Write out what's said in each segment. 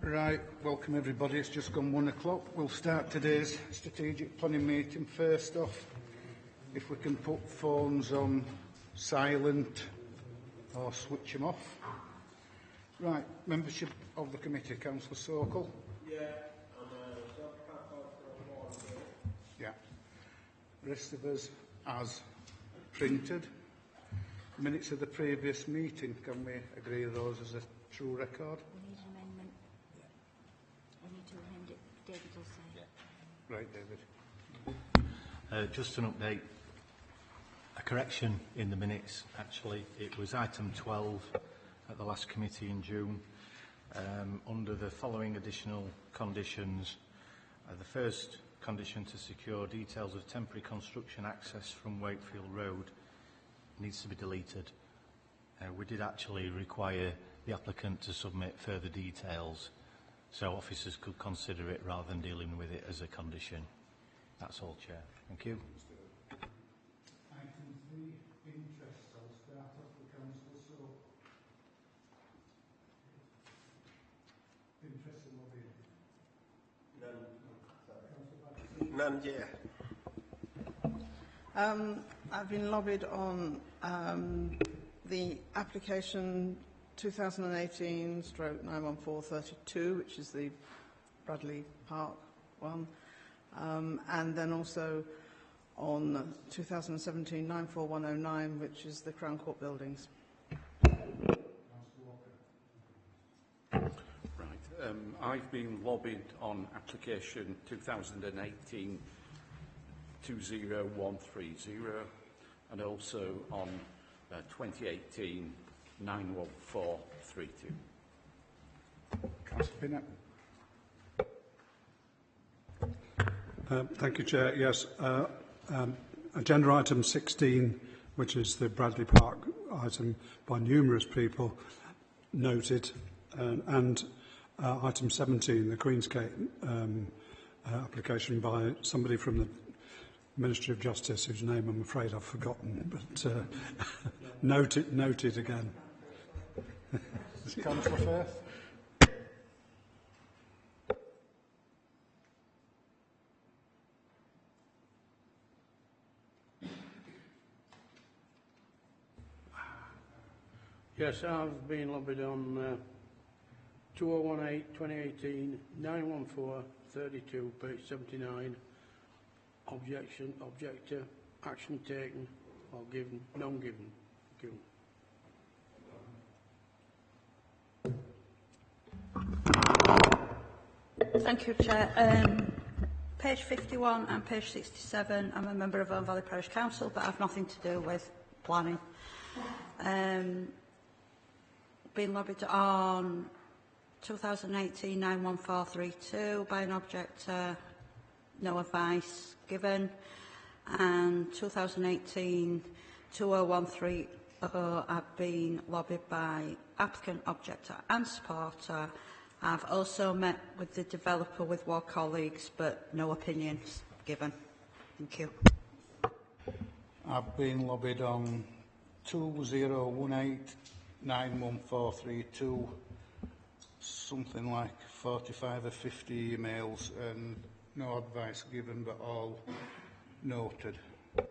Right, welcome everybody. It's just gone 1 o'clock. We'll start today's strategic planning meeting. First off, if we can put phones on silent or switch them off. Right, membership of the committee. Councillor Sokol. Yeah. Yeah. Rest of us as printed. Minutes of the previous meeting. Can we agree those as a true record? We need an amendment. We need to amend it. David will say. Yeah. Right, David. Just an update. A correction in the minutes, actually. It was item 12 at the last committee in June. Under the following additional conditions, the first condition to secure details of temporary construction access from Wakefield Road needs to be deleted. We did actually require the applicant to submit further details so officers could consider it rather than dealing with it as a condition. That's all, Chair. Thank you. Item 3, interest. I'll start off with Councillor Sokol. Interest in lobbying? None, yeah. I've been lobbied on the application 2018/91432, which is the Bradley Park one, and then also on 2017-94109, which is the Crown Court buildings. Right. I've been lobbied on application 2018-20130 and also on 2018-91432. Councillor Pinnock. Thank you, Chair. Yes, agenda item 16, which is the Bradley Park item by numerous people, noted, and item 17, the Queensgate application by somebody from the Ministry of Justice, whose name I'm afraid I've forgotten, but noted again. Councillor Firth. Yes, I've been lobbied on 2018-2018, 914-32, page 79. Objection, objector, action taken or given, none given. Thank you. Thank you, Chair. Page 51 and page 67, I'm a member of Owen Valley Parish Council, but I have nothing to do with planning. Been lobbied on 2018-91432 by an objector, no advice given, and 2018-20130 I've been lobbied by applicant, objector and supporter. I've also met with the developer with war colleagues, but no opinions given. Thank you. I've been lobbied on 2018-91432, something like 45 or 50 emails and no advice given, but all noted. Item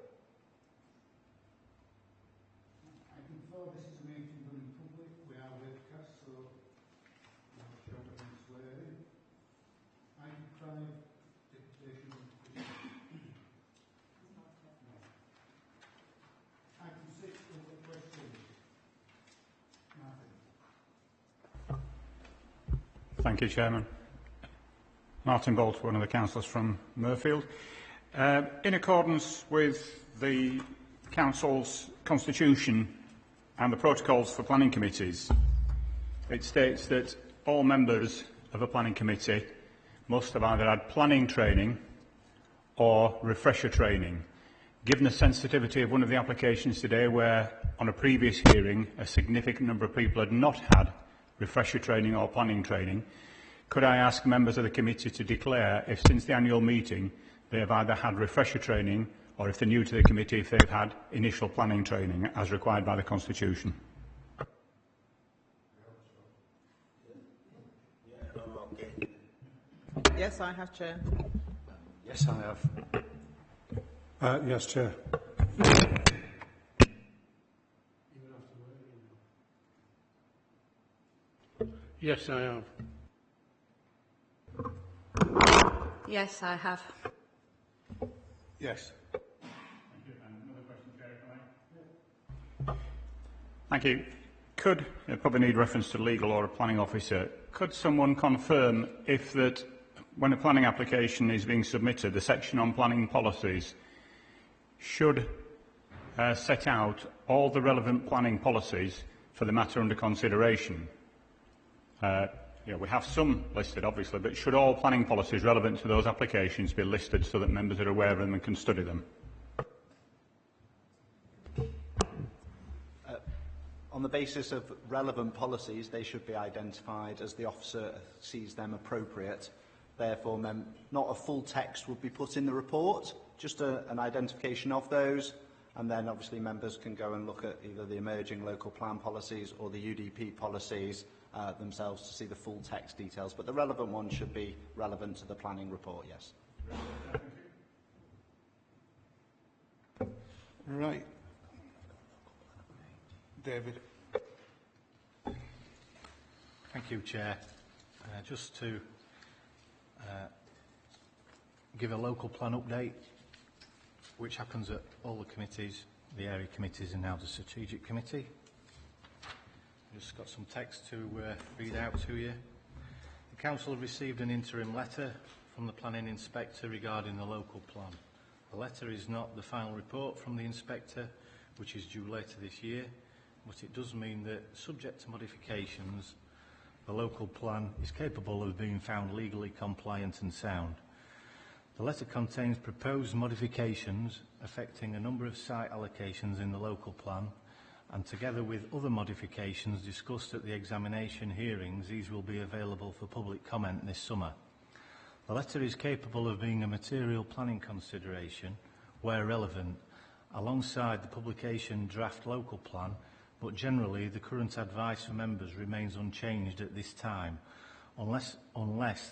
4, this is a meeting done in public. We are webcast, so I'm not sure what I'm swearing. Item 5, deputation. No. Item 6, we've got questions. Martin. Thank you, Chairman. Martin Bolt, one of the councillors from Murfield. In accordance with the Council's constitution and the protocols for planning committees, it states that all members of a planning committee must have either had planning training or refresher training. Given the sensitivity of one of the applications today, where on a previous hearing a significant number of people had not had refresher training or planning training, could I ask members of the committee to declare if since the annual meeting they have either had refresher training or, if they're new to the committee, if they've had initial planning training as required by the Constitution? I'm not Yes, I have, Chair. Yes, I have. Yes, Chair. Yes, I have. Yes, I have. Yes. Thank you. Could, probably need reference to legal or a planning officer, could someone confirm if that when a planning application is being submitted, the section on planning policies should set out all the relevant planning policies for the matter under consideration? We have some listed, obviously, but should all planning policies relevant to those applications be listed so that members are aware of them and can study them? On the basis of relevant policies, they should be identified as the officer sees them appropriate. Therefore, not a full text would be put in the report, just an identification of those, and then obviously members can go and look at either the emerging local plan policies or the UDP policies themselves to see the full text details. But the relevant ones should be relevant to the planning report, yes. Right. David. Thank you, Chair. Just to give a local plan update, which happens at all the committees, the area committees and now the strategic committee. I've just got some text to read out to you. The Council have received an interim letter from the Planning Inspector regarding the local plan. The letter is not the final report from the Inspector, which is due later this year, but it does mean that, subject to modifications, the local plan is capable of being found legally compliant and sound. The letter contains proposed modifications affecting a number of site allocations in the local plan, and together with other modifications discussed at the examination hearings, these will be available for public comment this summer. The letter is capable of being a material planning consideration, where relevant, alongside the publication draft local plan, but generally the current advice for members remains unchanged at this time, unless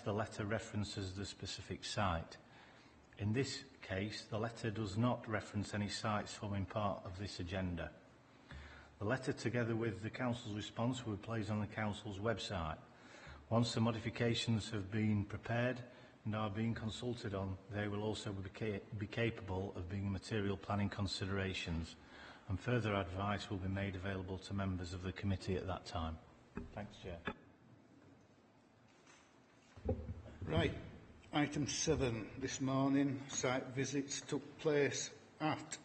the letter references the specific site. In this case, the letter does not reference any sites forming part of this agenda. The letter, together with the Council's response, will be placed on the Council's website. Once the modifications have been prepared and are being consulted on, they will also be capable of being material planning considerations, and further advice will be made available to members of the committee at that time. Thanks, Chair. Right. Item 7 this morning, site visits took place at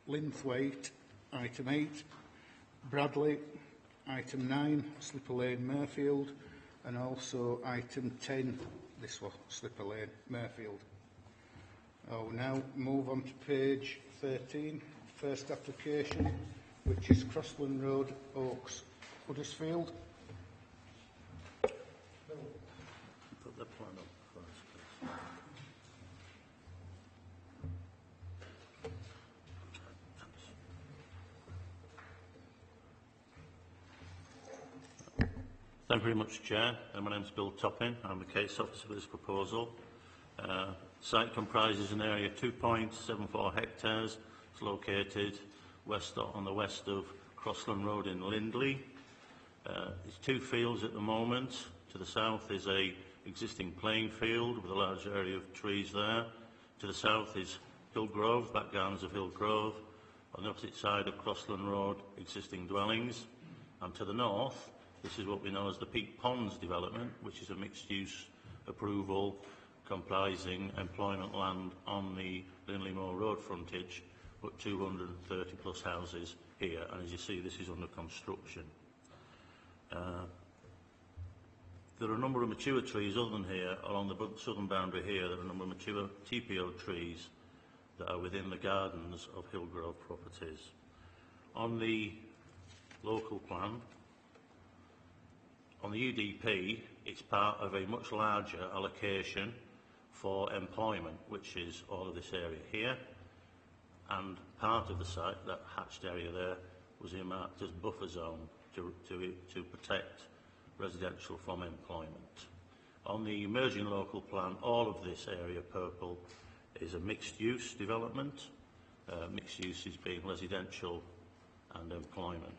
Linthwaite, item 8, Bradley, item 9, Slipper Lane, Murfield, and also item 10, this was Slipper Lane, Murfield. I'll now move on to page 13, first application, which is Crossland Road, Oaks, Huddersfield. Put the plan up first, please. Thank you very much, Chair. My name is Bill Toppin. I'm the case officer for this proposal. Site comprises an area of 2.74 hectares. It's located on the west of Crossland Road in Lindley. It's two fields at the moment. To the south is a existing playing field with a large area of trees there. To the south is Hillgrove, back gardens of Hillgrove. On the opposite side of Crossland Road, existing dwellings. And to the north, this is what we know as the Peak Ponds development, which is a mixed-use approval comprising employment land on the Lindley Moor Road frontage, but 230 plus houses here. And as you see, this is under construction. There are a number of mature trees other than here, along the southern boundary here, there are a number of mature TPO trees that are within the gardens of Hillgrove properties. On the local plan, on the UDP, it's part of a much larger allocation for employment, which is all of this area here, and part of the site, that hatched area there, was earmarked as buffer zone to protect residential from employment. On the emerging local plan, all of this area purple is a mixed-use development. Mixed use is being residential and employment.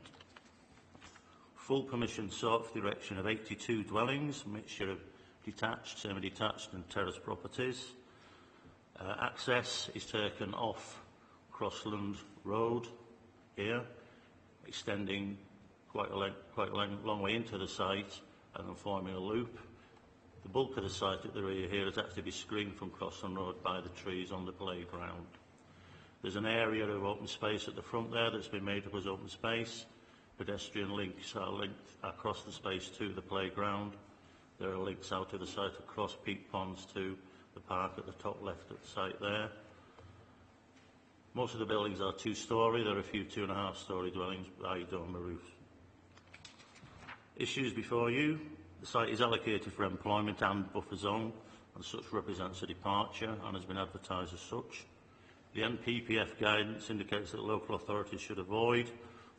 Full permission sought for the erection of 82 dwellings, a mixture of detached, semi-detached and terrace properties. Access is taken off Crossland Road here, extending quite a long way into the site and then forming a loop. The bulk of the site at the rear here is actually be screened from Crossland Road by the trees on the playground. There's an area of open space at the front there that's been made up as open space. Pedestrian links are linked across the space to the playground. There are links out of the site across Peak Ponds to the park at the top left of the site there. Most of the buildings are two-storey. There are a few 2.5-storey dwellings with high dormer roofs. Issues before you. The site is allocated for employment and buffer zone, and such represents a departure and has been advertised as such. The NPPF guidance indicates that local authorities should avoid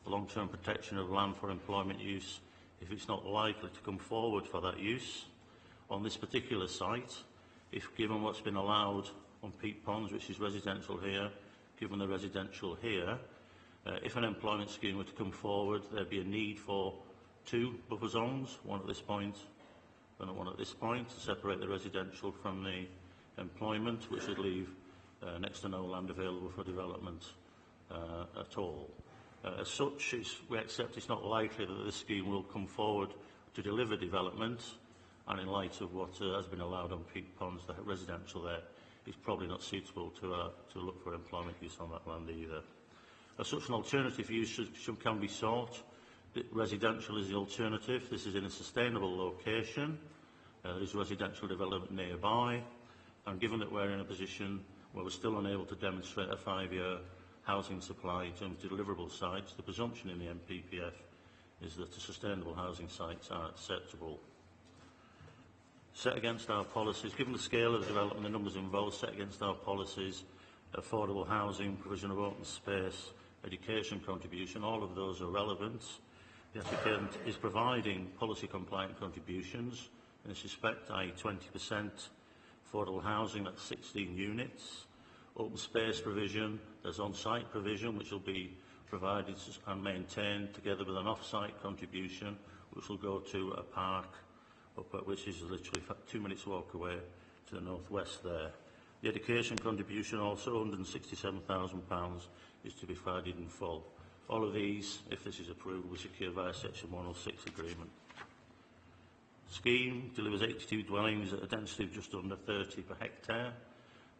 the long-term protection of land for employment use if it's not likely to come forward for that use. On this particular site, if given what's been allowed on Peak Ponds, which is residential here, given the residential here, if an employment scheme were to come forward, there'd be a need for 2 buffer zones, one at this point and one at this point, to separate the residential from the employment, which would leave next to no land available for development at all. As such, we accept it's not likely that this scheme will come forward to deliver development, and in light of what has been allowed on Peak Ponds, the residential there is probably not suitable to look for employment use on that land either. As such, an alternative use can be sought. Residential is the alternative. This is in a sustainable location. There is residential development nearby, and given that we're in a position where we're still unable to demonstrate a 5-year housing supply in terms of deliverable sites, the presumption in the NPPF is that the sustainable housing sites are acceptable. Set against our policies, given the scale of the development, the numbers involved, set against our policies, affordable housing, provision of open space, education contribution, all of those are relevant. The applicant is providing policy compliant contributions in this respect, i.e. 20%, affordable housing, that's 16 units. Open space provision, there's on-site provision which will be provided and maintained together with an off-site contribution which will go to a park which is literally 2 minutes walk away to the northwest there. The education contribution also, £167,000, is to be provided in full. All of these, if this is approved, will secure via Section 106 agreement. Scheme delivers 82 dwellings at a density of just under 30 per hectare.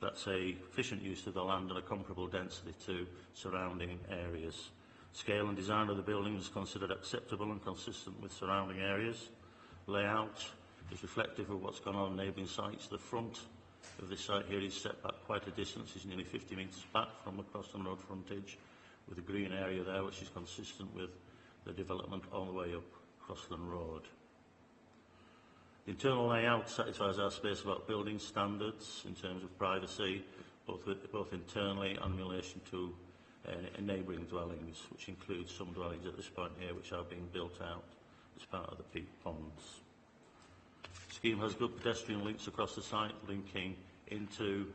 That's a efficient use of the land and a comparable density to surrounding areas. Scale and design of the building is considered acceptable and consistent with surrounding areas. Layout is reflective of what's gone on neighbouring sites. The front of this site here is set back quite a distance. It's nearly 50 metres back from the Crossland Road frontage, with a green area there which is consistent with the development all the way up Crossland Road. The internal layout satisfies our space about building standards in terms of privacy, both internally and in relation to neighbouring dwellings, which includes some dwellings at this point here which are being built out as part of the Peak Ponds. The scheme has good pedestrian links across the site, linking into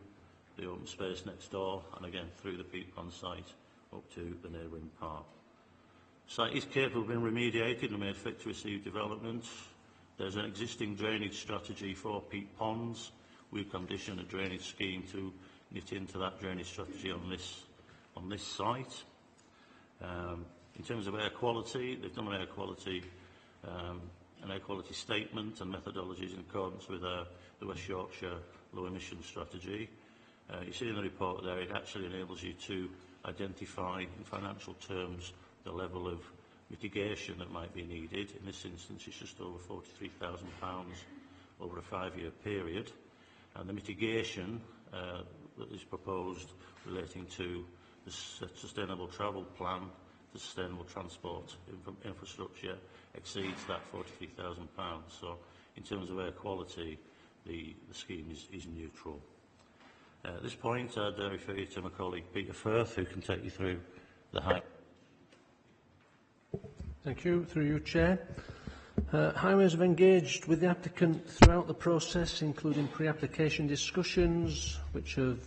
the open space next door and again through the Peak Pond site up to the neighbouring park. The site is capable of being remediated and made fit to receive development. There's an existing drainage strategy for Peak Ponds. We condition a drainage scheme to knit into that drainage strategy on this site. In terms of air quality, they've done an air quality statement and methodologies in accordance with the West Yorkshire low emission strategy. You see in the report there, it actually enables you to identify in financial terms the level of mitigation that might be needed. In this instance, it's just over £43,000 over a 5-year period. And the mitigation that is proposed relating to the sustainable travel plan, the sustainable transport infrastructure, exceeds that £43,000. So in terms of air quality, the scheme is neutral. At this point, I'd refer you to my colleague Peter Firth, who can take you through the high. Thank you. Through you, Chair. Highways have engaged with the applicant throughout the process, including pre-application discussions, which have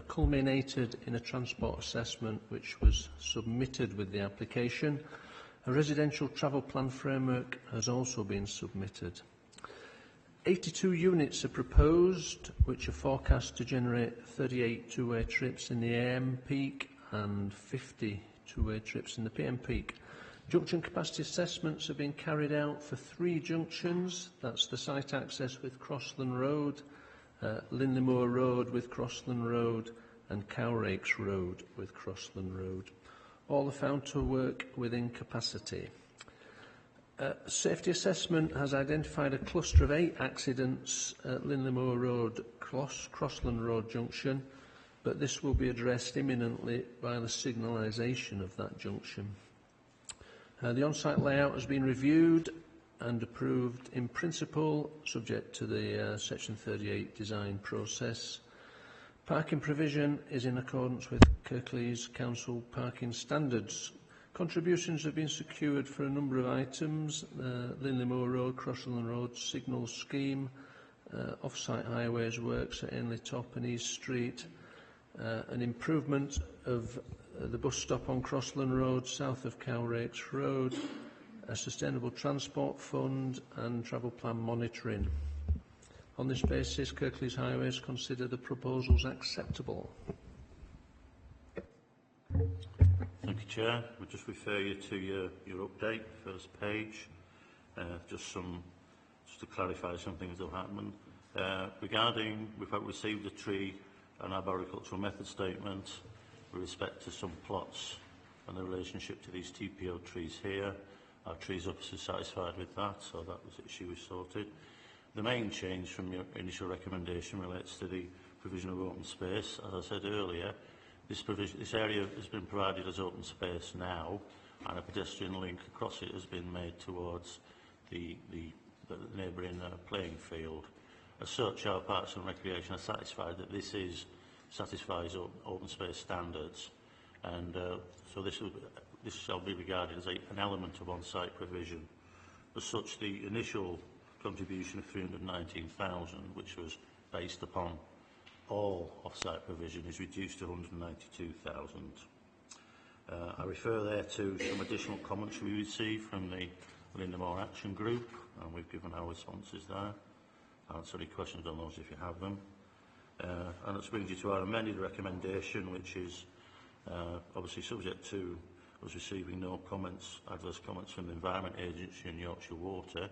culminated in a transport assessment which was submitted with the application. A residential travel plan framework has also been submitted. 82 units are proposed, which are forecast to generate 38 two-way trips in the AM peak and 50 two-way trips in the PM peak. Junction capacity assessments have been carried out for 3 junctions. That's the site access with Crossland Road, Linley Road with Crossland Road, and Cowrakes Road with Crossland Road. All are found to work within capacity. Safety assessment has identified a cluster of 8 accidents at Linley Road, Crossland Road junction, but this will be addressed imminently by the signalisation of that junction. The on-site layout has been reviewed and approved in principle, subject to the Section 38 design process. Parking provision is in accordance with Kirklees Council parking standards. Contributions have been secured for a number of items: Linley Road, Crossland Road, signal scheme, off-site highways works at Ainley Top and East Street, an improvement of the bus stop on Crossland Road, south of Cowrakes Road, a sustainable transport fund and travel plan monitoring. On this basis, Kirklees Highways consider the proposals acceptable. Thank you, Chair. We'll just refer you to your update, first page. Just to clarify some things that have happened. Regarding, we've received a tree and arboricultural method statement with respect to some plots and the relationship to these TPO trees here. Our trees officer is satisfied with that, so that was issue was sorted. The main change from your initial recommendation relates to the provision of open space. As I said earlier, this area has been provided as open space now, and a pedestrian link across it has been made towards the neighbouring playing field. As such, our Parks and Recreation are satisfied that this satisfies open space standards, and so this shall be regarded as an element of on-site provision. As such, the initial contribution of 319,000, which was based upon all off-site provision, is reduced to 192,000. I refer there to some additional comments we received from the Lindermore Action Group, and we've given our responses there. Answer any questions on those if you have them. And that brings you to our amended recommendation, which is obviously subject to us receiving no adverse comments from the Environment Agency and Yorkshire Water,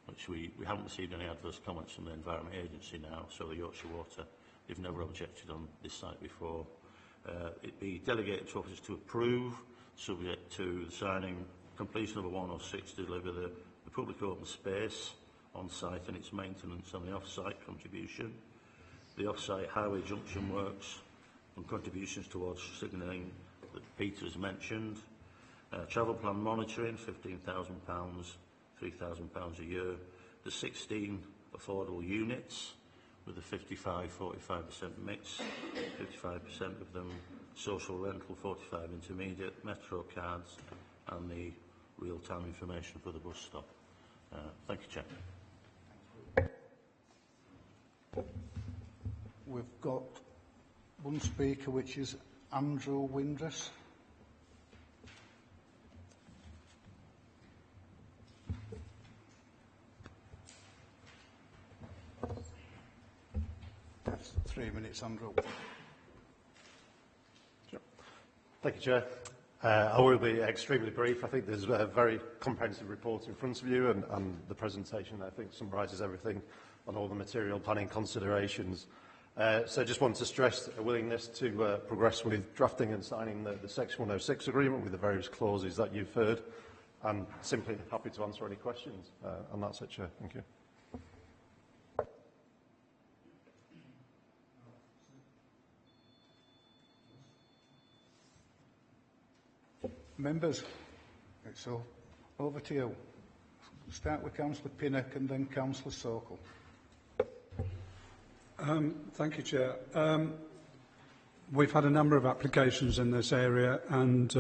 which we haven't received any adverse comments from the Environment Agency now, so the Yorkshire Water, they've never objected on this site before. It be delegated to officers to approve, subject to the signing, completion of a 106 to deliver the public open space on site and its maintenance and the off-site contribution, the off-site highway junction works and contributions towards signalling that Peter has mentioned, travel plan monitoring, £15,000, £3,000 a year, the 16 affordable units with a 55-45% mix, 55% of them social rental, 45 intermediate, metro cards and the real-time information for the bus stop. Thank you, Chair. We've got one speaker, which is Andrew Windress. That's 3 minutes, Andrew. Sure. Thank you, Chair. I will be extremely brief. I think there's a very comprehensive report in front of you, and the presentation, I think, summarises everything on all the material planning considerations. So I just want to stress a willingness to progress with drafting and signing the Section 106 agreement with the various clauses that you've heard. I'm simply happy to answer any questions, and that's it, Chair. Thank you. Members, so over to you. Start with Councillor Pinnock and then Councillor Sokol. Thank you, Chair. We've had a number of applications in this area, and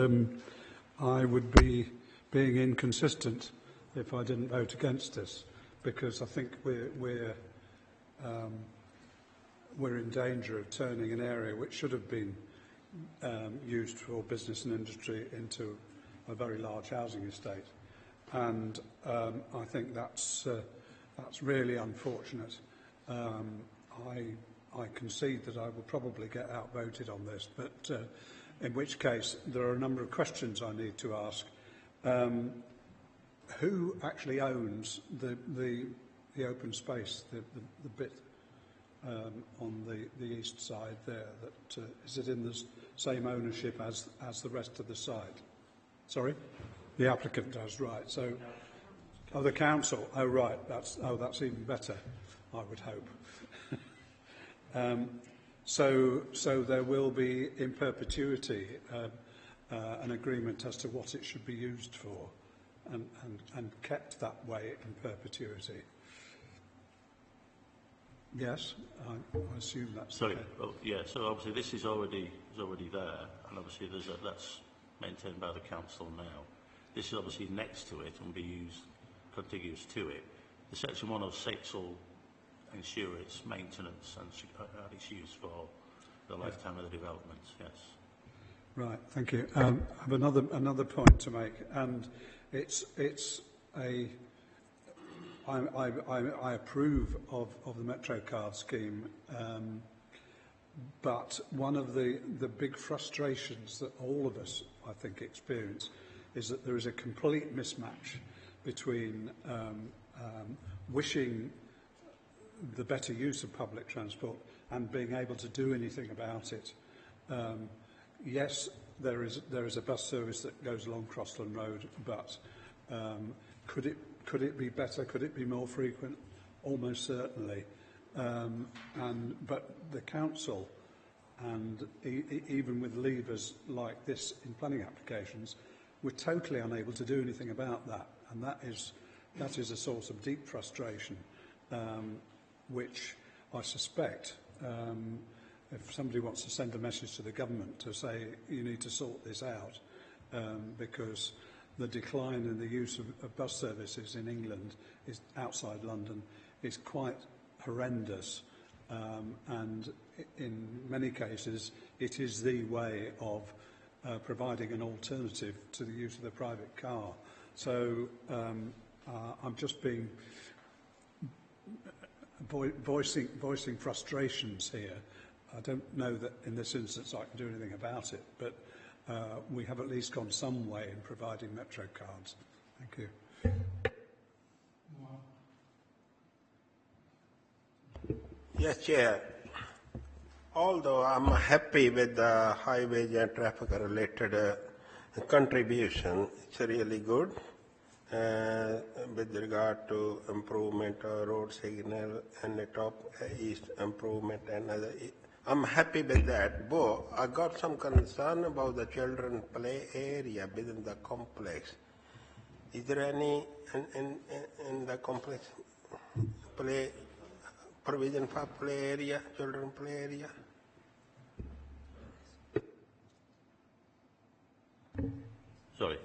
I would be being inconsistent if I didn't vote against this, because I think we're in danger of turning an area which should have been used for business and industry into a very large housing estate, and I think that's really unfortunate. I concede that I will probably get outvoted on this, but in which case there are a number of questions I need to ask. Who actually owns the open space, the bit on the east side there? That is it in the same ownership as the rest of the site? Sorry, the applicant does, right? So, the council. Oh, right. That's even better, I would hope. So there will be in perpetuity an agreement as to what it should be used for, and kept that way in perpetuity. Yes, I assume that's. Sorry. Well, yeah. So obviously this is already there, and obviously that's maintained by the council now. This is obviously next to it and be used contiguous to it. The Section 106 will ensure its maintenance and its use for the lifetime of the development. Yes. Right. Thank you. I have another point to make, and it's a. I approve of the MetroCard scheme, but one of the big frustrations that all of us, I think, experience is that there is a complete mismatch between wishing the better use of public transport and being able to do anything about it. Yes, there is a bus service that goes along Crossland Road, but could it be better? Could it be more frequent? Almost certainly. But the council, and even with levers like this in planning applications, we're totally unable to do anything about that, and that is a source of deep frustration, which I suspect, if somebody wants to send a message to the government to say you need to sort this out, because the decline in the use of bus services in England is outside London is quite horrendous, and in many cases it is the way of providing an alternative to the use of the private car. So I'm just being voicing frustrations here. I don't know that in this instance I can do anything about it, but we have at least gone some way in providing Metro cards. Thank you. Yes, Chair. Although I'm happy with the highway and traffic related contribution, it's really good with regard to improvement of road signal and the top east improvement and other. I'm happy with that, but I got some concern about the children play area within the complex. Is there any in the complex play provision for play area, children play area? Sorry.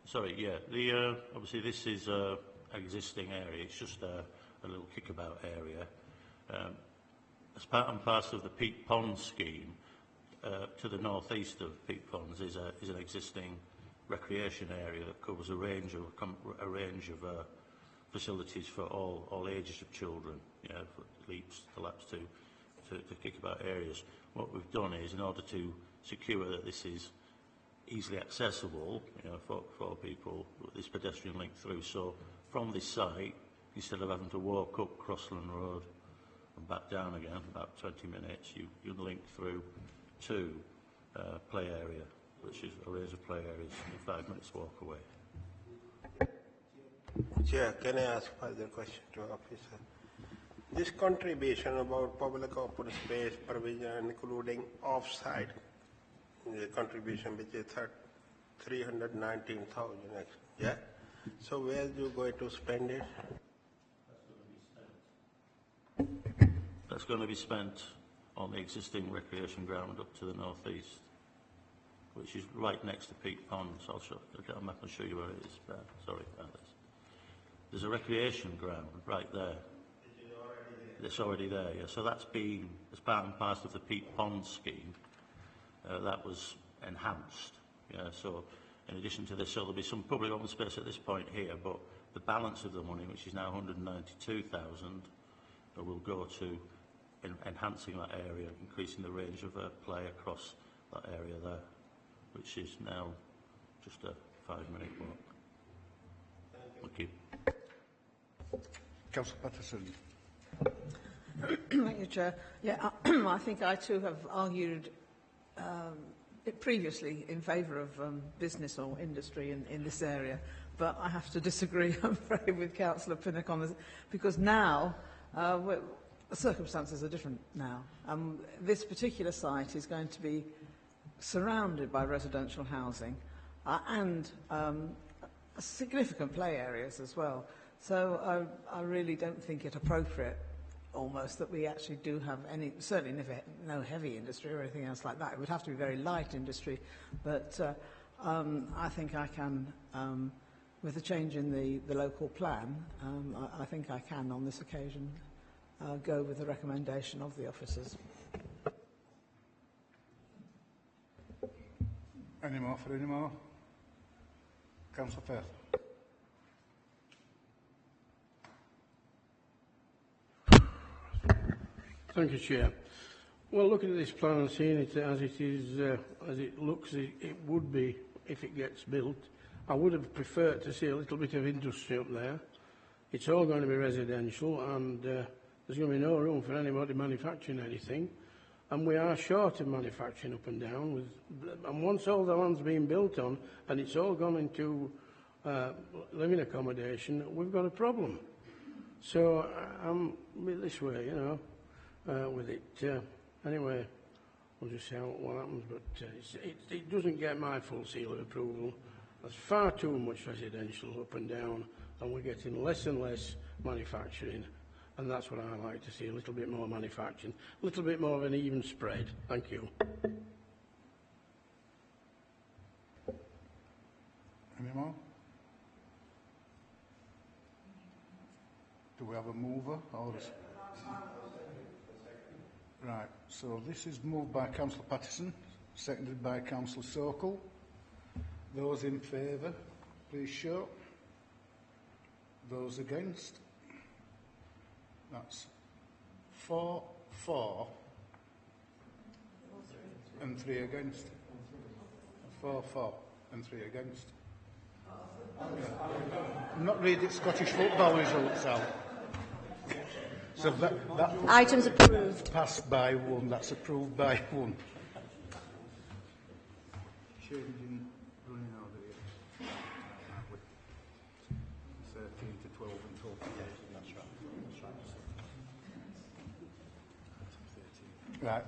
Sorry, yeah. The obviously this is existing area. It's just a little kickabout area. As part and parcel of the Peak Pond scheme, to the northeast of Peak Ponds is an existing recreation area that covers a range of facilities for all ages of children. You know, for leaps to laps to kickabout areas. What we've done is, in order to secure that this is easily accessible, you know, for people, this pedestrian link through. So from this site, instead of having to walk up Crossland Road and back down again, about 20 minutes, you link through to play area, which is a range of play areas in 5 minutes walk away. Chair, can I ask further question to officer? This contribution about public open space provision, including off-site, the contribution which is 319,000, yeah? So where are you going to spend it? That's going to be spent on the existing recreation ground up to the northeast. which is right next to Peak Pond. So I'll get a map and show you where it is. Sorry about this. There's a recreation ground right there. It's already there, yeah. So that's been, as part and parcel of the Peak Pond scheme, that was enhanced. Yeah, so in addition to this, so there'll be some public open space at this point here, but the balance of the money, which is now 192,000, will go to enhancing that area, increasing the range of play across that area there, which is now just a 5-minute walk. Thank you. Councillor Patterson. Thank you, Chair. Yeah, I think I too have argued previously in favour of business or industry in this area, but I have to disagree, I'm afraid, with Councillor Pinnock on this, because now the circumstances are different now. This particular site is going to be surrounded by residential housing and significant play areas as well. So I really don't think it appropriate almost that we actually do have any, certainly no heavy industry or anything else like that. It would have to be very light industry, but I think I can, with the change in the local plan, I think I can on this occasion go with the recommendation of the officers. Any more for any more? Councillor Firth. Thank you, Chair. Well, looking at this plan and seeing it as it is, as it looks, it would be, if it gets built. I would have preferred to see a little bit of industry up there. It's all going to be residential, and there's going to be no room for anybody manufacturing anything. And we are short of manufacturing up and down. And once all the land's been built on, and it's all gone into living accommodation, we've got a problem. So I'm this way, you know. With it. Anyway, we'll just see what happens, but it doesn't get my full seal of approval. There's far too much residential up and down, and we're getting less and less manufacturing, and that's what I like to see, a little bit more manufacturing, a little bit more of an even spread. Thank you. Any more? Do we have a mover? Or is... Right, so this is moved by Councillor Patterson, seconded by Councillor Sokol. Those in favour, please show. Those against? That's 4 for and 3 against. 4 for and 3 against. I'm not reading Scottish football results out. So that items approved. Passed by 1. That's approved by 1. Changing, running over here. 13 to 12 and 12 to 13. That's right. Right.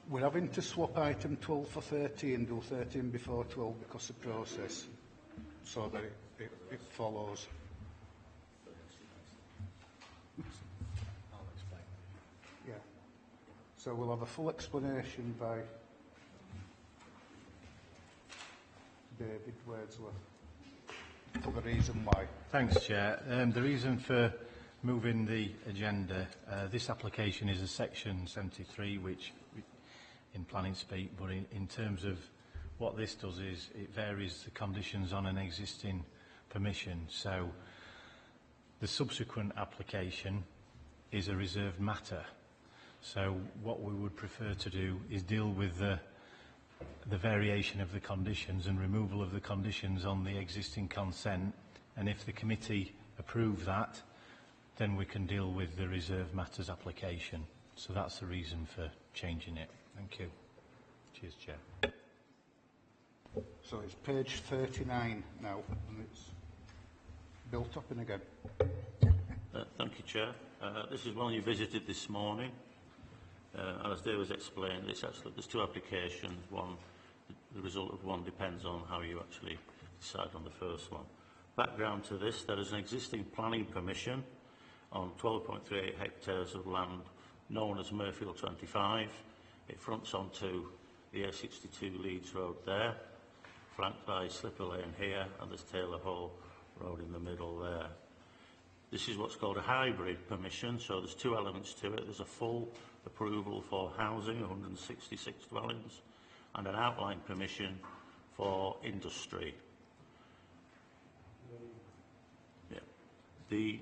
We're having to swap item 12 for 13, do 13 before 12 because of process, so that it follows. Yeah. So we'll have a full explanation by David Wordsworth for the reason why. Thanks, Chair. The reason for moving the agenda, this application is a section 73, which in planning speak, but in terms of what this does is it varies the conditions on an existing permission. So the subsequent application is a reserved matter. So what we would prefer to do is deal with the variation of the conditions and removal of the conditions on the existing consent, and if the committee approve that, then we can deal with the reserved matters application. So that's the reason for changing it. Thank you. Cheers, Chair. So it's page 39 now, and it's built up in again. Thank you, Chair. This is one you visited this morning. And as Dave was explained, there's 2 applications. One, the result of one depends on how you actually decide on the first one. Background to this, there is an existing planning permission on 12.38 hectares of land known as Murfield 25. It fronts onto the A62 Leeds Road there, flanked by Slipper Lane here, and there's Taylor Hall Road in the middle there. This is what's called a hybrid permission, so there's two elements to it. There's a full approval for housing, 166 dwellings, and an outline permission for industry. Yeah. The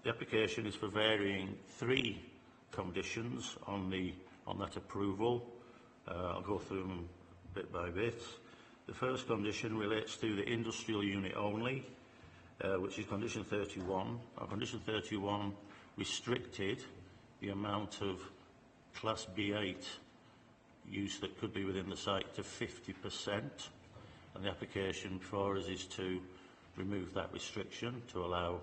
application is for varying 3 conditions on that approval. I'll go through them bit by bit. The first condition relates to the industrial unit only, which is condition 31. Condition 31 restricted the amount of Class B8 use that could be within the site to 50%, and the application before us is to remove that restriction to allow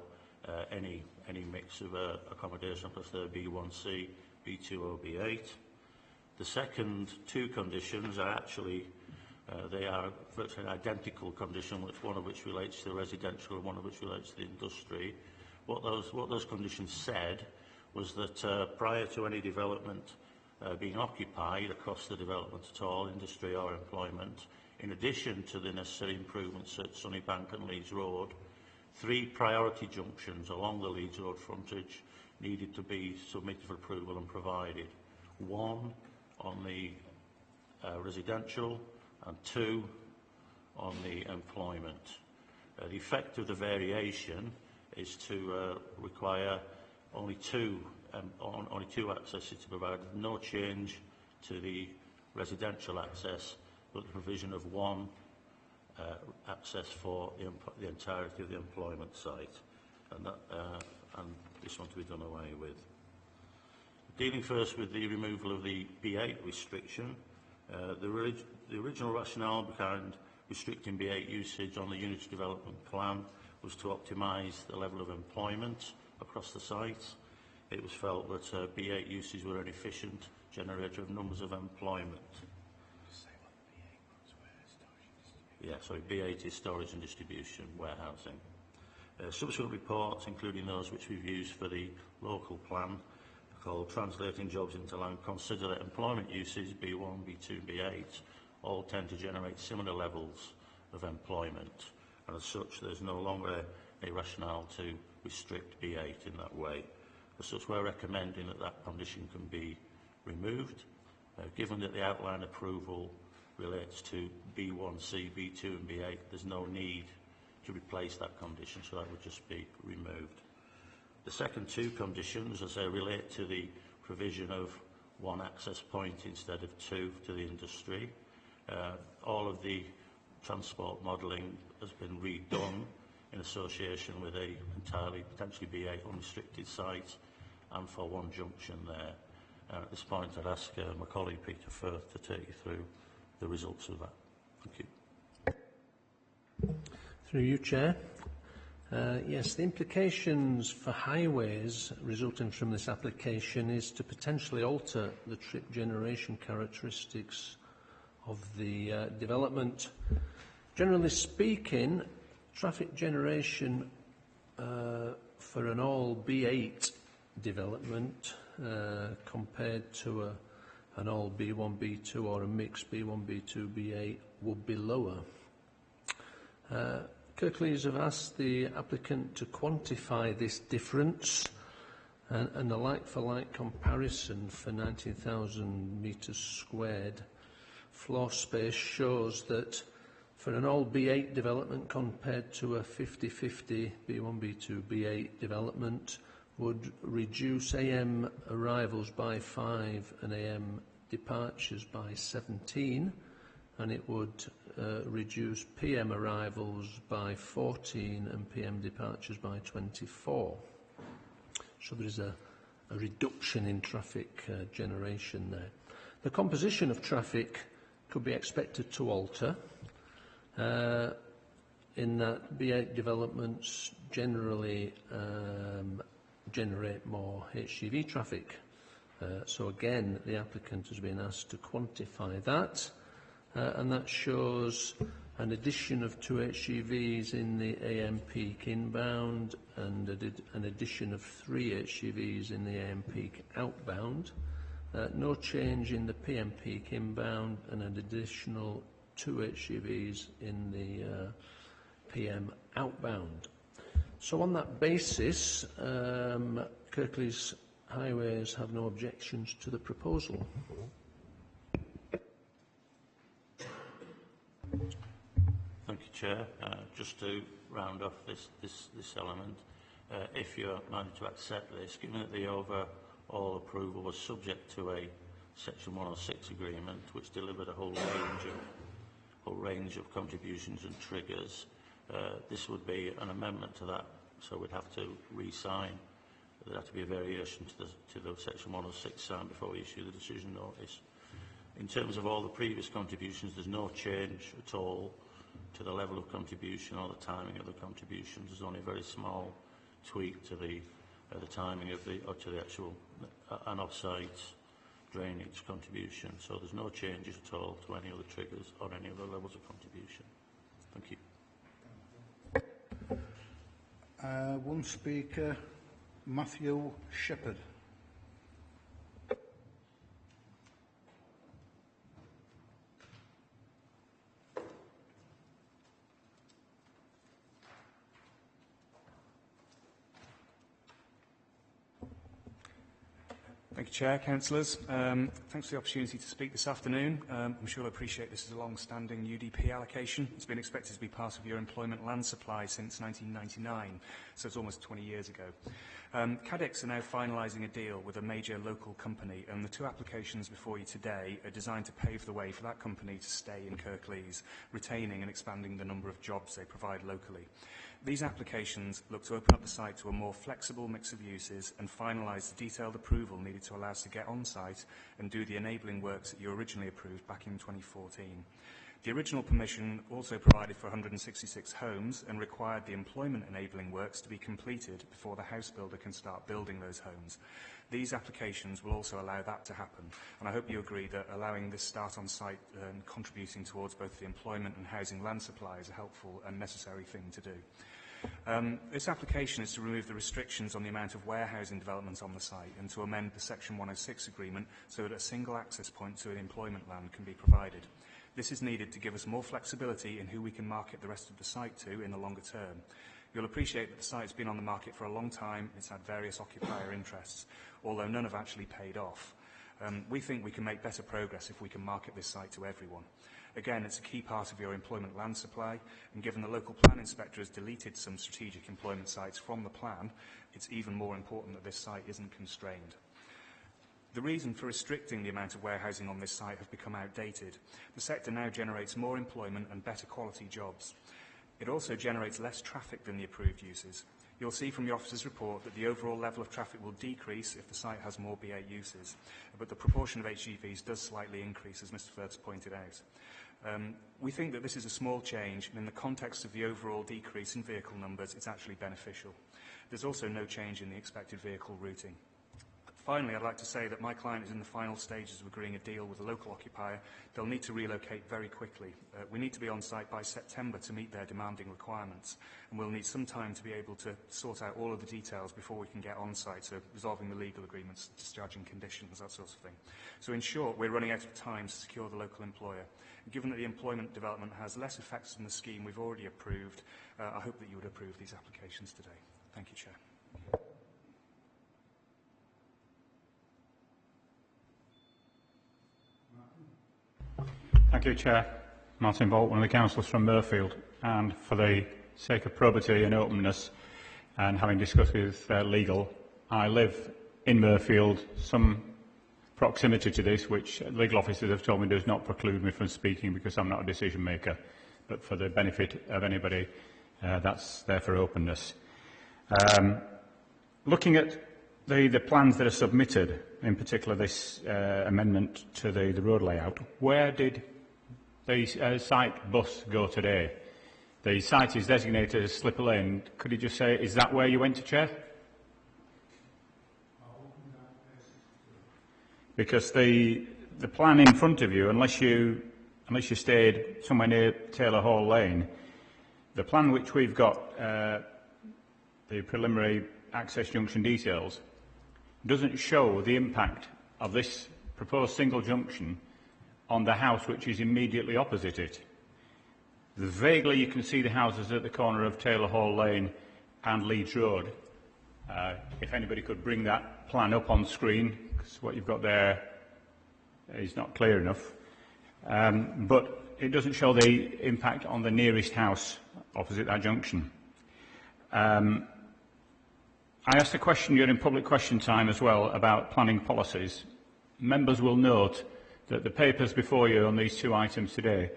any mix of accommodation plus the B1C, B2 or B8. The second 2 conditions are actually they are virtually an identical condition, one of which relates to residential and one of which relates to the industry. What those conditions said was that prior to any development being occupied across the development at all, industry or employment, in addition to the necessary improvements at Sunnybank and Leeds Road, 3 priority junctions along the Leeds Road frontage needed to be submitted for approval and provided. 1 on the residential and 2 on the employment. The effect of the variation is to require only two accesses to be provided, no change to the residential access, but the provision of 1 access for the entirety of the employment site, and this one to be done away with. Dealing first with the removal of the B8 restriction, the original rationale behind restricting B8 usage on the unit's development plan was to optimise the level of employment across the site. It was felt that B8 uses were an efficient generator of numbers of employment. Yeah, sorry, B8 is storage and distribution, warehousing. Subsequent reports, including those which we've used for the local plan, called Translating Jobs into Land, consider that employment uses, B1, B2, B8, all tend to generate similar levels of employment, and as such there's no longer a rationale to restrict B8 in that way. As such, we're recommending that that condition can be removed, given that the outline approval relates to B1C, B2 and B8, there's no need to replace that condition, so that would just be removed. The second 2 conditions, as they relate to the provision of 1 access point instead of 2 to the industry. All of the transport modelling has been redone in association with a entirely potentially B8 unrestricted site and for 1 junction there. At this point I'd ask my colleague Peter Firth to take you through the results of that. Thank you. Through you, Chair. Yes, the implications for highways resulting from this application is to potentially alter the trip generation characteristics of the development. Generally speaking, traffic generation for an all B8 development compared to an all B1, B2 or a mixed B1, B2, B8 would be lower. Kirklees have asked the applicant to quantify this difference, and the like-for-like comparison for 19,000 metres squared floor space shows that for an all B8 development compared to a 50-50 B1, B2, B8 development would reduce AM arrivals by 5 and AM departures by 17, and it would reduce PM arrivals by 14 and PM departures by 24. So there is a reduction in traffic generation there. The composition of traffic could be expected to alter in that B8 developments generally generate more HGV traffic. So again, the applicant has been asked to quantify that. And that shows an addition of 2 HGVs in the AM peak inbound and an addition of 3 HGVs in the AM peak outbound. No change in the PM peak inbound and an additional 2 HGVs in the PM outbound. So on that basis, Kirklees Highways have no objections to the proposal. Thank you, Chair. Just to round off this element, if you're minded to accept this, given that the overall approval was subject to a Section 106 agreement, which delivered a whole range of contributions and triggers, this would be an amendment to that, so we'd have to re-sign. There'd have to be a variation to the Section 106 sign before we issue the decision notice. In terms of all the previous contributions, there's no change at all to the level of contribution or the timing of the contributions. There's only a very small tweak to the timing of to the actual an off-site drainage contribution. So there's no changes at all to any other triggers or any other levels of contribution. Thank you. One speaker, Matthew Shepherd. Thank you, Chair, Councillors. Thanks for the opportunity to speak this afternoon. I'm sure you'll appreciate this is a long-standing UDP allocation. It's been expected to be part of your employment land supply since 1999, so it's almost 20 years ago. Cadix are now finalising a deal with a major local company, and the 2 applications before you today are designed to pave the way for that company to stay in Kirklees, retaining and expanding the number of jobs they provide locally. These applications look to open up the site to a more flexible mix of uses and finalise the detailed approval needed to allow us to get on site and do the enabling works that you originally approved back in 2014. The original permission also provided for 166 homes and required the employment enabling works to be completed before the house builder can start building those homes. These applications will also allow that to happen, and I hope you agree that allowing this start on site and contributing towards both the employment and housing land supply is a helpful and necessary thing to do. This application is to remove the restrictions on the amount of warehousing development on the site and to amend the Section 106 agreement so that a single access point to an employment land can be provided. This is needed to give us more flexibility in who we can market the rest of the site to in the longer term. You'll appreciate that the site's been on the market for a long time. It's had various occupier interests, although none have actually paid off. We think we can make better progress if we can market this site to everyone. Again, it's a key part of your employment land supply, and given the local plan inspector has deleted some strategic employment sites from the plan, it's even more important that this site isn't constrained. The reason for restricting the amount of warehousing on this site have become outdated. The sector now generates more employment and better quality jobs. It also generates less traffic than the approved uses. You'll see from your officer's report that the overall level of traffic will decrease if the site has more B8 uses, but the proportion of HGVs does slightly increase, as Mr Firth's pointed out. We think that this is a small change, and in the context of the overall decrease in vehicle numbers, it's actually beneficial. There's also no change in the expected vehicle routing. Finally, I'd like to say that my client is in the final stages of agreeing a deal with a local occupier. They'll need to relocate very quickly. We need to be on site by September to meet their demanding requirements, and we'll need some time to be able to sort out all of the details before we can get on site, so resolving the legal agreements, discharging conditions, that sort of thing. So in short, we're running out of time to secure the local employer. Given that the employment development has less effects than the scheme we've already approved, I hope that you would approve these applications today. Thank you, Chair. Thank you, Chair. Martin Bolt, one of the councillors from Murfield. And for the sake of probity and openness, and having discussed with legal, I live in Murfield, some proximity to this, which legal officers have told me does not preclude me from speaking because I'm not a decision maker. But for the benefit of anybody, that's there for openness. Looking at the plans that are submitted, in particular this amendment to the road layout, where did the site bus go today? The site is designated as Slipper Lane. Could you just say, is that where you went to, Chair? Because the plan in front of you, unless you stayed somewhere near Taylor Hall Lane, the plan which we've got, the preliminary access junction details, doesn't show the impact of this proposed single junction on the house which is immediately opposite it. Vaguely you can see the houses at the corner of Taylor Hall Lane and Leeds Road. If anybody could bring that plan up on screen, because what you've got there is not clear enough. But it doesn't show the impact on the nearest house opposite that junction. I asked a question during public question time as well about planning policies. Members will note that the papers before you on these two items today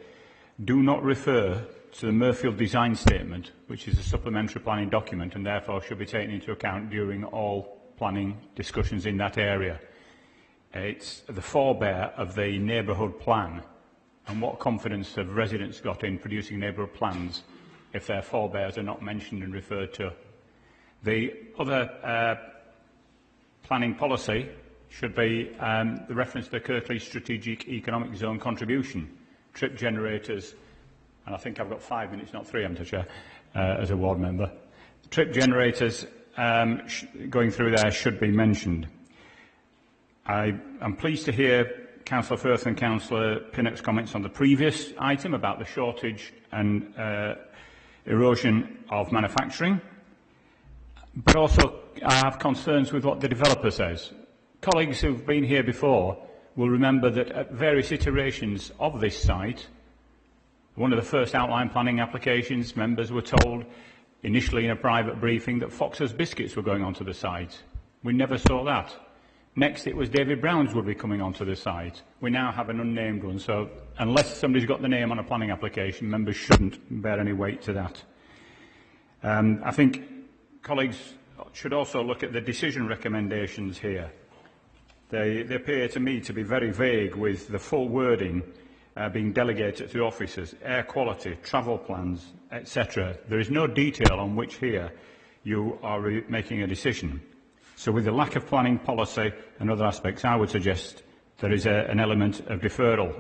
do not refer to the Murfield design statement, which is a supplementary planning document and therefore should be taken into account during all planning discussions in that area. It's the forebear of the neighbourhood plan, and what confidence have residents got in producing neighbourhood plans if their forebears are not mentioned and referred to? The other planning policy should be the reference to the Kirklees Strategic Economic Zone contribution, trip generators, and I think I've got 5 minutes, not 3, Mr. Chair, as a ward member. Trip generators going through there should be mentioned. I am pleased to hear Councillor Firth and Councillor Pinnock's comments on the previous item about the shortage and erosion of manufacturing, but also I have concerns with what the developer says. Colleagues who have been here before will remember that at various iterations of this site, one of the first outline planning applications, members were told initially in a private briefing that Fox's biscuits were going onto the site. We never saw that. Next, it was David Brown's would be coming onto the site. We now have an unnamed one, so unless somebody's got the name on a planning application, members shouldn't bear any weight to that. I think colleagues should also look at the decision recommendations here. They appear to me to be very vague, with the full wording being delegated to officers, air quality, travel plans, etc. There is no detail on which here you are making a decision. So with the lack of planning policy and other aspects, I would suggest there is an element of deferral.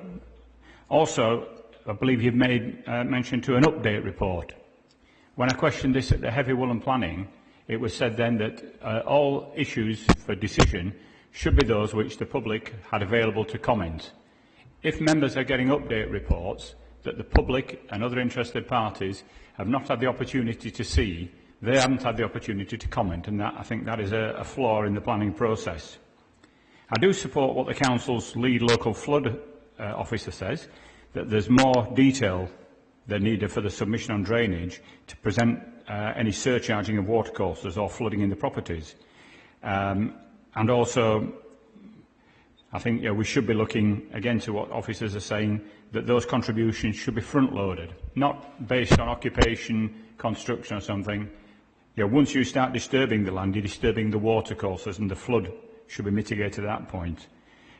Also, I believe you've made mention to an update report. When I questioned this at the Heavy Woolen Planning, it was said then that all issues for decision should be those which the public had available to comment. If members are getting update reports that the public and other interested parties have not had the opportunity to see, they haven't had the opportunity to comment, and I think that is a flaw in the planning process. I do support what the Council's lead local flood officer says, that there's more detail than needed for the submission on drainage to present any surcharging of watercourses or flooding in the properties. And also, I think we should be looking again to what officers are saying, that those contributions should be front-loaded, not based on occupation, construction or something. Once you start disturbing the land, you're disturbing the watercourses, and the flood should be mitigated at that point.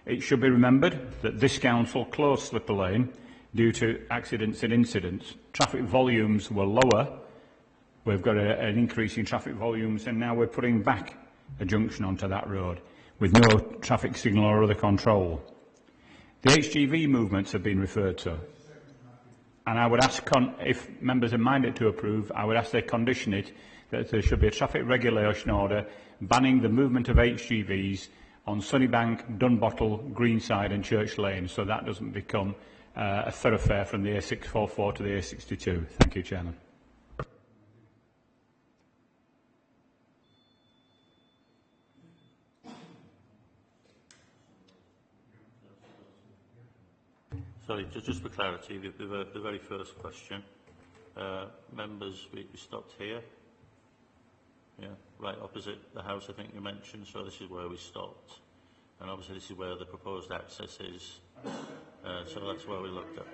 It should be remembered that this council closed Slipper Lane due to accidents and incidents. Traffic volumes were lower. We've got an increase in traffic volumes, and now we're putting back a junction onto that road with no traffic signal or other control. The HGV movements have been referred to, and I would ask, if members are minded to approve, I would ask they condition it that there should be a traffic regulation order banning the movement of HGVs on Sunnybank, Dunbottle, Greenside and Church Lane, so that doesn't become a thoroughfare from the A644 to the A62. Thank you, Chairman. Sorry, just for clarity, the very first question. Members, we stopped here. Yeah, right opposite the house, I think you mentioned, so this is where we stopped. And obviously this is where the proposed access is, so that's where we looked at.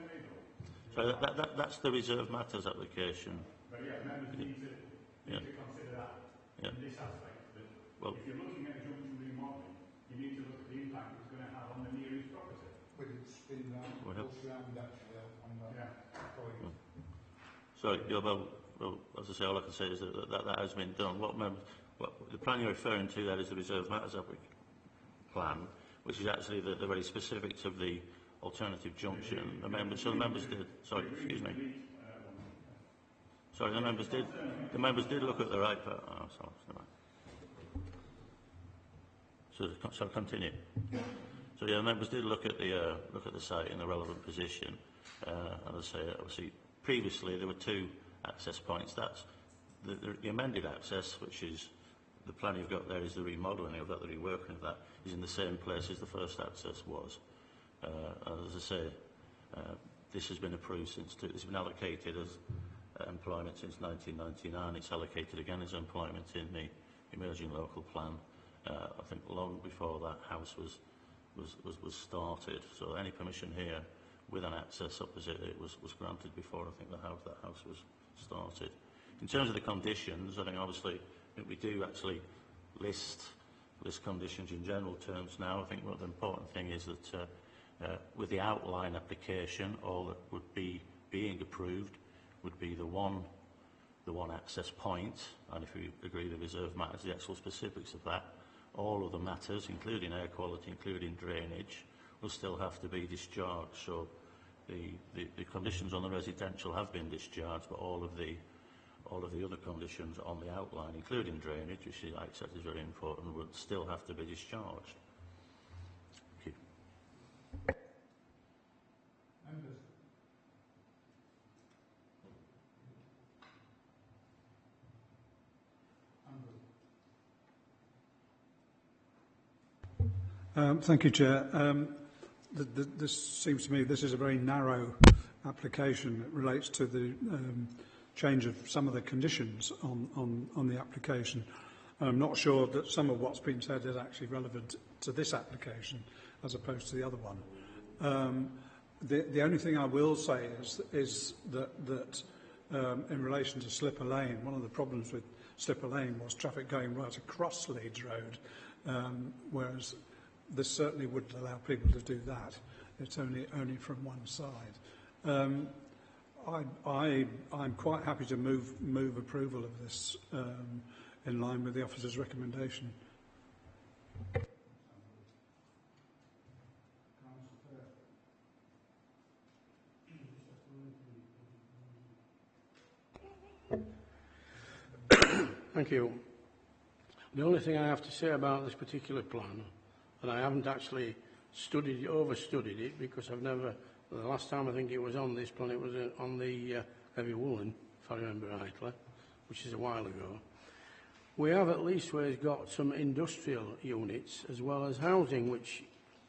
So that's the Reserve Matters application. But yeah, members need to consider that in this aspect. That well, if you're looking at a junction remodeling, you need to look at the impact it's going to have on the nearest property. But it's been round actually on the Sorry, well, as I say, all I can say is that has been done. What the plan you're referring to there is the Reserve Matters plan, which is actually the very specifics of the alternative junction. The members did. Sorry, excuse me. Sorry, the members did look at the right. Oh, sorry. So continue. So yeah, members did look at the site in the relevant position, and as I say, obviously previously there were two access points. That's the amended access, which is the plan you've got there, is the remodelling of that, the reworking of that, is in the same place as the first access was. As I say, this has been approved since it's been allocated as employment since 1999. It's allocated again as employment in the emerging local plan. I think long before that house was started. So any permission here with an access opposite it was granted before I think that house was started. In terms of the conditions, I think obviously we do actually list conditions in general terms now. I think what the important thing is that with the outline application, all that would be being approved would be the one access point, and if we agree the reserve matters, the actual specifics of that. All of the matters, including air quality, including drainage, will still have to be discharged. So the conditions on the residential have been discharged, but all of the other conditions on the outline, including drainage, which I accept is very important, would still have to be discharged. Thank you. Thank you, Chair. This seems to me this is a very narrow application. It relates to the change of some of the conditions on the application. I'm not sure that some of what's been said is actually relevant to this application as opposed to the other one. The only thing I will say is that in relation to Slipper Lane, one of the problems with Slipper Lane was traffic going right across Leeds Road, whereas this certainly wouldn't allow people to do that. It's only from one side. I'm quite happy to move approval of this in line with the officer's recommendation. Thank you. The only thing I have to say about this particular plan, and I haven't actually overstudied it, because I've never, the last time I think it was on this plan, it was on the heavy woolen, if I remember rightly, which is a while ago. We have at least where it's got some industrial units as well as housing, which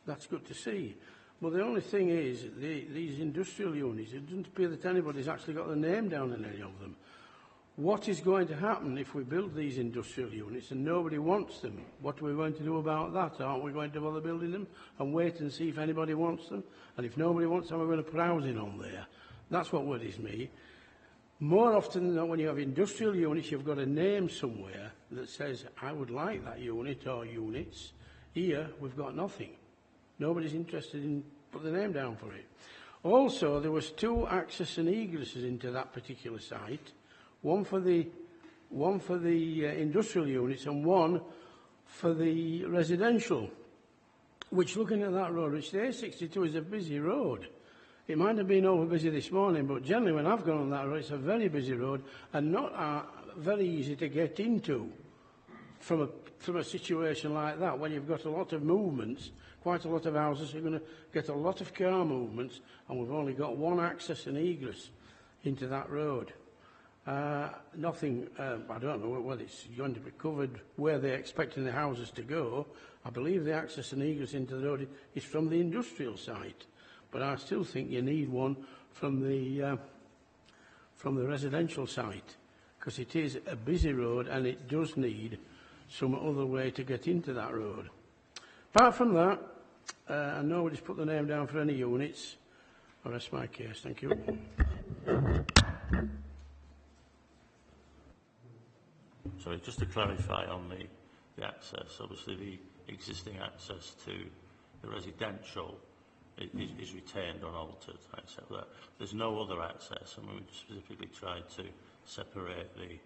that's good to see. But the only thing is, these industrial units, it doesn't appear that anybody's actually got their name down in any of them. What is going to happen if we build these industrial units and nobody wants them? What are we going to do about that? Aren't we going to bother building them and wait and see if anybody wants them? And if nobody wants them, we're going to put housing on there. That's what worries me. More often than not, when you have industrial units, you've got a name somewhere that says, I would like that unit or units. Here, we've got nothing. Nobody's interested in putting the name down for it. Also, there was 2 access and egresses into that particular site. One for the industrial units and one for the residential, which, looking at that road, which the A62 is a busy road. It might have been over busy this morning, but generally when I've gone on that road, it's a very busy road and not very easy to get into from a situation like that, when you've got a lot of movements, quite a lot of houses, you're going to get a lot of car movements, and we've only got one access and egress into that road. Nothing, I don't know whether it's going to be covered where they're expecting the houses to go. I believe the access and egress into the road is from the industrial site, but I still think you need one from the residential site, because it is a busy road and it does need some other way to get into that road. Apart from that, and nobody's put the name down for any units. I rest my case. Thank you. Sorry, just to clarify on the access, obviously the existing access to the residential is retained unaltered. I accept that. There's no other access, and we specifically tried to separate the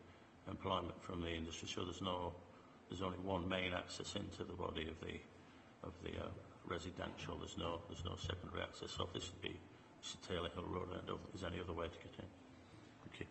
employment from the industry, so there's only one main access into the body of the residential. There's no secondary access. So this would be Taylor Hill Road, and if there's any other way to get in. Thank you.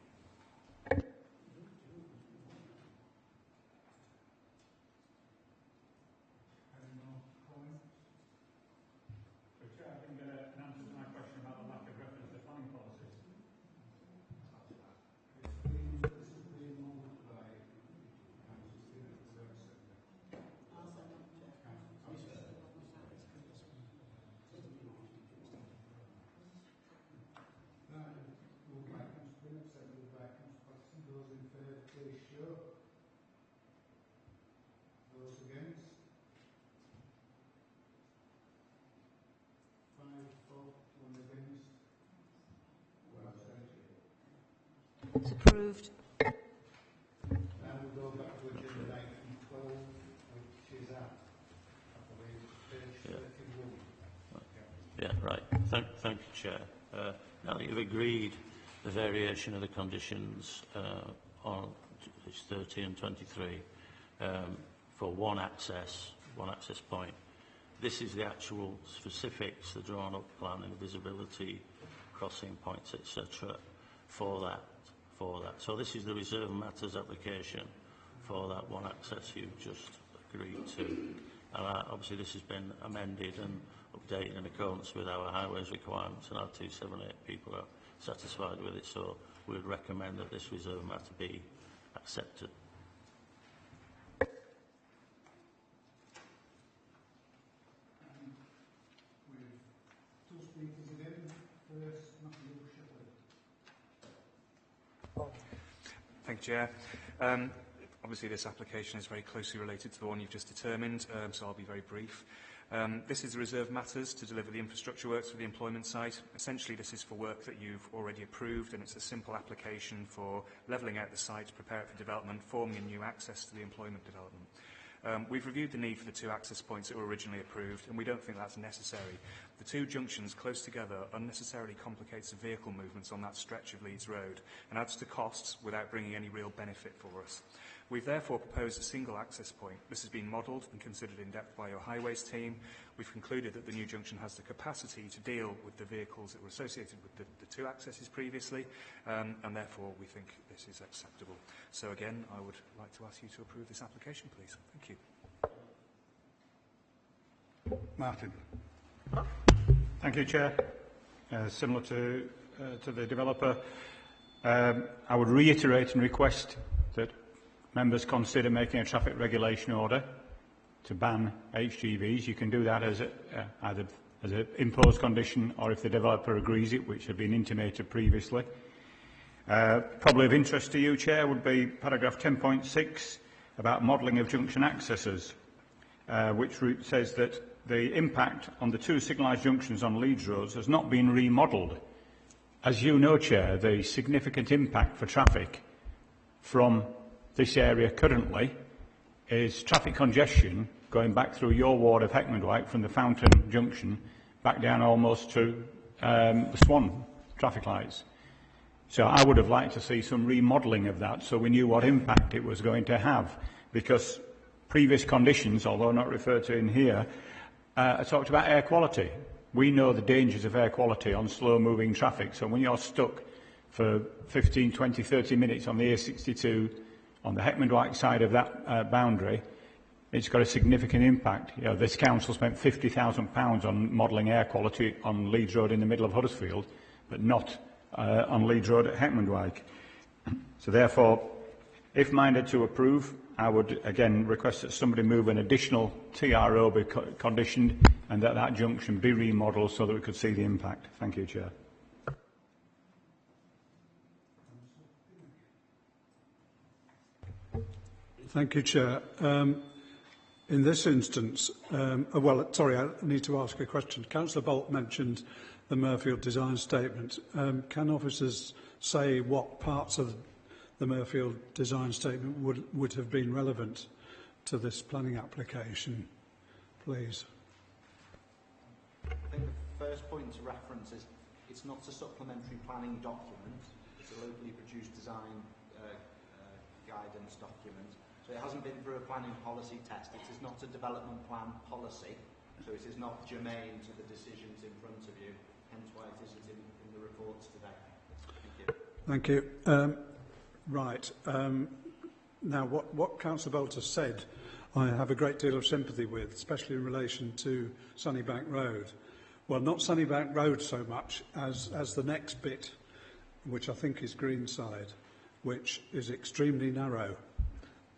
show. Those against? 5 for, 1 against. 1 abstention. It's approved. Now we go back to agenda item 12, which is at, I believe, page 31. Yeah, right. Thank you, Chair. Now that you've agreed the variation of the conditions on page 30 and 23 for one access point, this is the actual specifics, the drawn-up plan and visibility, crossing points, etc. for that. So this is the reserve matters application for that one access you've just agreed to. And obviously this has been amended and updated in accordance with our highways requirements, and our 278 people are satisfied with it, so we would recommend that this reserve matter be accepted. Two speakers again. First, Matthew Shepherd. Thank you, Chair. Obviously, this application is very closely related to the one you've just determined, so I'll be very brief. This is the reserve matters to deliver the infrastructure works for the employment site. Essentially, this is for work that you've already approved, and it's a simple application for levelling out the site, prepare it for development, forming a new access to the employment development. We've reviewed the need for the 2 access points that were originally approved, and we don't think that's necessary. The 2 junctions close together unnecessarily complicates the vehicle movements on that stretch of Leeds Road and adds to costs without bringing any real benefit for us. We've therefore proposed a single access point. This has been modelled and considered in depth by your highways team. We've concluded that the new junction has the capacity to deal with the vehicles that were associated with the 2 accesses previously, and therefore we think this is acceptable. So again, I would like to ask you to approve this application, please. Thank you. Martin. Thank you, Chair. Similar to the developer, I would reiterate and request that members consider making a traffic regulation order to ban HGVs. You can do that as either as an imposed condition or if the developer agrees it, which had been intimated previously. Probably of interest to you, Chair, would be paragraph 10.6 about modelling of junction accesses, which says that the impact on the 2 signalised junctions on Leeds roads has not been remodelled. As you know, Chair, the significant impact for traffic from this area currently is traffic congestion going back through your ward of Heckmondwike from the Fountain Junction back down almost to the Swan traffic lights. So I would have liked to see some remodelling of that so we knew what impact it was going to have, because previous conditions, although not referred to in here, talked about air quality. We know the dangers of air quality on slow-moving traffic, so when you're stuck for 15, 20, 30 minutes on the A62 on the Heckmondwike side of that boundary, it's got a significant impact. You know, this council spent £50,000 on modelling air quality on Leeds Road in the middle of Huddersfield, but not on Leeds Road at Heckmondwike. So therefore, if minded to approve, I would again request that somebody move an additional TRO be conditioned and that junction be remodelled so that we could see the impact. Thank you, Chair. Thank you, Chair. In this instance, I need to ask a question. Councillor Bolt mentioned the Murfield design statement. Can officers say what parts of the Murfield design statement would have been relevant to this planning application, please? I think the first point to reference is it's not a supplementary planning document. It's a locally produced design guidance document. So it hasn't been through a planning policy test. It is not a development plan policy. So it is not germane to the decisions in front of you, hence why it isn't in the reports today. Thank you. Thank you. Right. Now, what Councillor Bolt has said, I have a great deal of sympathy with, especially in relation to Sunnybank Road. Well, not Sunnybank Road so much as the next bit, which I think is Greenside, which is extremely narrow.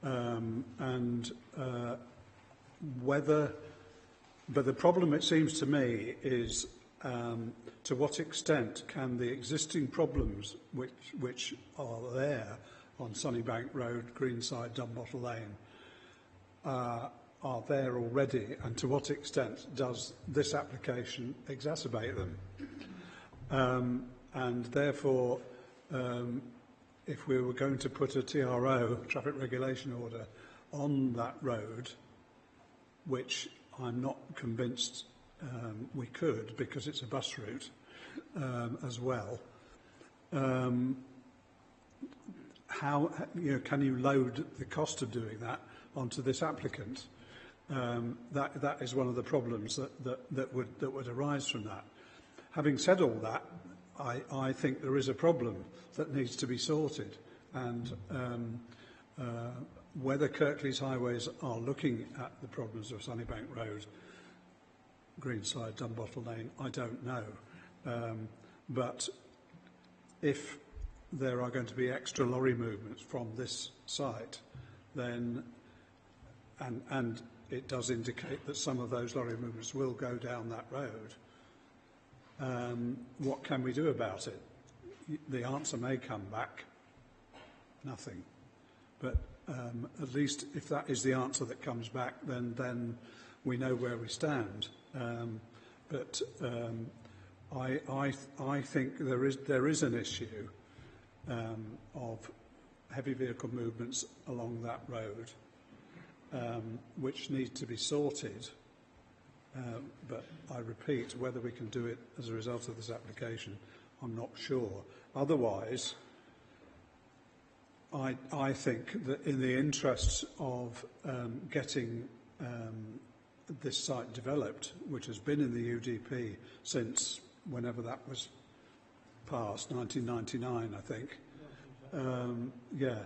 But the problem, it seems to me, is to what extent can the existing problems which are there on Sunnybank Road, Greenside, Dunbottle Lane, are there already, and to what extent does this application exacerbate them? And therefore, if we were going to put a TRO, traffic regulation order, on that road, which I'm not convinced we could, because it's a bus route as well, how can you load the cost of doing that onto this applicant? That is one of the problems that would arise from that. Having said all that, I think there is a problem that needs to be sorted, and whether Kirklees Highways are looking at the problems of Sunnybank Road, Greenside, Dunbottle Lane, I don't know. But if there are going to be extra lorry movements from this site, then, and it does indicate that some of those lorry movements will go down that road, what can we do about it? The answer may come back, nothing. But at least if that is the answer that comes back, then we know where we stand. But I think there is an issue of heavy vehicle movements along that road, which need to be sorted. But I repeat, whether we can do it as a result of this application, I'm not sure. Otherwise, I think that in the interests of getting this site developed, which has been in the UDP since whenever that was passed, 1999, I think. Yeah,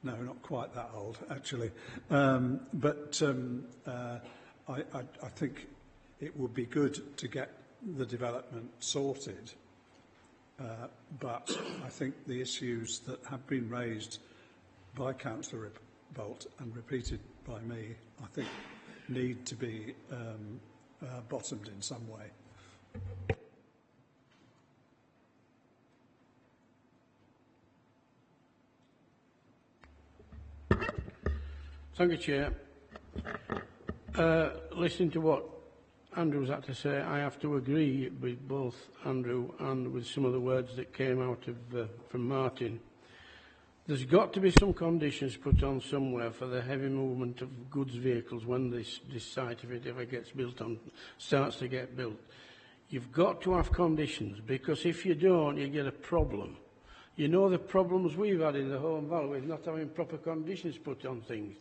no, not quite that old, actually. But I think it would be good to get the development sorted. But I think the issues that have been raised by Councillor Bolt and repeated by me, I think, need to be bottomed in some way. Thank you, Chair. Listening to what Andrew's had to say, I have to agree with both Andrew and with some of the words that came out of from Martin. There's got to be some conditions put on somewhere for the heavy movement of goods vehicles when this site, if it ever gets built on, starts to get built. You've got to have conditions, because if you don't, you get a problem. You know the problems we've had in the Home Valley with not having proper conditions put on things.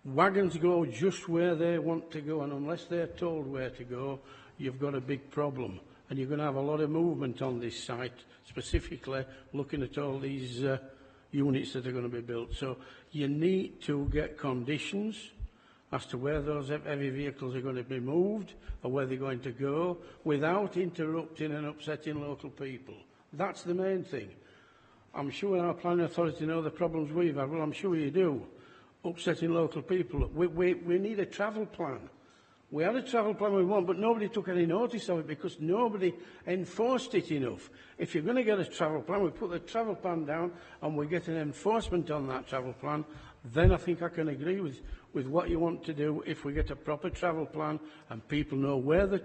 Wagons go just where they want to go, and unless they're told where to go, you've got a big problem. And you're going to have a lot of movement on this site, specifically looking at all these units that are going to be built. So you need to get conditions as to where those heavy vehicles are going to be moved or where they're going to go without interrupting and upsetting local people. That's the main thing. I'm sure our planning authority know the problems we've had. Well, I'm sure you do. Upsetting local people. We need a travel plan. We had a travel plan we want, but nobody took any notice of it because nobody enforced it enough. If you're going to get a travel plan, we put the travel plan down and we get an enforcement on that travel plan, then I think I can agree with what you want to do if we get a proper travel plan and people know where the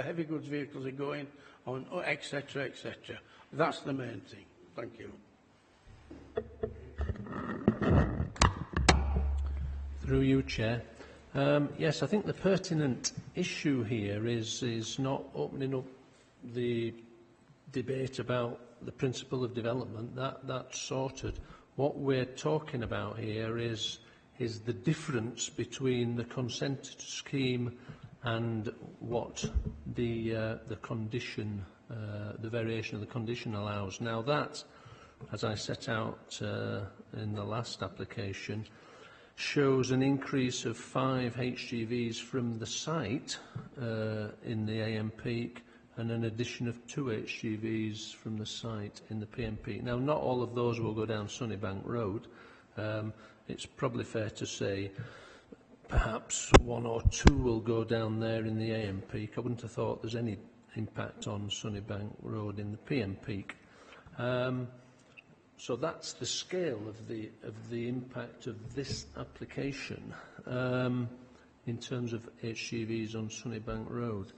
heavy goods vehicles are going, on, etc., etc. That's the main thing. Thank you. Through you, Chair. Yes, I think the pertinent issue here is not opening up the debate about the principle of development. That's sorted. What we're talking about here is the difference between the consent scheme and what the condition, the variation of the condition allows. Now that, as I set out in the last application, shows an increase of 5 HGVs from the site in the AM peak and an addition of 2 HGVs from the site in the PM peak. Now, not all of those will go down Sunnybank Road. It's probably fair to say perhaps 1 or 2 will go down there in the AM peak. I wouldn't have thought there's any impact on Sunnybank Road in the PM peak. So that's the scale of the impact of this application in terms of HGVs on Sunnybank Road.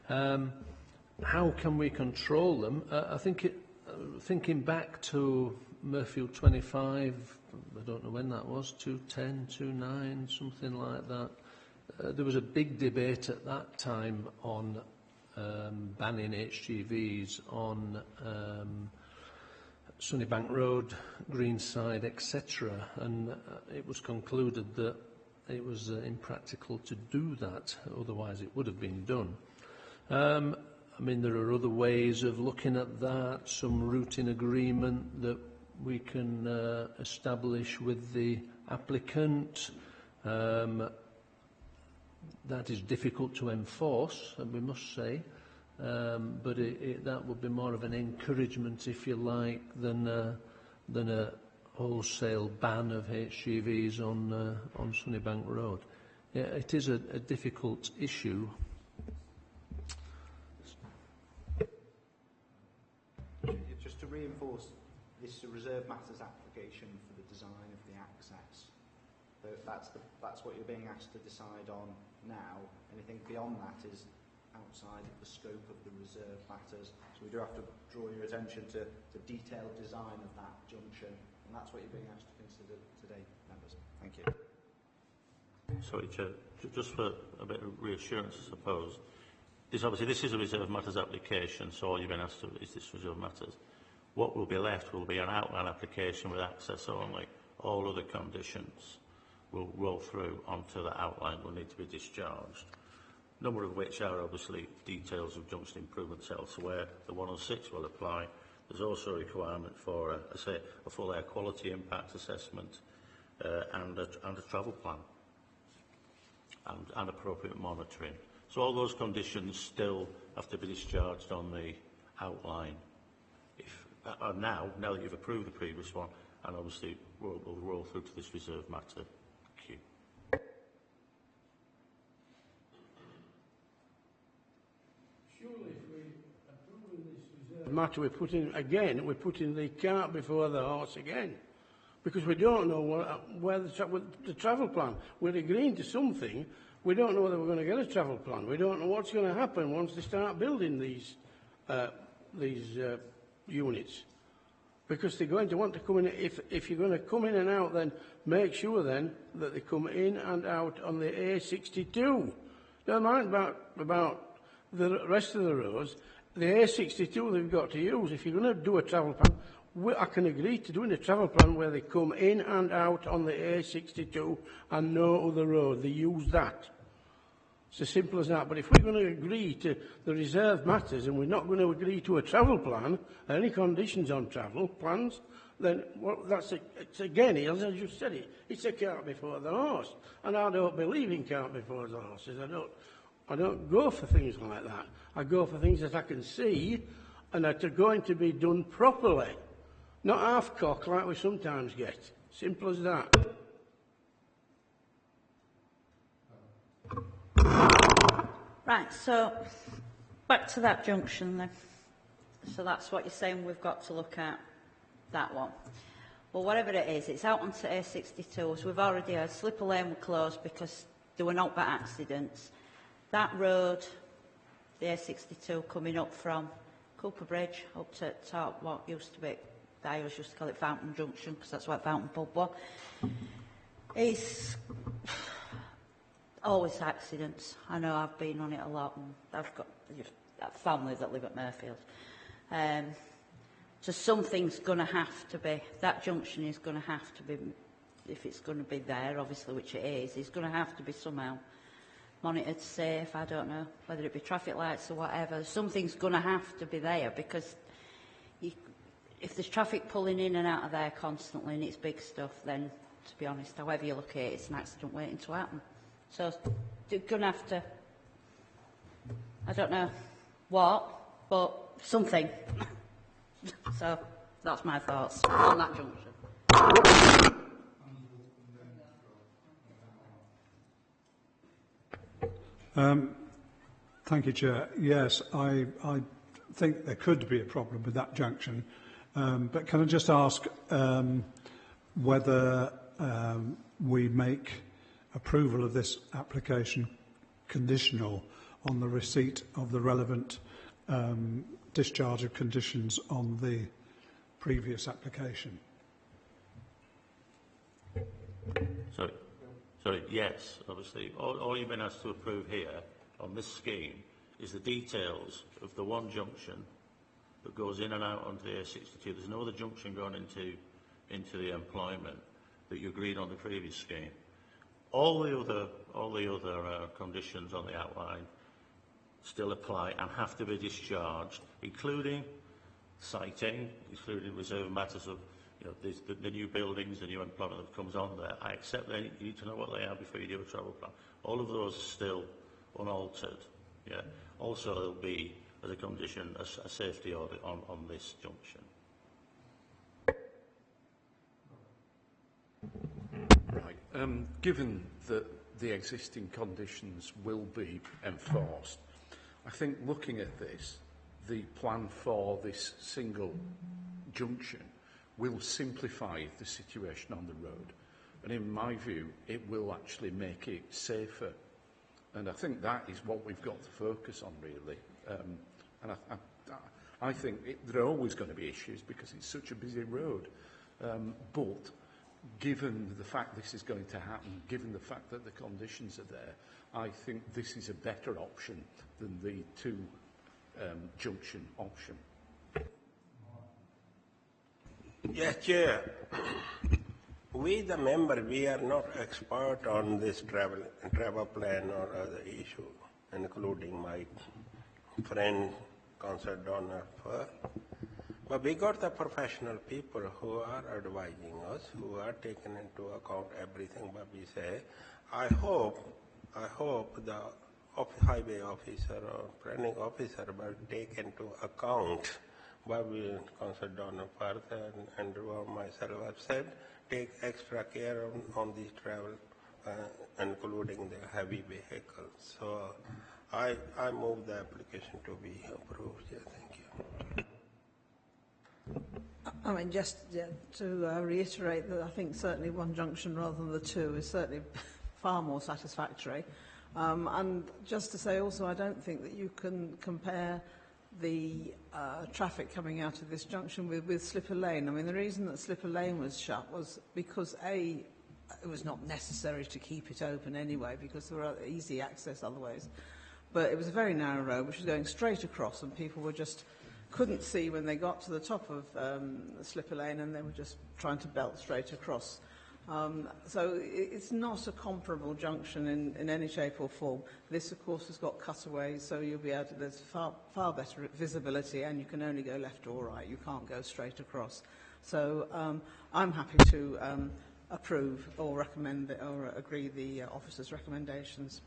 How can we control them? I think thinking back to Murfield 25, I don't know when that was, 210, 29, something like that. There was a big debate at that time on banning HGVs on Sunnybank Road, Greenside, etc. And it was concluded that it was impractical to do that, otherwise it would have been done. I mean, there are other ways of looking at that, some routing agreement that we can establish with the applicant. That is difficult to enforce, we must say, but that would be more of an encouragement, if you like, than a wholesale ban of HGVs on Sunnybank Road. Yeah, it is a difficult issue. Just to reinforce, this is a reserve matters application for the design of the access. That's what you're being asked to decide on now. Anything beyond that is outside of the scope of the reserve matters. So we do have to draw your attention to the detailed design of that junction, and that's what you're being asked to consider today, members. Thank you. Sorry, Chair. Just for a bit of reassurance, I suppose. This is a reserve matters application, so all you've been asked to is this reserve matters. What will be left will be an outline application with access only. All other conditions will roll through onto the outline, will need to be discharged. A number of which are obviously details of junction improvements elsewhere. The 106 will apply. There's also a requirement for a full air quality impact assessment and a travel plan and appropriate monitoring. So all those conditions still have to be discharged on the outline. Now that you've approved the previous one, and obviously we'll roll through to this reserve matter. Thank you. Surely, if we approve this reserve matter, we're putting the cart before the horse again, because we don't know where the travel plan. We're agreeing to something. We don't know whether we're going to get a travel plan. We don't know what's going to happen once they start building these units, because they're going to want to come in. If you're going to come in and out, then make sure then that they come in and out on the A62. Never mind about the rest of the roads. The A62 they've got to use. If you're going to do a travel plan, I can agree to doing a travel plan where they come in and out on the A62 and no other road. They use that. It's as simple as that. But if we're going to agree to the reserve matters and we're not going to agree to a travel plan, or any conditions on travel plans, then it's again, as I just said it's a cart before the horse. And I don't believe in cart before the horses. I don't go for things like that. I go for things that I can see and that are going to be done properly. Not half-cock like we sometimes get. Simple as that. Right, so back to that junction then. So that's what you're saying we've got to look at, that one. Well, whatever it is, it's out onto A62. As we've already heard, Slipper Lane were closed because there were not bad accidents. That road, the A62 coming up from Cooper Bridge up to top, what used to be, I always used to call it Fountain Junction because that's where Fountain Pub was. It's always accidents. I know I've been on it a lot, and I've got family that live at Murfield. So something's going to have to be, that junction is going to have to be, if it's going to be there, obviously, which it is, it's going to have to be somehow monitored, safe, I don't know, whether it be traffic lights or whatever. Something's going to have to be there, because if there's traffic pulling in and out of there constantly and it's big stuff, then, to be honest, however you look at it, it's an accident waiting to happen. So you're going to have to, I don't know what, but something. So that's my thoughts on that junction. Thank you, Chair. Yes, I think there could be a problem with that junction. But can I just ask whether we make approval of this application conditional on the receipt of the relevant discharge of conditions on the previous application? Sorry, yes, obviously. All you've been asked to approve here on this scheme is the details of the one junction that goes in and out onto the A62. There's no other junction going into the employment that you agreed on the previous scheme. All the other conditions on the outline still apply and have to be discharged, including siting, including reserve matters of the new buildings, the new employment that comes on there. I accept that you need to know what they are before you do a travel plan. All of those are still unaltered. Yeah. Also, there'll be, as a condition, a safety audit on this junction. Right. Given that the existing conditions will be enforced, I think looking at this, the plan for this single junction will simplify the situation on the road. And in my view, it will actually make it safer. And I think that is what we've got to focus on, really. And I think there are always going to be issues because it's such a busy road. But given the fact this is going to happen, given the fact that the conditions are there, I think this is a better option than the two junction option. Yes, Chair. We, the member, we are not expert on this travel plan or other issue, including my friend, Councillor Donner. But we got the professional people who are advising us, who are taking into account everything what we say. I hope the highway officer or planning officer will take into account what we, Councillor Donner and myself have said, take extra care on these travel, including the heavy vehicles. So I move the application to be approved. Yeah, thank you. I mean, just to reiterate that I think certainly one junction rather than the two is certainly far more satisfactory. And just to say also, I don't think that you can compare the traffic coming out of this junction with Slipper Lane. I mean, the reason that Slipper Lane was shut was because, A, it was not necessary to keep it open anyway because there were easy access other ways. But it was a very narrow road which was going straight across and people were just couldn't see when they got to the top of Slipper Lane and they were just trying to belt straight across. So it's not a comparable junction in any shape or form. This, of course, has got cutaways, so you'll be able to, there's far better visibility, and you can only go left or right. You can't go straight across. So I'm happy to approve or recommend or agree the officer's recommendations.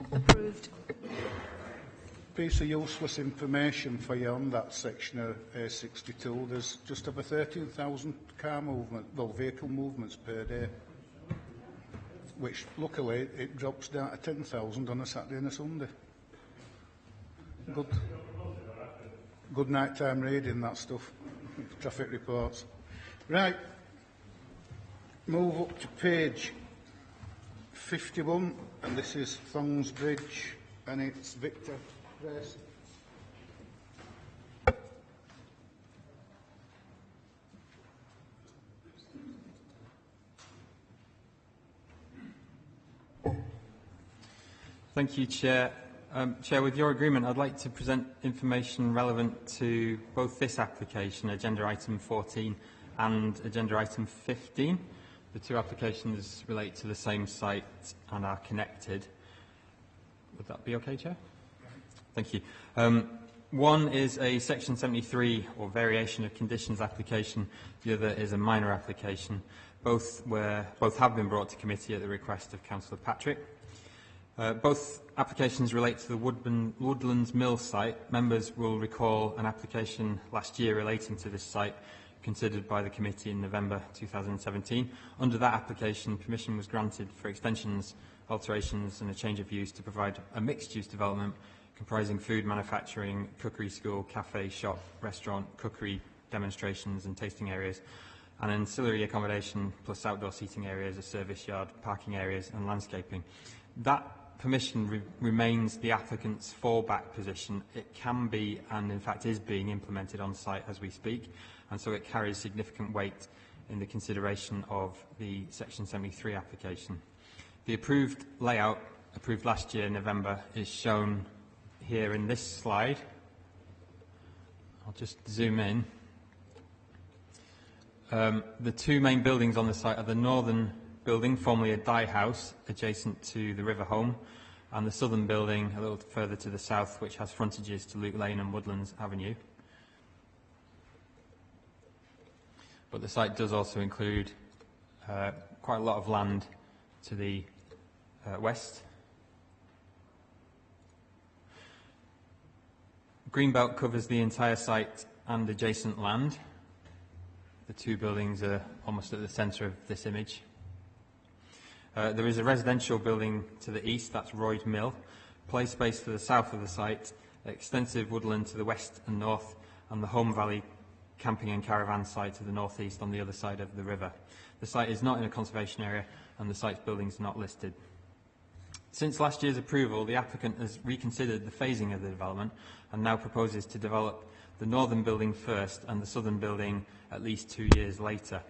Approved. Piece of useless information for you on that section of A62. There's just over 13,000 vehicle movements per day, which luckily it drops down to 10,000 on a Saturday and a Sunday. Good night-time reading, that stuff. Traffic reports. Right. Move up to page 51, and this is Thongs Bridge, and it's Victor Grace. Thank you, Chair. Chair, with your agreement, I'd like to present information relevant to both this application, Agenda Item 14, and Agenda Item 15. The two applications relate to the same site and are connected. Would that be okay, Chair? Thank you. One is a Section 73 or variation of conditions application. The other is a minor application. Both have been brought to committee at the request of Councillor Patrick. Both applications relate to the Woodlands Mill site. Members will recall an application last year relating to this site considered by the committee in November 2017. Under that application, permission was granted for extensions, alterations and a change of use to provide a mixed-use development comprising food manufacturing, cookery school, cafe, shop, restaurant, cookery demonstrations and tasting areas, and ancillary accommodation plus outdoor seating areas, a service yard, parking areas and landscaping. That permission remains the applicant's fallback position. It can be, and in fact is being implemented on site as we speak, and so it carries significant weight in the consideration of the Section 73 application. The approved layout, approved last year in November, is shown here in this slide. I'll just zoom in. The two main buildings on the site are the northern building, formerly a dye house, adjacent to the River Home, and the southern building, a little further to the south, which has frontages to Luke Lane and Woodlands Avenue. But the site does also include quite a lot of land to the west. Greenbelt covers the entire site and adjacent land. The two buildings are almost at the centre of this image. There is a residential building to the east, that's Royd Mill, play space to the south of the site, extensive woodland to the west and north, and the Home Valley camping and caravan site to the northeast on the other side of the river. The site is not in a conservation area and the site's buildings are not listed. Since last year's approval, the applicant has reconsidered the phasing of the development and now proposes to develop the northern building first and the southern building at least 2 years later.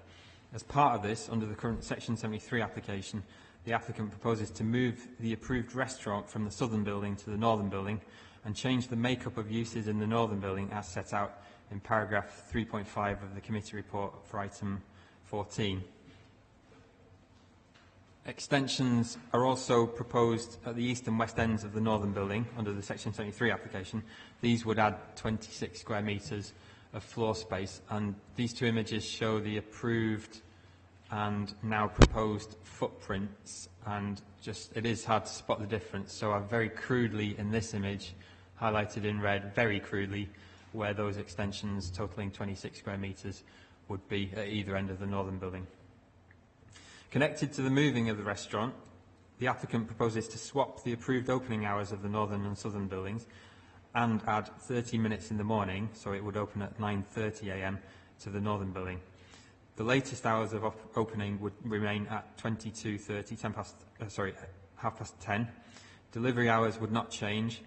As part of this, under the current Section 73 application, the applicant proposes to move the approved restaurant from the southern building to the northern building and change the makeup of uses in the northern building as set out in paragraph 3.5 of the committee report for item 14. Extensions are also proposed at the east and west ends of the northern building under the Section 73 application. These would add 26 square metres of floor space, and these two images show the approved and now proposed footprints, and just it is hard to spot the difference. So I've very crudely in this image highlighted in red, very crudely, where those extensions totaling 26 square metres would be at either end of the northern building. Connected to the moving of the restaurant, the applicant proposes to swap the approved opening hours of the northern and southern buildings and add 30 minutes in the morning, so it would open at 9:30 a.m. to the northern building. The latest hours of opening would remain at 22:30, 10:30. Delivery hours would not change.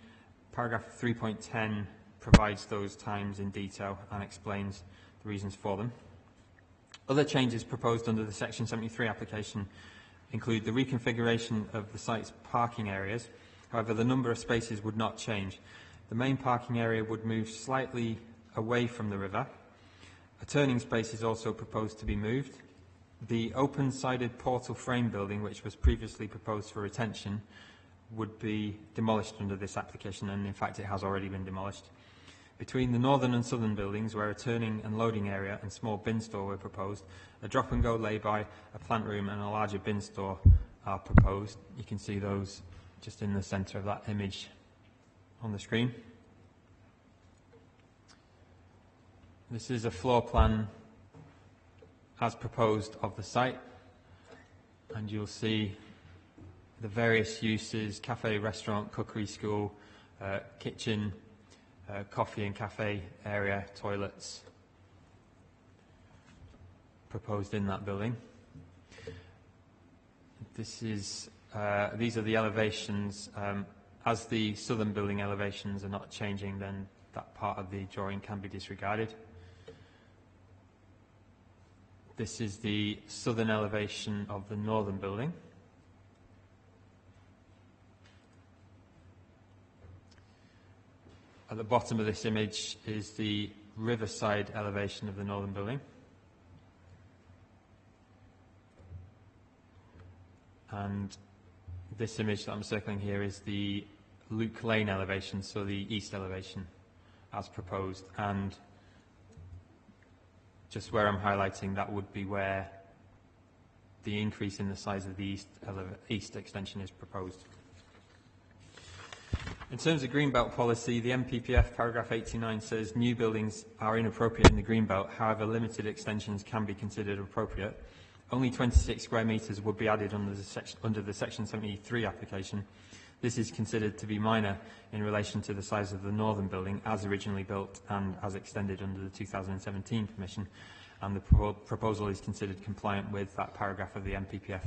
Paragraph 3.10 provides those times in detail and explains the reasons for them. Other changes proposed under the Section 73 application include the reconfiguration of the site's parking areas. However, the number of spaces would not change. The main parking area would move slightly away from the river. A turning space is also proposed to be moved. The open-sided portal frame building, which was previously proposed for retention, would be demolished under this application, and in fact it has already been demolished. Between the northern and southern buildings, where a turning and loading area and small bin store were proposed, a drop-and-go lay-by, a plant room and a larger bin store are proposed. You can see those just in the centre of that image on the screen. This is a floor plan as proposed of the site, and you'll see the various uses: cafe, restaurant, cookery school, kitchen, coffee and cafe area, toilets proposed in that building. These are the elevations. As the southern building elevations are not changing, then that part of the drawing can be disregarded. This is the southern elevation of the northern building. At the bottom of this image is the riverside elevation of the northern building. And this image that I'm circling here is the Luke Lane elevation, so the east elevation as proposed. And just where I'm highlighting, that would be where the increase in the size of the east extension is proposed. In terms of Greenbelt policy, the MPPF paragraph 89 says new buildings are inappropriate in the Greenbelt, however limited extensions can be considered appropriate. Only 26 square metres would be added under the Section 73 application. This is considered to be minor in relation to the size of the northern building as originally built and as extended under the 2017 permission, and the proposal is considered compliant with that paragraph of the MPPF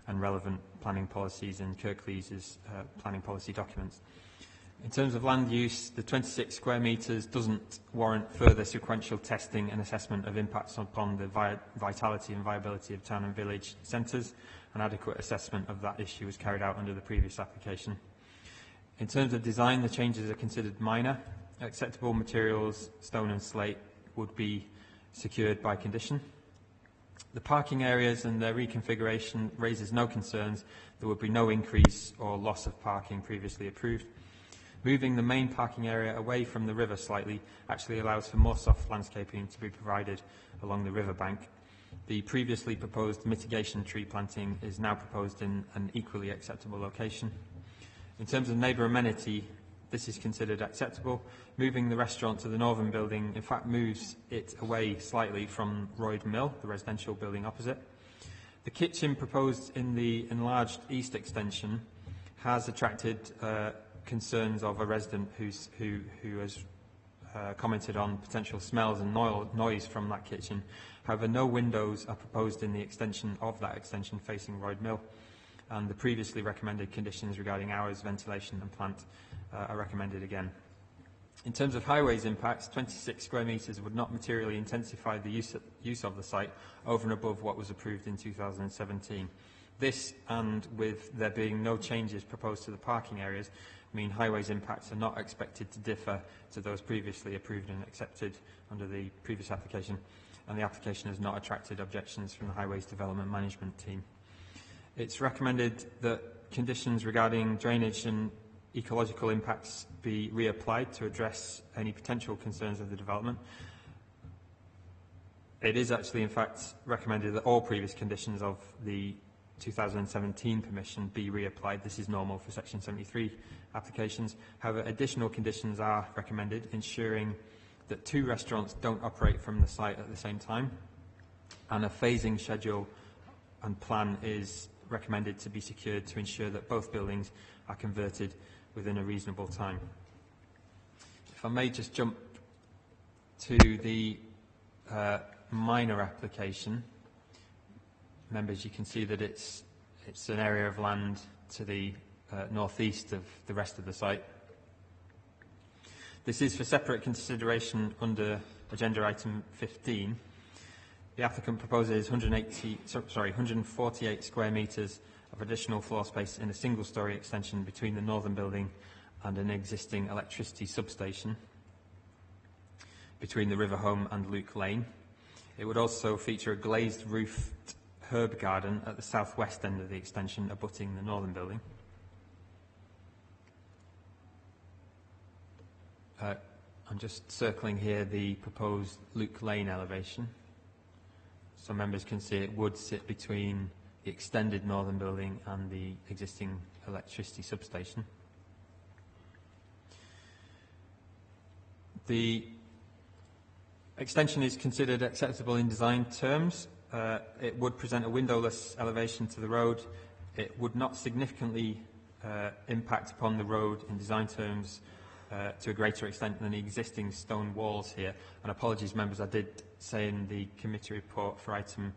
and relevant planning policies in Kirklees' planning policy documents. In terms of land use, the 26 square metres doesn't warrant further sequential testing and assessment of impacts upon the vitality and viability of town and village centres. An adequate assessment of that issue was carried out under the previous application. In terms of design, the changes are considered minor. Acceptable materials, stone and slate, would be secured by condition. The parking areas and their reconfiguration raises no concerns. There would be no increase or loss of parking previously approved. Moving the main parking area away from the river slightly actually allows for more soft landscaping to be provided along the riverbank. The previously proposed mitigation tree planting is now proposed in an equally acceptable location. In terms of neighbour amenity, this is considered acceptable. Moving the restaurant to the northern building, in fact, moves it away slightly from Royd Mill, the residential building opposite. The kitchen proposed in the enlarged east extension has attracted concerns of a resident who has commented on potential smells and noise from that kitchen. However, no windows are proposed in the extension of that extension facing Royd Mill, and the previously recommended conditions regarding hours, ventilation and plant are recommended again. In terms of highways impacts, 26 square metres would not materially intensify the use of the site over and above what was approved in 2017. This, and with there being no changes proposed to the parking areas, mean highways impacts are not expected to differ to those previously approved and accepted under the previous application, and the application has not attracted objections from the Highways Development Management team. It's recommended that conditions regarding drainage and ecological impacts be reapplied to address any potential concerns of the development. It is actually, in fact, recommended that all previous conditions of the 2017 permission be reapplied. This is normal for Section 73 applications. However, additional conditions are recommended, ensuring that 2 restaurants don't operate from the site at the same time, and a phasing schedule and plan is recommended to be secured to ensure that both buildings are converted within a reasonable time. If I may just jump to the minor application. Members, you can see that it's an area of land to the northeast of the rest of the site. This is for separate consideration under agenda item 15. The applicant proposes 148 square metres of additional floor space in a single-storey extension between the northern building and an existing electricity substation between the River Home and Luke Lane. It would also feature a glazed roofed herb garden at the southwest end of the extension, abutting the northern building. I'm just circling here the proposed Luke Lane elevation. So members can see it would sit between the extended northern building and the existing electricity substation. The extension is considered acceptable in design terms. It would present a windowless elevation to the road. It would not significantly impact upon the road in design terms to a greater extent than the existing stone walls here. And apologies, members, I did say in the committee report for item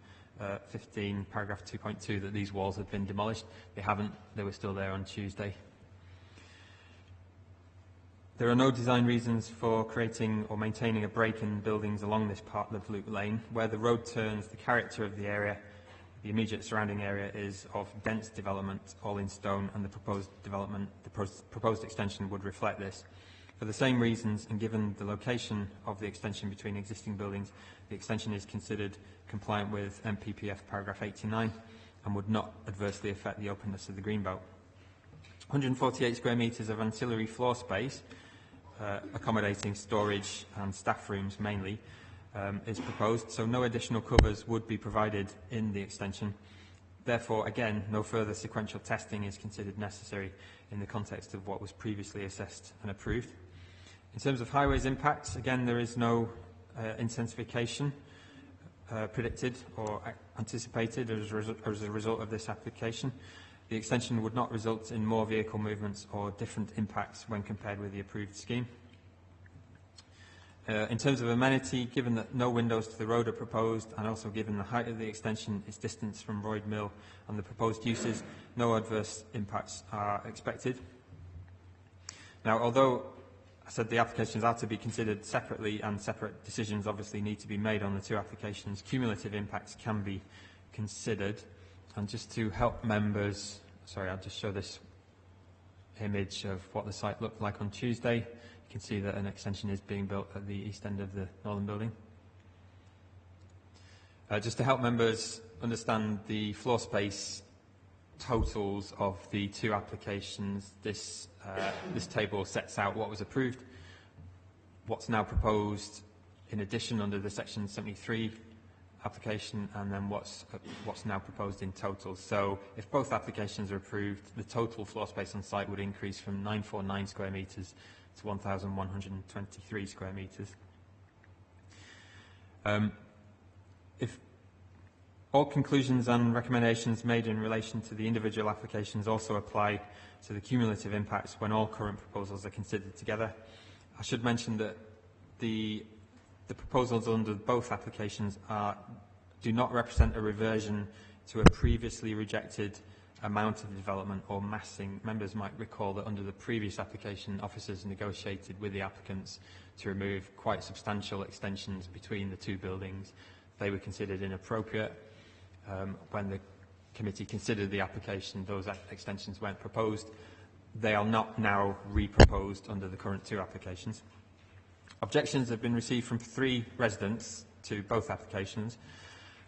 15, paragraph 2.2, that these walls had been demolished. They haven't. They were still there on Tuesday. There are no design reasons for creating or maintaining a break in buildings along this part of Luke Lane. Where the road turns, the character of the area, the immediate surrounding area, is of dense development, all in stone, and the proposed development, the proposed extension would reflect this. For the same reasons, and given the location of the extension between existing buildings, the extension is considered compliant with MPPF paragraph 89 and would not adversely affect the openness of the greenbelt. 148 square metres of ancillary floor space, accommodating storage and staff rooms mainly, is proposed, so no additional covers would be provided in the extension. Therefore, again, no further sequential testing is considered necessary in the context of what was previously assessed and approved. In terms of highways impacts, again, there is no intensification predicted or anticipated as a result of this application. The extension would not result in more vehicle movements or different impacts when compared with the approved scheme. In terms of amenity, given that no windows to the road are proposed, and also given the height of the extension, its distance from Royd Mill and the proposed uses, no adverse impacts are expected. Now, although I said the applications are to be considered separately and separate decisions obviously need to be made on the two applications, cumulative impacts can be considered. And just to help members, sorry, I'll just show this image of what the site looked like on Tuesday. You can see that an extension is being built at the east end of the northern building. Just to help members understand the floor space totals of the two applications, this table sets out what was approved, what's now proposed in addition under the Section 73 application, and then what's now proposed in total. So if both applications are approved, the total floor space on site would increase from 949 square metres to 1,123 square metres. If all conclusions and recommendations made in relation to the individual applications also apply to the cumulative impacts when all current proposals are considered together, I should mention that the proposals under both applications do not represent a reversion to a previously rejected amount of development or massing. Members might recall that under the previous application, officers negotiated with the applicants to remove quite substantial extensions between the two buildings. They were considered inappropriate. When the committee considered the application, those extensions weren't proposed. They are not now re-proposed under the current two applications. Objections have been received from 3 residents to both applications.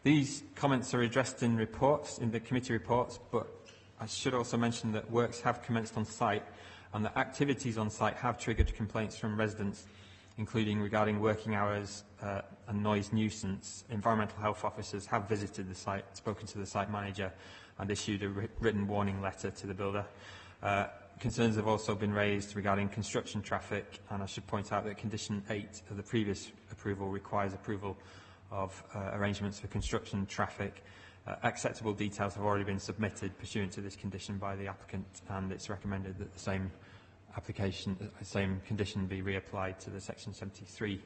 These comments are addressed in reports, in the committee reports, but I should also mention that works have commenced on site and that activities on site have triggered complaints from residents, including regarding working hours and noise nuisance. Environmental health officers have visited the site, spoken to the site manager and issued a written warning letter to the builder. Concerns have also been raised regarding construction traffic, and I should point out that Condition 8 of the previous approval requires approval of arrangements for construction traffic. Acceptable details have already been submitted pursuant to this condition by the applicant, and it's recommended that the same condition be reapplied to the Section 73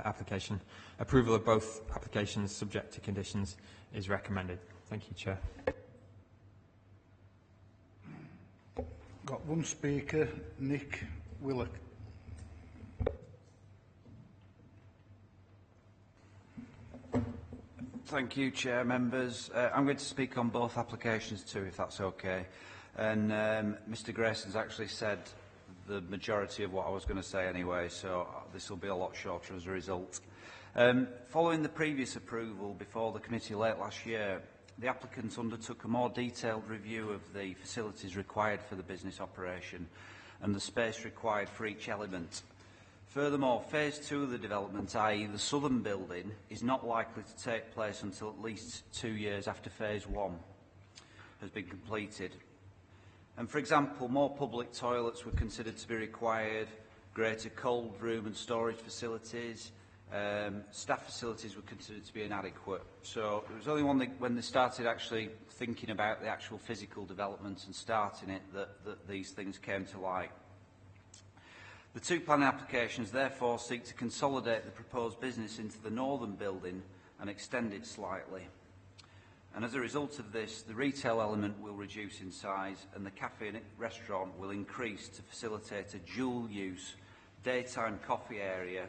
application. Approval of both applications subject to conditions is recommended. Thank you, Chair. Got one speaker, Nick Willock. Thank you, Chair, members. I'm going to speak on both applications too, if that's okay. And Mr Grayson's actually said the majority of what I was going to say anyway, so this will be a lot shorter as a result. Following the previous approval before the committee late last year, the applicants undertook a more detailed review of the facilities required for the business operation and the space required for each element. Furthermore, Phase 2 of the development, i.e. the southern building, is not likely to take place until at least 2 years after Phase 1 has been completed. And for example, more public toilets were considered to be required, greater cold room and storage facilities, staff facilities were considered to be inadequate. So it was only when they started actually thinking about the actual physical development and starting it that these things came to light. The two planning applications therefore seek to consolidate the proposed business into the northern building and extend it slightly. And as a result of this, the retail element will reduce in size and the cafe and restaurant will increase to facilitate a dual-use daytime coffee area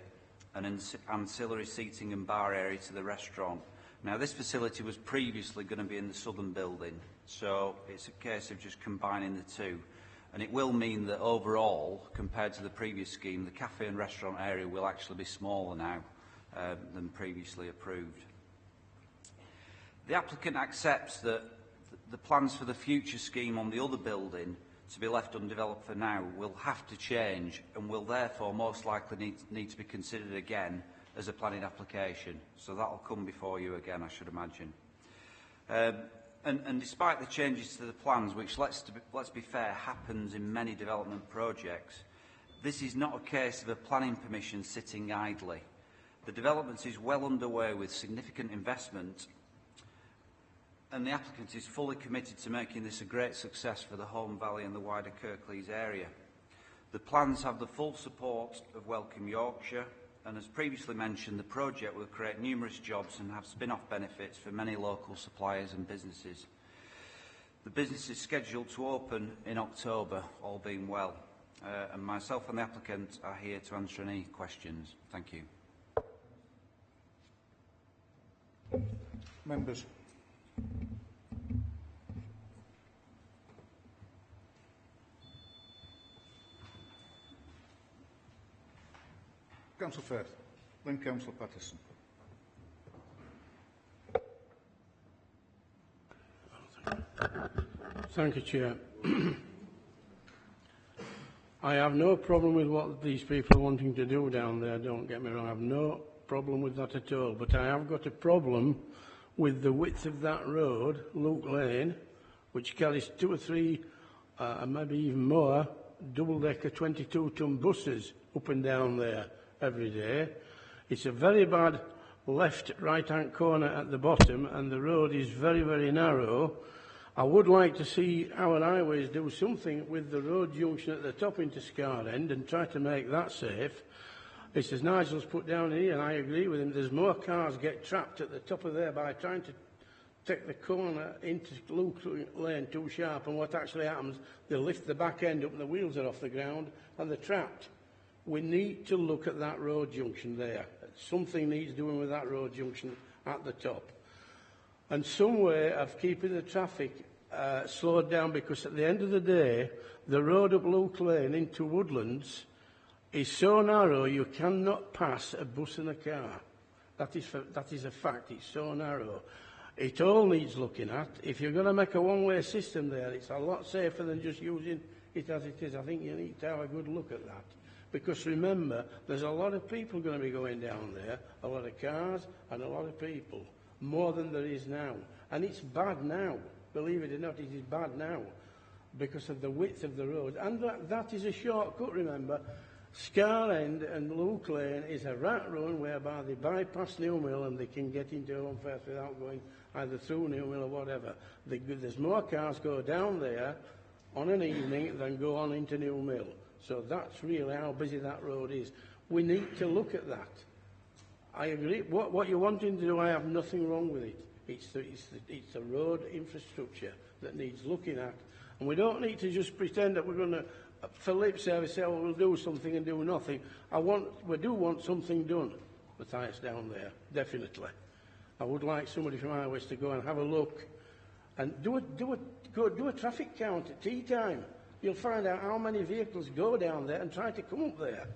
and ancillary seating and bar area to the restaurant. Now, this facility was previously going to be in the southern building, so it's a case of just combining the two. And it will mean that overall, compared to the previous scheme, the cafe and restaurant area will actually be smaller now than previously approved. The applicant accepts that the plans for the future scheme on the other building to be left undeveloped for now will have to change and will therefore most likely need to be considered again as a planning application. So that will come before you again, I should imagine. And despite the changes to the plans, which, let's be fair, happens in many development projects, this is not a case of a planning permission sitting idly. The development is well underway with significant investment, and the applicant is fully committed to making this a great success for the Holme Valley and the wider Kirklees area. The plans have the full support of Welcome Yorkshire, and as previously mentioned, the project will create numerous jobs and have spin-off benefits for many local suppliers and businesses. The business is scheduled to open in October, all being well, and myself and the applicant are here to answer any questions. Thank you. Members. Councillor Firth, then Councillor Patterson. Thank you, Chair. I have no problem with what these people are wanting to do down there, don't get me wrong. I have no problem with that at all. But I have got a problem with the width of that road, Luke Lane, which carries 2 or 3, and maybe even more, double-decker 22-ton buses up and down there every day. It's a very bad left right-hand corner at the bottom, and the road is very, very narrow. I would like to see our highways do something with the road junction at the top into Scar End and try to make that safe. It's as Nigel's put down here, and I agree with him, there's more cars get trapped at the top of there by trying to take the corner into Luke Lane too sharp, and what actually happens, they lift the back end up and the wheels are off the ground and they're trapped. We need to look at that road junction there. Something needs doing with that road junction at the top. And some way of keeping the traffic slowed down, because at the end of the day, the road up Luke Lane into Woodlands is so narrow you cannot pass a bus and a car. That is a fact. It's so narrow. It all needs looking at. If you're going to make a one-way system there, it's a lot safer than just using it as it is. I think you need to have a good look at that. Because remember, there's a lot of people going to be going down there, a lot of cars and a lot of people, more than there is now. And it's bad now. Believe it or not, it is bad now because of the width of the road. And that is a shortcut, remember. Scar End and Luke Lane is a rat run whereby they bypass New Mill and they can get into Home First without going either through New Mill or whatever. There's more cars go down there on an evening than go on into New Mill. So that's really how busy that road is. We need to look at that. I agree. What you're wanting to do, I have nothing wrong with it. It's the road infrastructure that needs looking at. And we don't need to just pretend that we're going to, for lip service, say, well, we'll do something and do nothing. We do want something done with us down there, definitely. I would like somebody from Highways to go and have a look and do a traffic count at tea time. You'll find out how many vehicles go down there and try to come up there.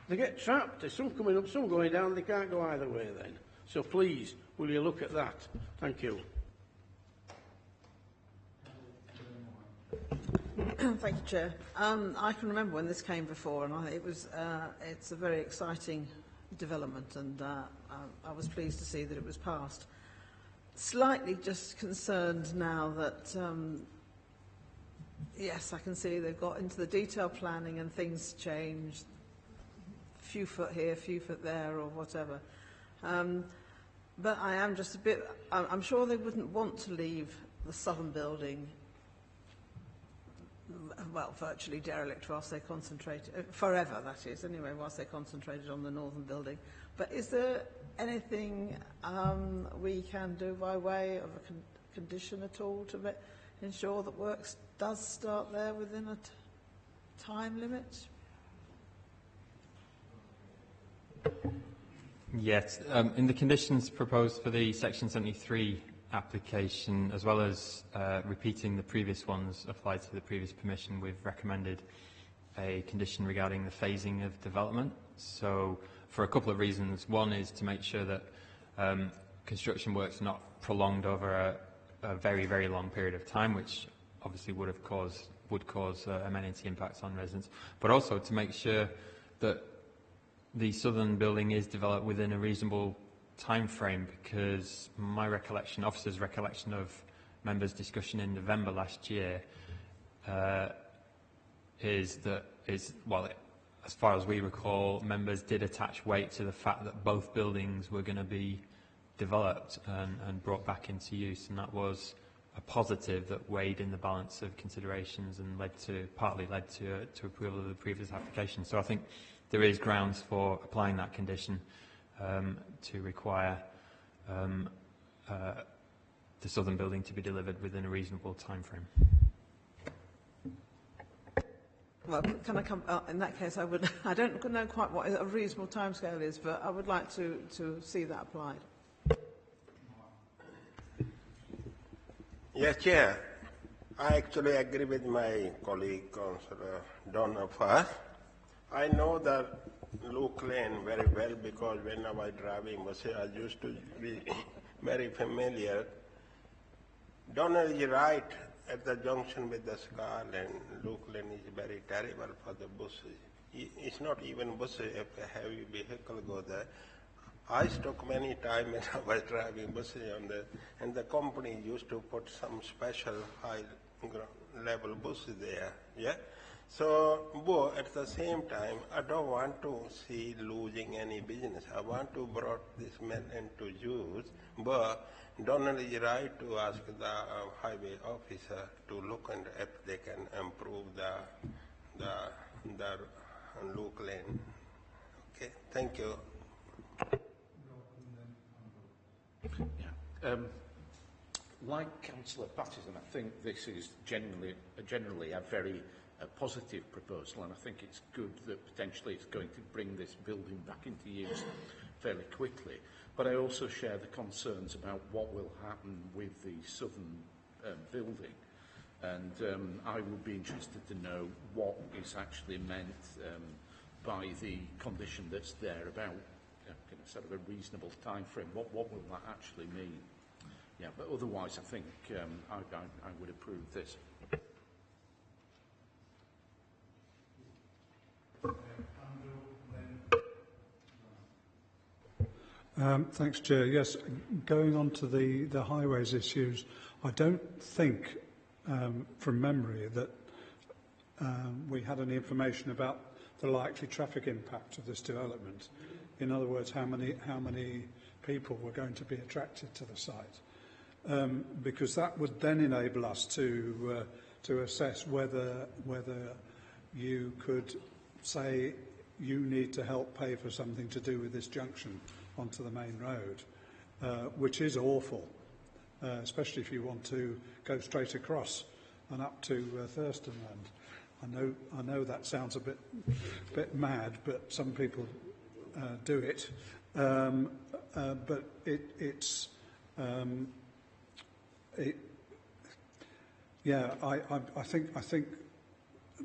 They get trapped. There's some coming up, some going down. They can't go either way then. So please, will you look at that? Thank you. Thank you, Chair. I can remember when this came before, and it's a very exciting development, and I was pleased to see that it was passed. Slightly just concerned now that yes, I can see they've got into the detailed planning and things changed, few foot here, few foot there, or whatever. But I am just a bit, I'm sure they wouldn't want to leave the southern building, well, virtually derelict whilst they concentrate, forever that is, anyway, whilst they concentrated on the northern building. But is there anything we can do by way of a condition at all to ensure that works does start there within a time limit? Yes, in the conditions proposed for the Section 73 application, as well as repeating the previous ones applied to the previous permission, we've recommended a condition regarding the phasing of development. So, for a couple of reasons. One is to make sure that construction works are not prolonged over a very, very long period of time, which obviously would cause amenity impacts on residents, but also to make sure that the southern building is developed within a reasonable time frame, because my recollection, officers' recollection of members' discussion in November last year as far as we recall, members did attach weight to the fact that both buildings were going to be developed and brought back into use, and that was a positive that weighed in the balance of considerations and partly led to approval of the previous application. So I think there is grounds for applying that condition to require the southern building to be delivered within a reasonable time frame. Well, can I come? In that case, I don't know quite what a reasonable timescale is, but I would like to see that applied. Yes, Chair. I actually agree with my colleague, Councillor Donna first. I know that Luke Lane very well because when I was driving buses, I used to be very familiar. Donna is right. At the junction with the Scar Lane, Luke Lane is very terrible for the buses. It's not even buses, if a heavy vehicle go there. I stuck many times when I was driving buses and the company used to put some special high level buses there, yeah? So, but at the same time, I don't want to see losing any business. I want to bring this man into use, but Donald is right to ask the highway officer to look and if they can improve the Luke Lane. Okay, thank you. Yeah. Like Councillor Patterson, I think this is generally a very positive proposal, and I think it's good that potentially it's going to bring this building back into use fairly quickly. But I also share the concerns about what will happen with the southern building, and I would be interested to know what is actually meant by the condition that's there about sort of a reasonable time frame. What will that actually mean? Yeah, but otherwise I think I would approve this. Thanks, Chair. Yes, going on to the highways issues, I don't think, from memory, that we had any information about the likely traffic impact of this development. In other words, how many people were going to be attracted to the site, because that would then enable us to assess whether you could say you need to help pay for something to do with this junction onto the main road, which is awful, especially if you want to go straight across and up to Thurston Land. I know that sounds a bit mad, but some people do it. But I think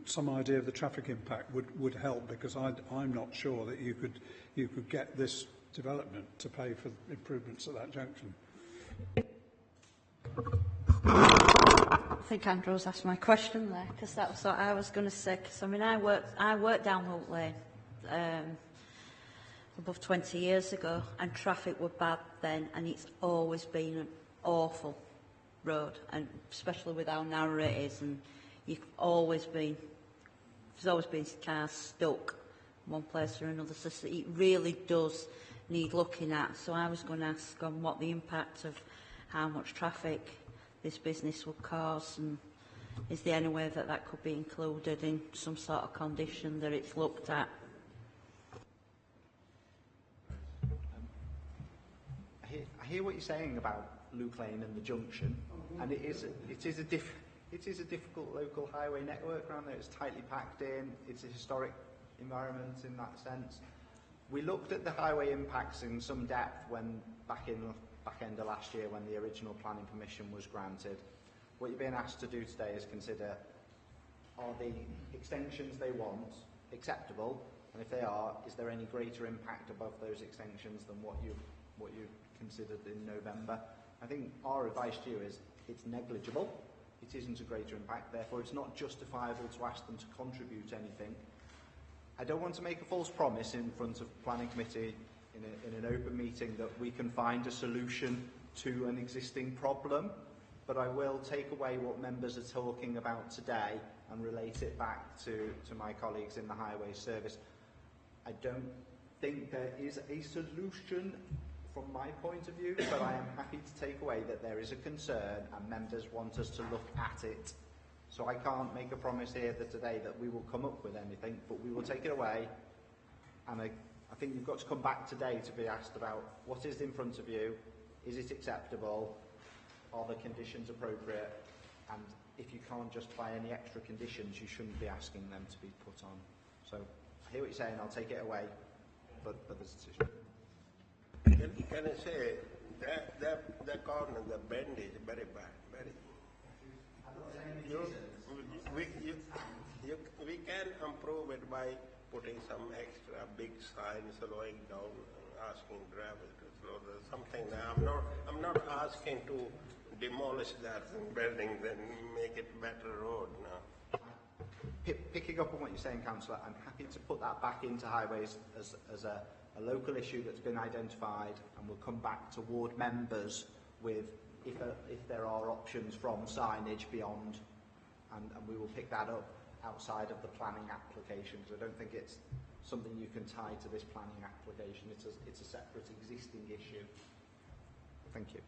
some idea of the traffic impact would help, because I'm not sure that you could get this development to pay for improvements at that junction. I think Andrew's asked my question there, because that's what I was going to say. Because I mean, I worked down Holt Lane above 20 years ago, and traffic were bad then, and it's always been an awful road, and especially with how narrow it is, and there's always been cars stuck one place or another. So it really does need looking at. So I was going to ask on what the impact of how much traffic this business will cause, and is there any way that could be included in some sort of condition that it's looked at? I hear what you're saying about Luke Lane and the junction, and it is a difficult local highway network around there. It's tightly packed in. It's a historic environment in that sense. We looked at the highway impacts in some depth when back end of last year, when the original planning permission was granted. What you're being asked to do today is consider, are the extensions they want acceptable, and if they are, is there any greater impact above those extensions than what you considered in November? I think our advice to you is it's negligible. It isn't a greater impact, therefore it's not justifiable to ask them to contribute anything. I don't want to make a false promise in front of Planning Committee in an open meeting that we can find a solution to an existing problem. but I will take away what members are talking about today and relate it back to my colleagues in the Highway Service. I don't think there is a solution from my point of view, but I am happy to take away that there is a concern and members want us to look at it. So I can't make a promise here today that we will come up with anything, but we will take it away. And I think you've got to come back today to be asked about what is in front of you, is it acceptable, are the conditions appropriate, and if you can't justify any extra conditions, you shouldn't be asking them to be put on. So I hear what you're saying, I'll take it away, but there's a decision. Can I say the corner, the bend is very bad, very. We can improve it by putting some extra big signs, slowing down, asking drivers to slow down. Something that I'm not asking to demolish that building, then make it better road now. Picking up on what you're saying, Councillor, I'm happy to put that back into highways as a local issue that's been identified, and we'll come back to ward members with if there are options from signage beyond, and we will pick that up outside of the planning applications. I don't think it's something you can tie to this planning application. It's a separate existing issue. Thank you.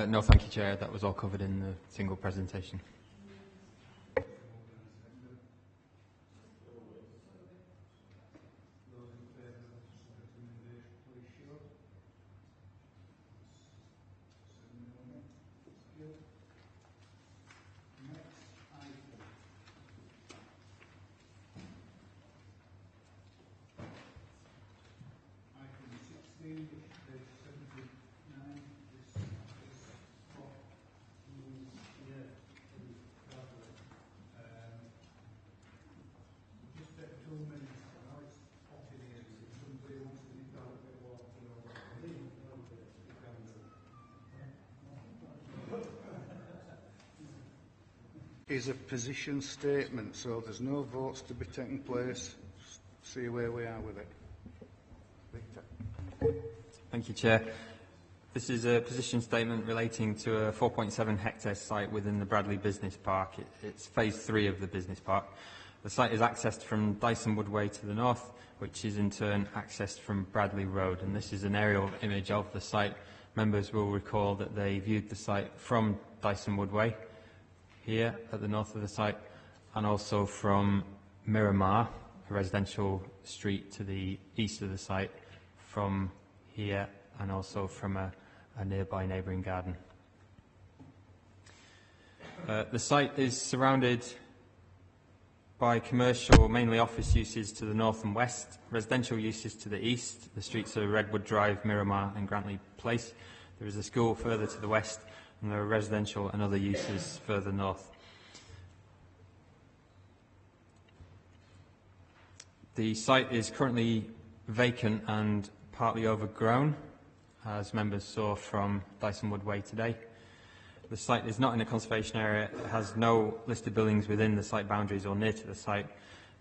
No, thank you, Chair. That was all covered in the single presentation. Is a position statement, so there's no votes to be taking place. See where we are with it. Victor. Thank you, Chair. This is a position statement relating to a 4.7 hectare site within the Bradley Business Park. It's phase 3 of the business park. The site is accessed from Dyson Woodway to the north, which is in turn accessed from Bradley Road, and this is an aerial image of the site. Members will recall that they viewed the site from Dyson Woodway, here at the north of the site, and also from Miramar, a residential street to the east of the site, from here, and also from a nearby neighbouring garden. The site is surrounded by commercial, mainly office uses to the north and west, residential uses to the east. The streets are Redwood Drive, Miramar and Grantley Place. There is a school further to the west, and there are residential and other uses further north. The site is currently vacant and partly overgrown, as members saw from Dyson Woodway today. The site is not in a conservation area. It has no listed buildings within the site boundaries or near to the site.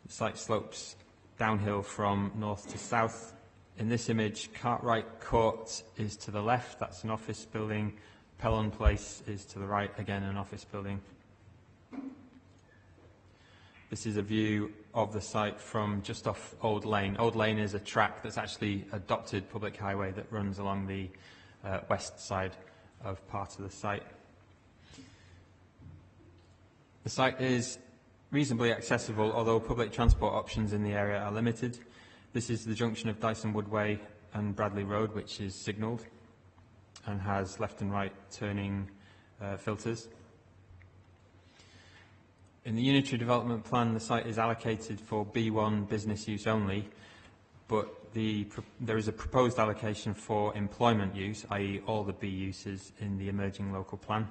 The site slopes downhill from north to south. In this image, Cartwright Court is to the left. That's an office building. Pellon Place is to the right, again an office building. This is a view of the site from just off Old Lane. Old Lane is a track that's actually adopted public highway that runs along the west side of part of the site. The site is reasonably accessible, although public transport options in the area are limited. This is the junction of Dyson Woodway and Bradley Road, which is signalled. and has left and right turning filters. In the unitary development plan, the site is allocated for B1 business use only, but there is a proposed allocation for employment use, i.e. all the B uses in the emerging local plan.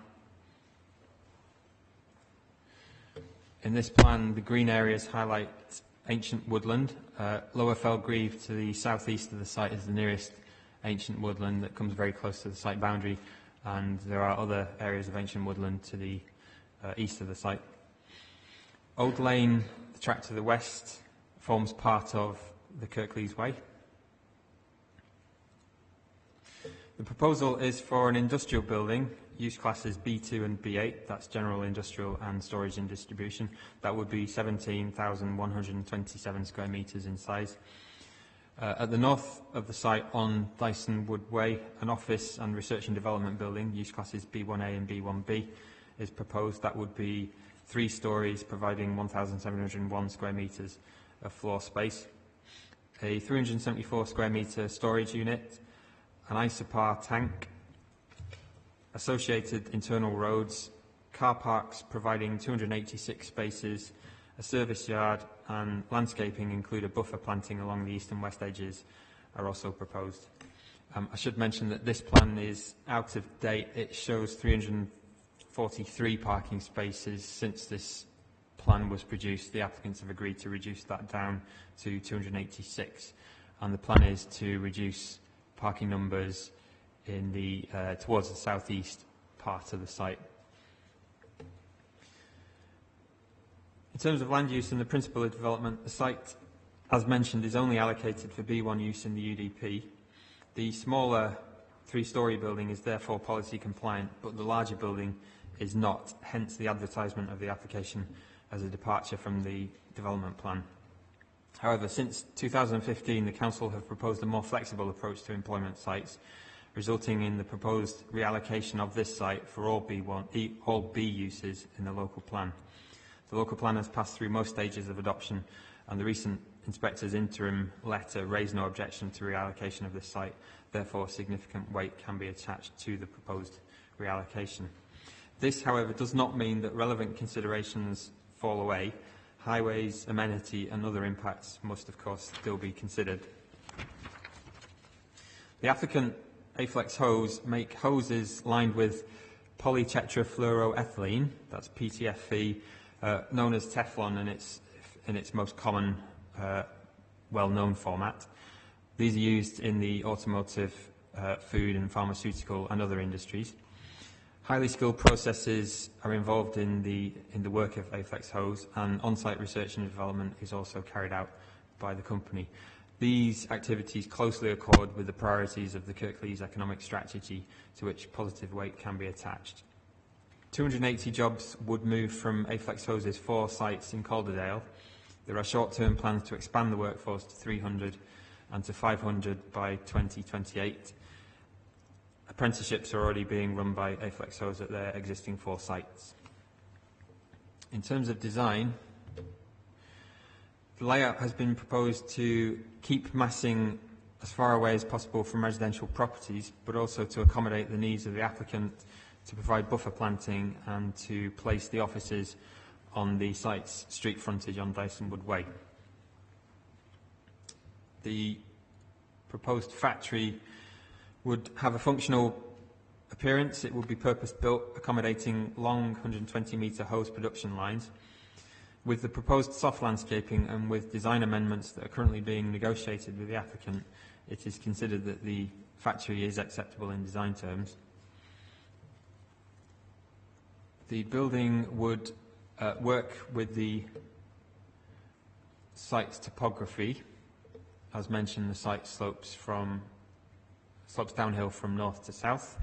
In this plan, the green areas highlight ancient woodland. Lower Felgreve to the southeast of the site is the nearest ancient woodland that comes very close to the site boundary, and there are other areas of ancient woodland to the east of the site. Old Lane, the track to the west, forms part of the Kirklees Way. The proposal is for an industrial building, use classes B2 and B8, that's general industrial and storage and distribution. That would be 17,127 square metres in size. At the north of the site on Dyson Wood Way, an office and research and development building, use classes B1A and B1B, is proposed. That would be 3 stories, providing 1,701 square metres of floor space. A 374 square metre storage unit, an isopar tank, associated internal roads, car parks providing 286 spaces, a service yard and landscaping, include a buffer planting along the east and west edges, are also proposed. I should mention that this plan is out of date. It shows 343 parking spaces. Since this plan was produced, the applicants have agreed to reduce that down to 286, and the plan is to reduce parking numbers in the towards the southeast part of the site. In terms of land use and the principle of development, the site, as mentioned, is only allocated for B1 use in the UDP. The smaller 3-storey building is therefore policy compliant, but the larger building is not, hence the advertisement of the application as a departure from the development plan. However, since 2015, the Council have proposed a more flexible approach to employment sites, resulting in the proposed reallocation of this site for all B uses in the local plan. The local plan has passed through most stages of adoption, and the recent inspector's interim letter raised no objection to reallocation of this site. Therefore, significant weight can be attached to the proposed reallocation. This, however, does not mean that relevant considerations fall away. Highways, amenity and other impacts must, of course, still be considered. The applicant, Aflex Hose, make hoses lined with polytetrafluoroethylene, that's PTFE, known as Teflon in its most common, well-known format. These are used in the automotive, food and pharmaceutical and other industries. Highly skilled processes are involved in the work of Aflex Hose, and on-site research and development is also carried out by the company. These activities closely accord with the priorities of the Kirklees economic strategy, to which positive weight can be attached. 280 jobs would move from Aflex Hose's 4 sites in Calderdale. There are short-term plans to expand the workforce to 300 and to 500 by 2028. Apprenticeships are already being run by Aflex Hose at their existing 4 sites. In terms of design, the layout has been proposed to keep massing as far away as possible from residential properties, but also to accommodate the needs of the applicant to provide buffer planting and to place the offices on the site's street frontage on Dyson Wood Way. The proposed factory would have a functional appearance. It would be purpose-built, accommodating long 120-metre hose production lines. With the proposed soft landscaping and with design amendments that are currently being negotiated with the applicant, it is considered that the factory is acceptable in design terms. The building would work with the site's topography. As mentioned, the site slopes downhill from north to south.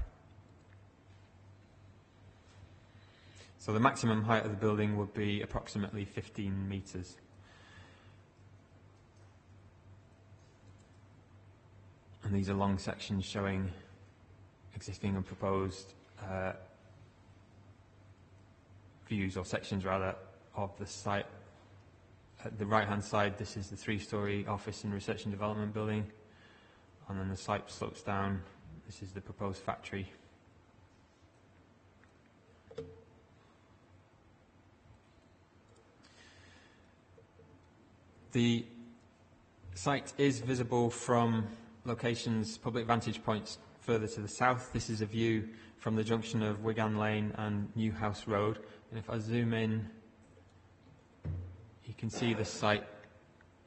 So the maximum height of the building would be approximately 15 metres. And these are long sections showing existing and proposed views, or sections rather, of the site. At the right-hand side, this is the 3-storey office and research and development building, and then the site slopes down. This is the proposed factory. The site is visible from locations, public vantage points further to the south. This is a view from the junction of Wigan Lane and Newhouse Road. And if I zoom in, you can see the site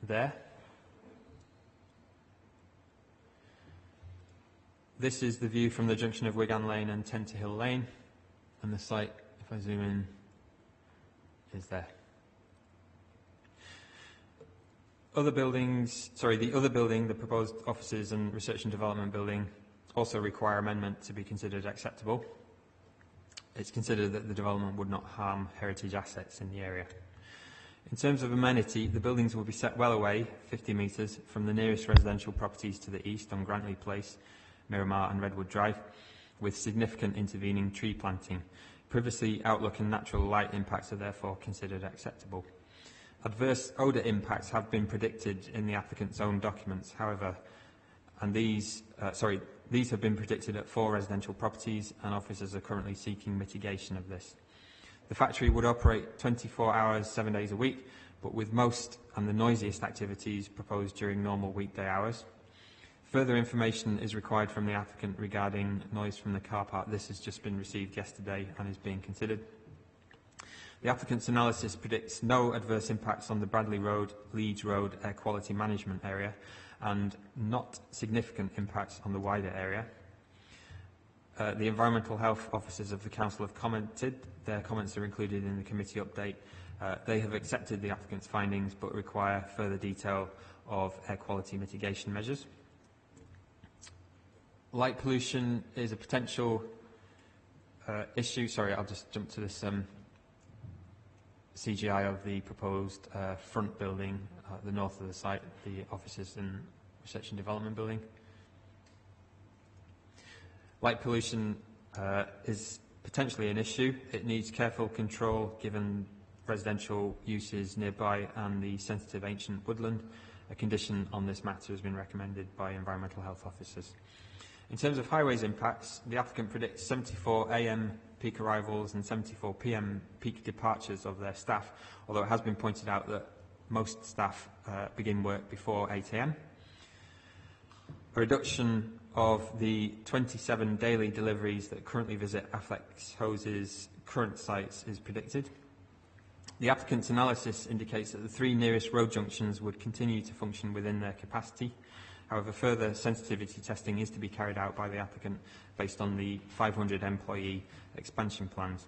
there. This is the view from the junction of Wigan Lane and Tenter Hill Lane. And the site, if I zoom in, is there. Other buildings, the other building, the proposed offices and research and development building, also require amendment to be considered acceptable. It's considered that the development would not harm heritage assets in the area. In terms of amenity, the buildings will be set well away, 50 metres, from the nearest residential properties to the east on Grantley Place, Miramar and Redwood Drive, with significant intervening tree planting. Privacy, outlook and natural light impacts are therefore considered acceptable. Adverse odour impacts have been predicted in the applicant's own documents, however, and these have been predicted at 4 residential properties, and officers are currently seeking mitigation of this. The factory would operate 24 hours, 7 days a week, but with most and the noisiest activities proposed during normal weekday hours. Further information is required from the applicant regarding noise from the car park. This has just been received yesterday and is being considered. The applicant's analysis predicts no adverse impacts on the Bradley Road, Leeds Road air quality management area and not significant impacts on the wider area. The environmental health officers of the council have commented. Their comments are included in the committee update. They have accepted the applicant's findings but require further detail of air quality mitigation measures. Light pollution is a potential issue. Sorry, I'll just jump to this CGI of the proposed front building, the north of the site, the offices and research and development building. Light pollution is potentially an issue. It needs careful control given residential uses nearby and the sensitive ancient woodland. A condition on this matter has been recommended by environmental health officers. In terms of highways impacts, the applicant predicts 74 AM peak arrivals and 74 PM peak departures of their staff, although it has been pointed out that most staff begin work before 8 AM. A reduction of the 27 daily deliveries that currently visit Afflex Hoses' current sites is predicted. The applicant's analysis indicates that the 3 nearest road junctions would continue to function within their capacity. However, further sensitivity testing is to be carried out by the applicant based on the 500 employee expansion plans.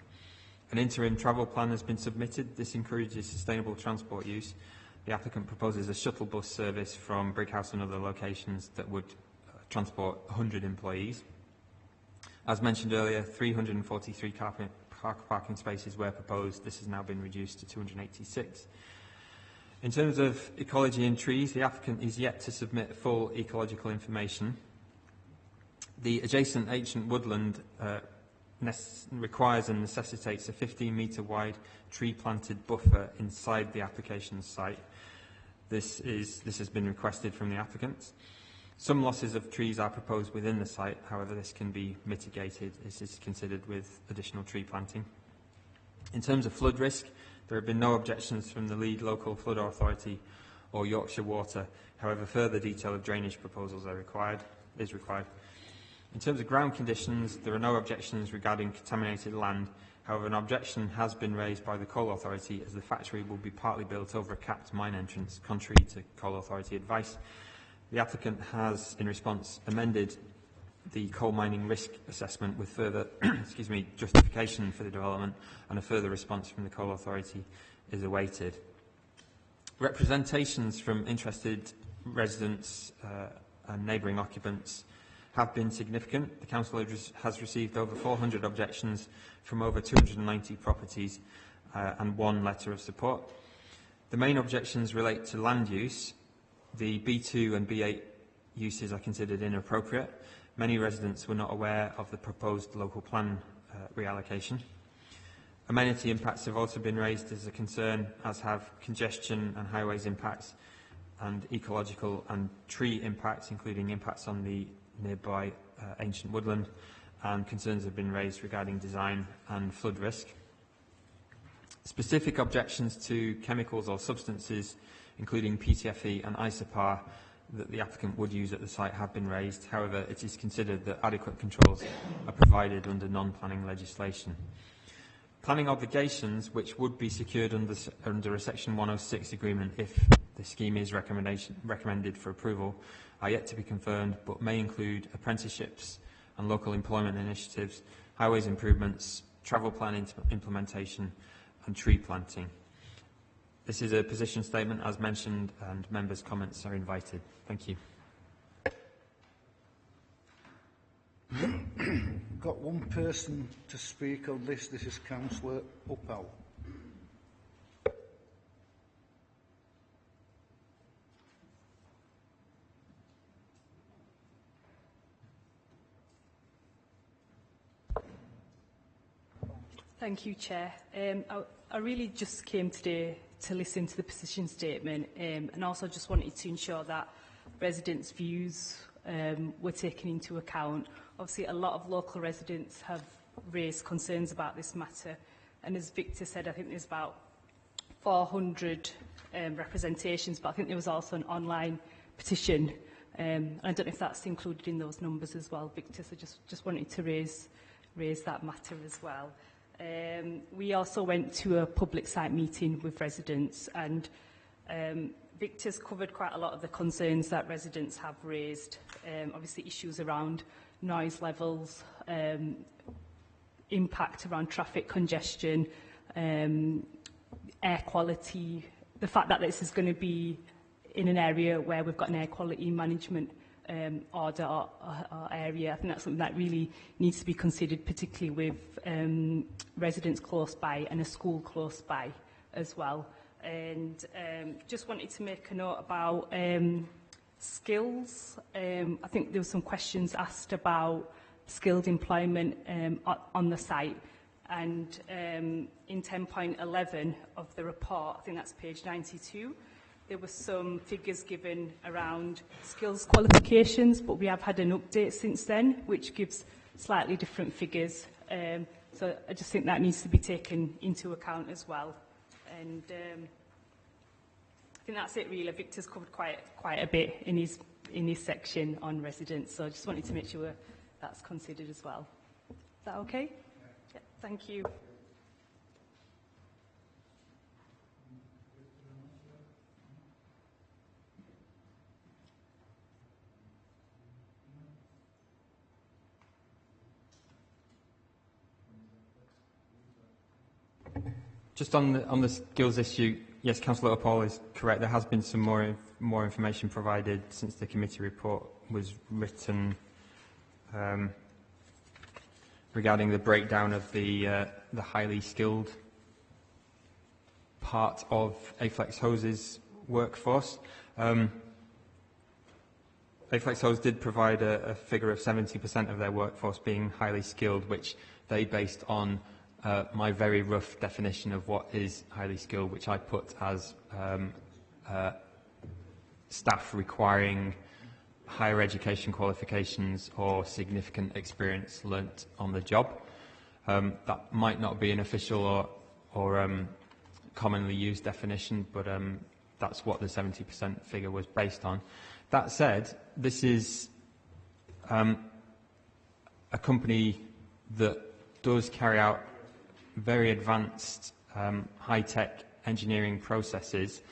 An interim travel plan has been submitted. This encourages sustainable transport use. The applicant proposes a shuttle bus service from Brighouse and other locations that would transport 100 employees. As mentioned earlier, 343 car parking spaces were proposed. This has now been reduced to 286. In terms of ecology and trees, the applicant is yet to submit full ecological information. The adjacent ancient woodland requires and necessitates a 15-metre wide tree-planted buffer inside the application site. This has been requested from the applicants. Some losses of trees are proposed within the site, however this can be mitigated. This is considered with additional tree planting. In terms of flood risk, there have been no objections from the lead local flood authority or Yorkshire Water. However, further detail of drainage proposals is required. In terms of ground conditions, there are no objections regarding contaminated land. However, an objection has been raised by the Coal Authority as the factory will be partly built over a capped mine entrance, contrary to Coal Authority advice. The applicant has, in response, amended the coal mining risk assessment with further justification for the development, and a further response from the Coal Authority is awaited. Representations from interested residents and neighbouring occupants have been significant. The Council has received over 400 objections from over 290 properties and 1 letter of support. The main objections relate to land use. The B2 and B8 uses are considered inappropriate. Many residents were not aware of the proposed local plan reallocation. Amenity impacts have also been raised as a concern, as have congestion and highways impacts and ecological and tree impacts, including impacts on the nearby ancient woodland, and concerns have been raised regarding design and flood risk. Specific objections to chemicals or substances, including PTFE and isopar, that the applicant would use at the site have been raised. However, it is considered that adequate controls are provided under non-planning legislation. Planning obligations, which would be secured under a Section 106 agreement if the scheme is recommended for approval, are yet to be confirmed, but may include apprenticeships and local employment initiatives, highways improvements, travel plan implementation and tree planting. This is a position statement as mentioned, and members' comments are invited. Thank you. Got one person to speak on this. This is Councillor Uppal. Thank you, Chair. I really just came today to listen to the position statement, and also just wanted to ensure that residents' views were taken into account. Obviously, a lot of local residents have raised concerns about this matter, and as Victor said, I think there's about 400 representations, but I think there was also an online petition. I don't know if that's included in those numbers as well, Victor, so just wanted to raise that matter as well. We also went to a public site meeting with residents, and Victor's covered quite a lot of the concerns that residents have raised. Obviously issues around noise levels, impact around traffic congestion, air quality, the fact that this is going to be in an area where we've got an air quality management order or area. I think that's something that really needs to be considered, particularly with residents close by and a school close by as well. And just wanted to make a note about skills. I think there were some questions asked about skilled employment on the site, and in 10.11 of the report, I think that's page 92, there were some figures given around skills qualifications, but we have had an update since then, which gives slightly different figures. So I just think that needs to be taken into account as well. And I think that's it really. Victor's covered quite a bit in his section on residents, so I just wanted to make sure that's considered as well. Is that okay? Yeah, thank you. Just on the skills issue, yes, Councillor Uppal is correct. There has been some more information provided since the committee report was written regarding the breakdown of the highly skilled part of Aflex Hoses workforce. Aflex Hose did provide a figure of 70% of their workforce being highly skilled, which they based on my very rough definition of what is highly skilled, which I put as staff requiring higher education qualifications or significant experience learnt on the job. That might not be an official or commonly used definition, but that's what the 70% figure was based on. That said, this is a company that does carry out very advanced high-tech engineering processes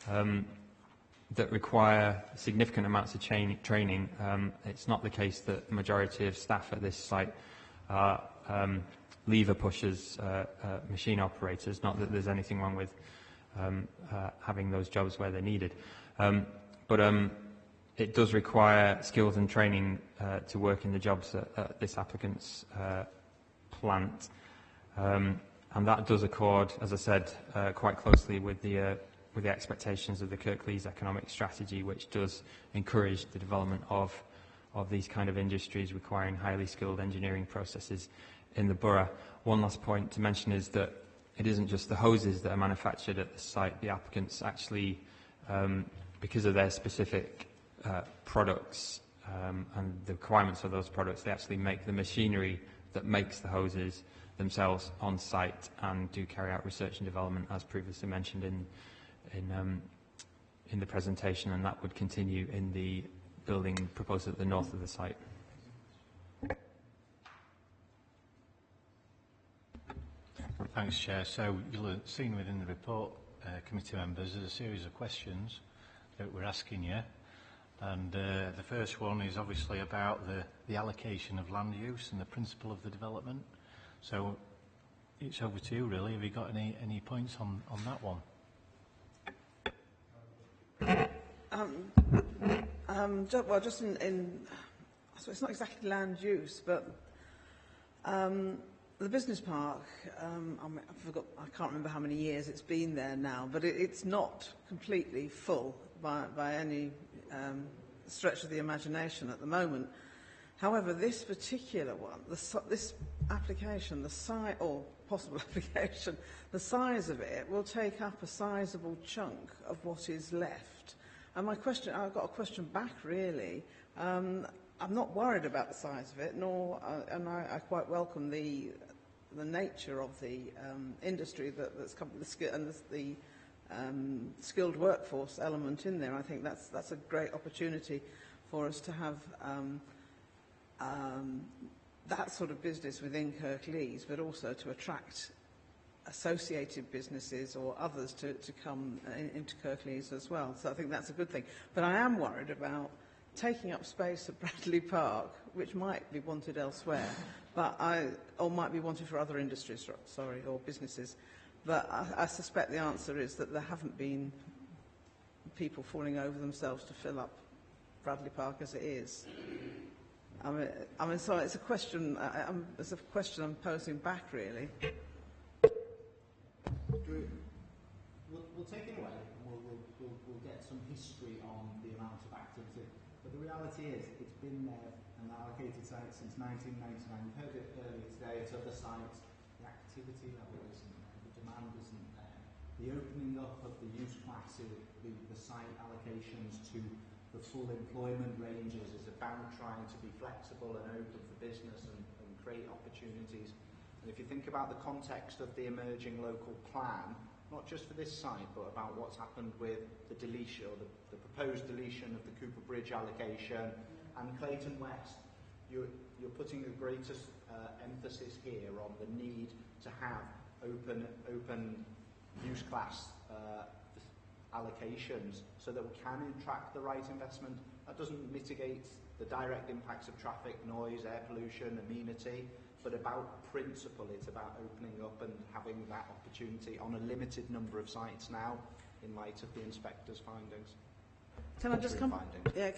that require significant amounts of training. It's not the case that the majority of staff at this site are lever pushers, machine operators, not that there's anything wrong with having those jobs where they're needed. But it does require skills and training to work in the jobs at this applicant's plant. And that does accord, as I said, quite closely with the expectations of the Kirklees economic strategy, which does encourage the development of these kind of industries requiring highly skilled engineering processes in the borough. One last point to mention is that it isn't just the hoses that are manufactured at the site. The applicants actually, because of their specific products, and the requirements of those products. They actually make the machinery that makes the hoses themselves on site and do carry out research and development, as previously mentioned in the presentation, and that would continue in the building proposed at the north of the site. Thanks, Chair. So you'll have seen within the report, committee members, there's a series of questions that we're asking you. And the first one is obviously about the allocation of land use and the principle of the development. So it's over to you, really. Have you got any points on that one? Well, just so it's not exactly land use, but the business park, I can't remember how many years it's been there now, but it's not completely full by any stretch of the imagination at the moment. However, this particular one, this application, the size, or possible application, the size of it will take up a sizable chunk of what is left. And my question, I've got a question back really. I'm not worried about the size of it, nor, and I quite welcome the nature of the industry that's come, the skilled workforce element in there. I think that's a great opportunity for us to have that sort of business within Kirklees, but also to attract associated businesses or others to come into Kirklees as well. So I think that's a good thing. But I am worried about taking up space at Bradley Park, which might be wanted elsewhere, or might be wanted for other industries, or businesses. But I suspect the answer is that there haven't been people falling over themselves to fill up Bradley Park as it is. I mean, so it's a question. It's a question I'm posing back, really. We'll take it away and we'll get some history on the amount of activity. But the reality is, it's been there an allocated site since 1999. We've heard it earlier today at other sites. The activity level isn't there, the demand isn't there. The opening up of the use classes, the site allocations to the full employment ranges is about trying to be flexible and open for business and create opportunities. And if you think about the context of the emerging local plan, not just for this site, but about what's happened with the deletion, or the proposed deletion of the Cooper Bridge allocation and Clayton West, you're putting a greater emphasis here on the need to have open use class allocations so that we can attract the right investment. That doesn't mitigate the direct impacts of traffic, noise, air pollution, amenity, but about principle. It's about opening up and having that opportunity on a limited number of sites now in light of the inspector's findings. Can I just come? Yeah,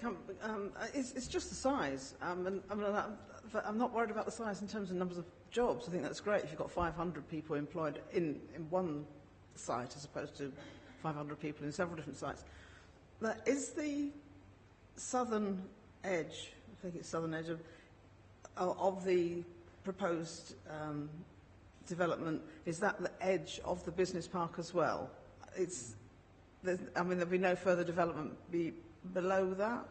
it's just the size. I'm not worried about the size in terms of numbers of jobs. I think that's great if you've got 500 people employed in one site as opposed to 500 people in several different sites. But is the southern edge, I think it's southern edge of the proposed development, is that the edge of the business park as well? There'll be no further development below that?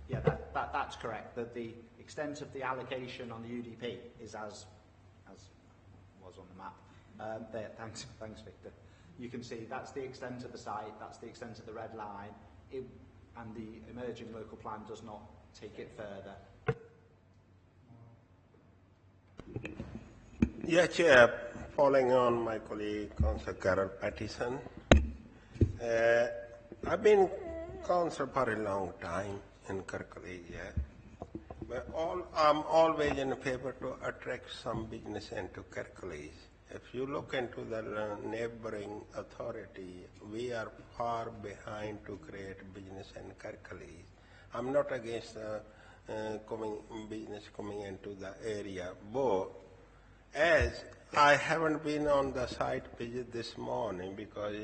Yeah, that's correct. That the extent of the allocation on the UDP is as was on the map. There, thanks, Victor. You can see that's the extent of the site, that's the extent of the red line, and the emerging local plan does not take it further. Yeah, Chair, following on my colleague, Councillor Carol Pattison. I've been councillor for a long time in Kirklees, yeah. But I'm always in favor to attract some business into Kirklees. If you look into the neighbouring authority, we are far behind to create business in Kirklees. I'm not against business coming into the area, but as I haven't been on the site visit this morning because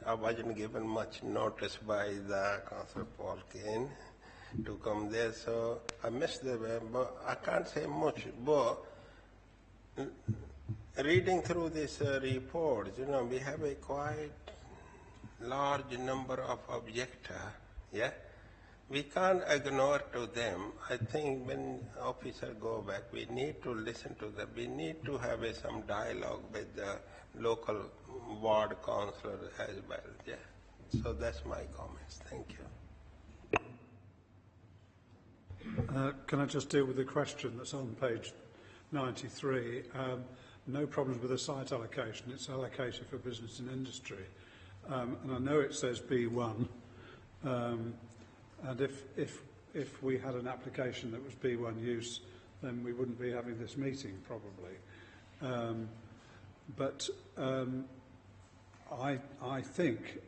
I wasn't given much notice by the Councillor Paul Kane to come there, so I missed the way, but I can't say much. But reading through this report, we have a quite large number of objectors, yeah, we can't ignore to them. I think when officers go back, we need to listen to them. We need to have some dialogue with the local ward councillor as well. Yeah. So that's my comments. Thank you. Can I just deal with the question that's on page 93? No problems with the site allocation. It's allocated for business and industry. And I know it says B1. And if we had an application that was B1 use, then we wouldn't be having this meeting, probably. But I think,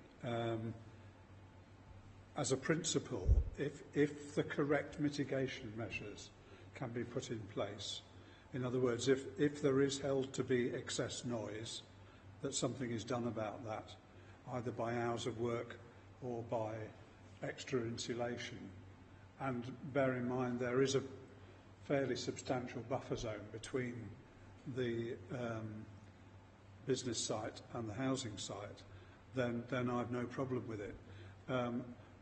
as a principle, if the correct mitigation measures can be put in place, in other words, if there is held to be excess noise, that something is done about that, either by hours of work or by extra insulation. And bear in mind there is a fairly substantial buffer zone between the business site and the housing site, then I've no problem with it.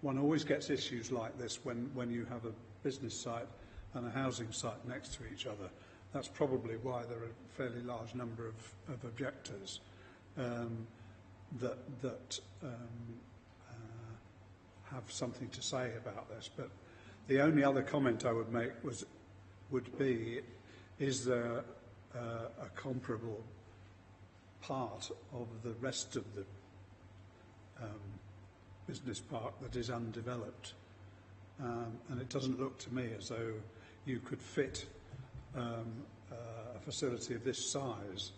One always gets issues like this when you have a business site and a housing site next to each other. That's probably why there are a fairly large number of objectors that have something to say about this. But the only other comment I would make would be, is there a comparable part of the rest of the business park that is undeveloped? And it doesn't look to me as though you could fit a facility of this size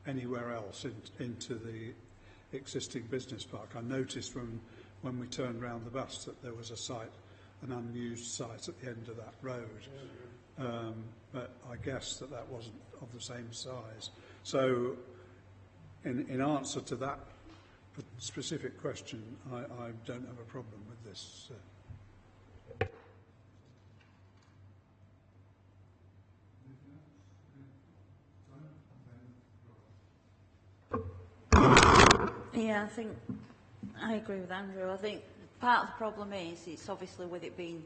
anywhere else into the existing business park. I noticed when we turned round the bus that there was a site, an unused site at the end of that road. But I guess that wasn't of the same size. So in answer to that specific question, I don't have a problem with this. Yeah, I agree with Andrew. I think part of the problem is it's obviously with it being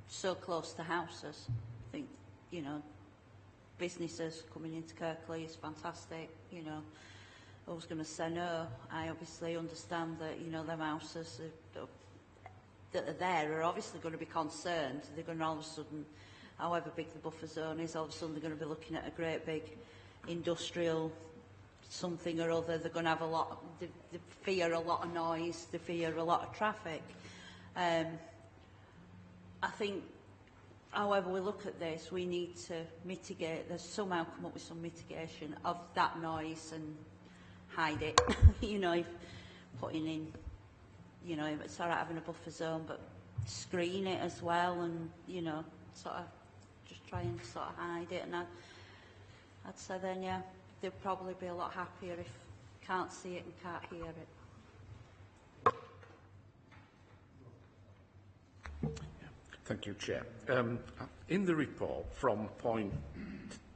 so close to houses. I think, businesses coming into Kirklees is fantastic, I was going to say no. I obviously understand that, them houses that are there are obviously going to be concerned. They're going to all of a sudden, however big the buffer zone is, all of a sudden they're going to be looking at a great big industrial something or other. They're going to have they fear a lot of noise, they fear a lot of traffic. I think, however we look at this, we need to mitigate, somehow come up with some mitigation of that noise and hide it. If putting in, it's all right having a buffer zone, but screen it as well, and sort of just try and sort of hide it. And I'd say then, yeah, they'd probably be a lot happier if can't see it and can't hear it. Thank you, Chair. In the report, from point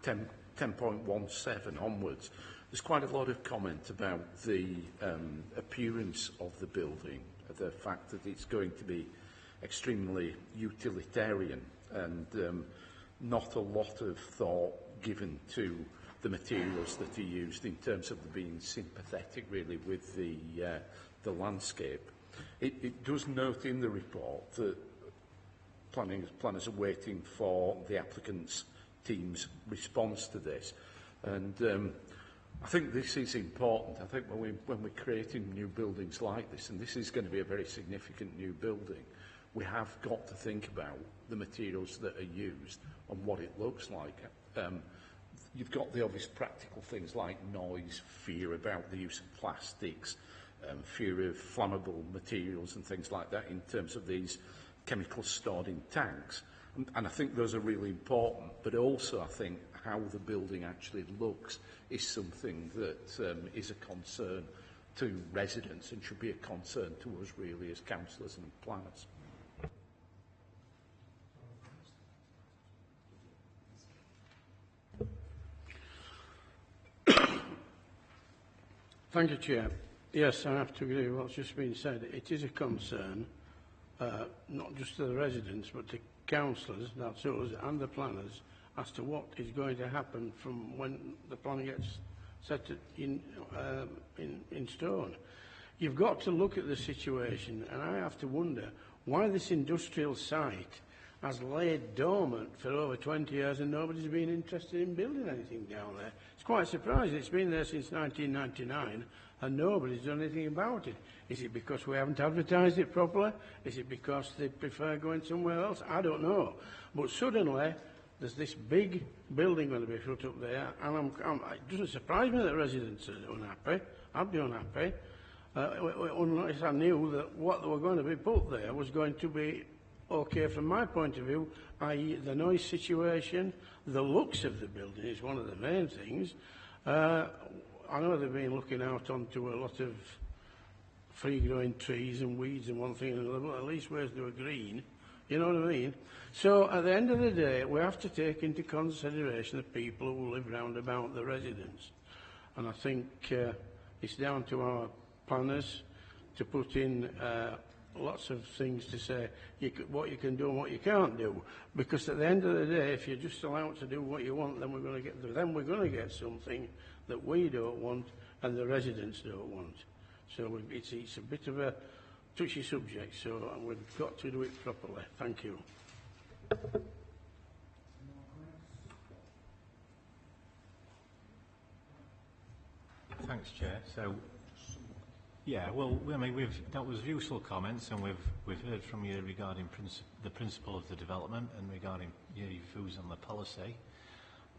10.17 onwards, there's quite a lot of comment about the appearance of the building, the fact that it's going to be extremely utilitarian, and not a lot of thought given to the materials that are used in terms of being sympathetic, really, with the landscape. It does note in the report that planners are waiting for the applicant's team's response to this, and I think this is important. I think when we're creating new buildings like this, and this is going to be a very significant new building, we have got to think about the materials that are used and what it looks like. You've got the obvious practical things like noise, fear about the use of plastics, fear of flammable materials and things like that in terms of these chemicals stored in tanks. And I think those are really important, but also I think how the building actually looks is something that is a concern to residents and should be a concern to us really as councillors and planners. Thank you, Chair. Yes, I have to agree with what's just been said. It is a concern, not just to the residents, but to councillors, that's us, and the planners, as to what is going to happen from when the plan gets set in stone. You've got to look at the situation, and I have to wonder why this industrial site has laid dormant for over 20 years and nobody's been interested in building anything down there. It's quite surprising. It's been there since 1999 and nobody's done anything about it. Is it because we haven't advertised it properly? Is it because they prefer going somewhere else? I don't know. But suddenly, there's this big building going to be put up there, and it doesn't surprise me that residents are unhappy. I'd be unhappy, unless I knew that what they were going to be put there was going to be okay from my point of view, i.e. the noise situation, the looks of the building is one of the main things. I know they've been looking out onto a lot of free-growing trees and weeds and one thing and another, but at least where's they were green, you know what I mean? So at the end of the day, we have to take into consideration the people who live round about the residents. And I think it's down to our planners to put in lots of things to say what you can do and what you can't do. Because at the end of the day, if you're just allowed to do what you want, then we're going to get something that we don't want and the residents don't want. So it's a bit of a touchy subject, so we've got to do it properly. Thank you. Thanks, Chair. So, yeah, well, I mean, that was useful comments, and we've heard from you regarding the principle of the development and regarding your views on the policy,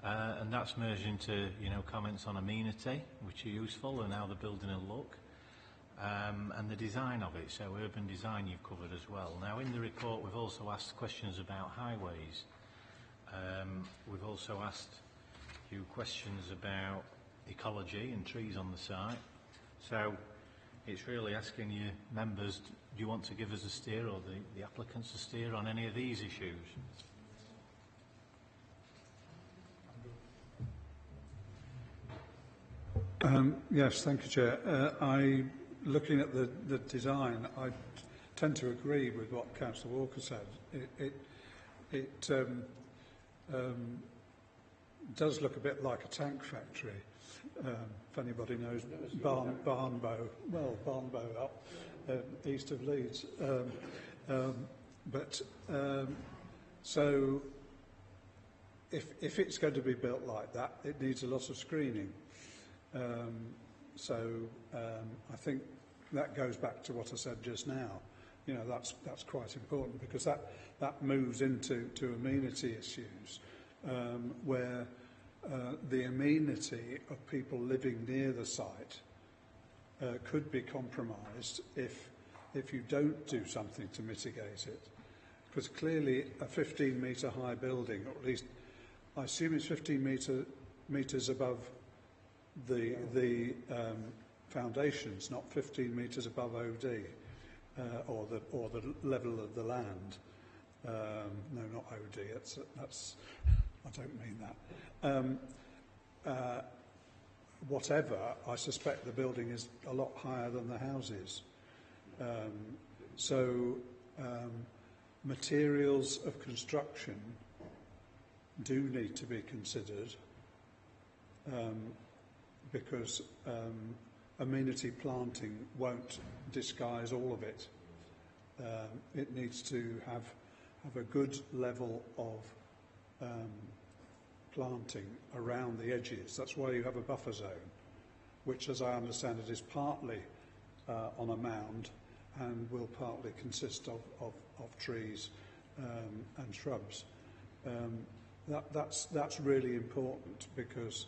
and that's merged into comments on amenity, which are useful, and how the building will look, and the design of it. So urban design you've covered as well. Now in the report we've also asked questions about highways. We've also asked a few questions about ecology and trees on the site. So it's really asking you members, do you want to give us a steer, or the applicants a steer on any of these issues? Yes, thank you, Chair. Looking at the design, I tend to agree with what Councillor Walker said. It does look a bit like a tank factory. If anybody knows Barnbow up east of Leeds. So if it's going to be built like that, it needs a lot of screening. I think that goes back to what I said just now. That's quite important, because that moves into amenity issues, where the amenity of people living near the site could be compromised if you don't do something to mitigate it. Because clearly a 15-metre high building, or at least I assume it's 15 metres above the foundations, not 15 metres above OD, or the level of the land. No, not OD. That's I don't mean that. Whatever, I suspect the building is a lot higher than the houses. Materials of construction do need to be considered, because amenity planting won't disguise all of it. It needs to have a good level of planting around the edges. That's why you have a buffer zone, which, as I understand it, is partly on a mound and will partly consist of trees and shrubs. That's really important, because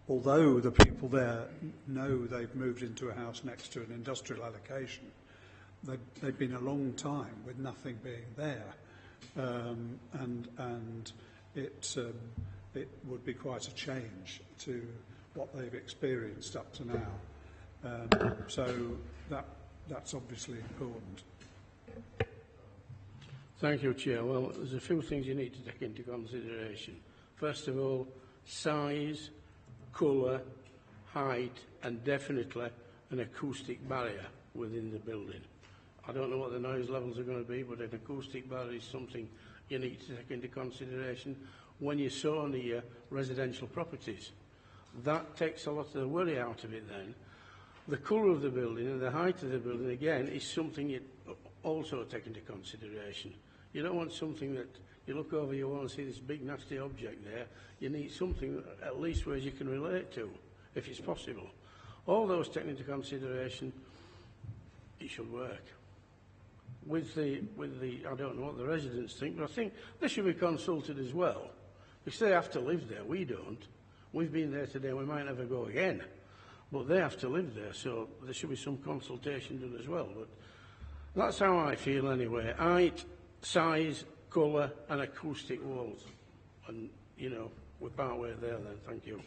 although the people there know they've moved into a house next to an industrial allocation, they've been a long time with nothing being there, and it would be quite a change to what they've experienced up to now. So that's obviously important. Thank you, Chair. Well, there's a few things you need to take into consideration. First of all, size, colour, height, and definitely an acoustic barrier within the building. I don't know what the noise levels are going to be, but an acoustic bar is something you need to take into consideration when you're so near residential properties. That takes a lot of the worry out of it then. The colour of the building and the height of the building, again, is something you also take into consideration. You don't want something that you look over your wall and see this big nasty object there. You need something at least where you can relate to, if it's possible. All those taken into consideration, it should work. With the, I don't know what the residents think, but I think they should be consulted as well, because they have to live there. We don't. We've been there today. We might never go again, but they have to live there, so there should be some consultation done as well. But that's how I feel anyway. Height, size, colour, and acoustic walls, and you know we're part way there. Then, thank you.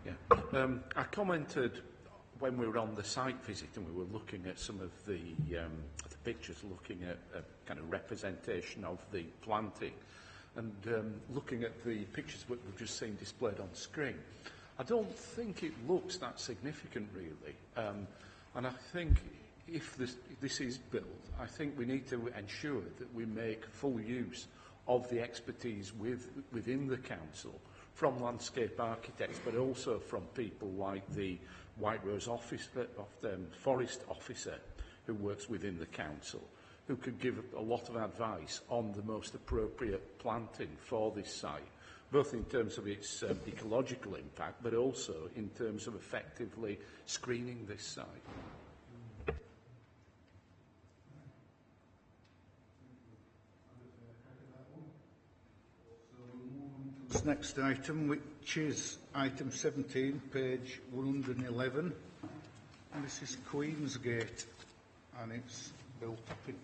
Yeah, I commented when we were on the site visit and we were looking at some of the pictures, looking at a kind of representation of the planting, and looking at the pictures that we've just seen displayed on screen. I don't think it looks that significant, really. And I think if this is built, I think we need to ensure that we make full use of the expertise within the council, from landscape architects, but also from people like the White Rose office, forest officer who works within the council, who could give a lot of advice on the most appropriate planting for this site, both in terms of its ecological impact, but also in terms of effectively screening this site. This next item, which is item 17, page 111, and this is Queensgate, and it's built up in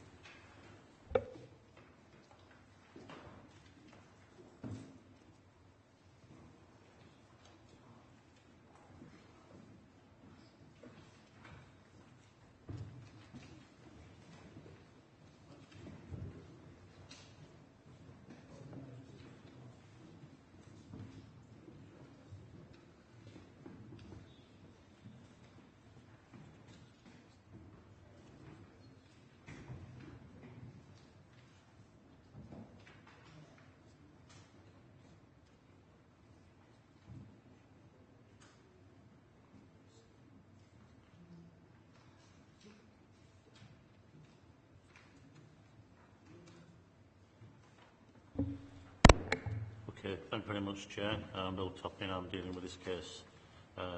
Okay, thank you very much, Chair. I'm Bill Toppin. I'm dealing with this case.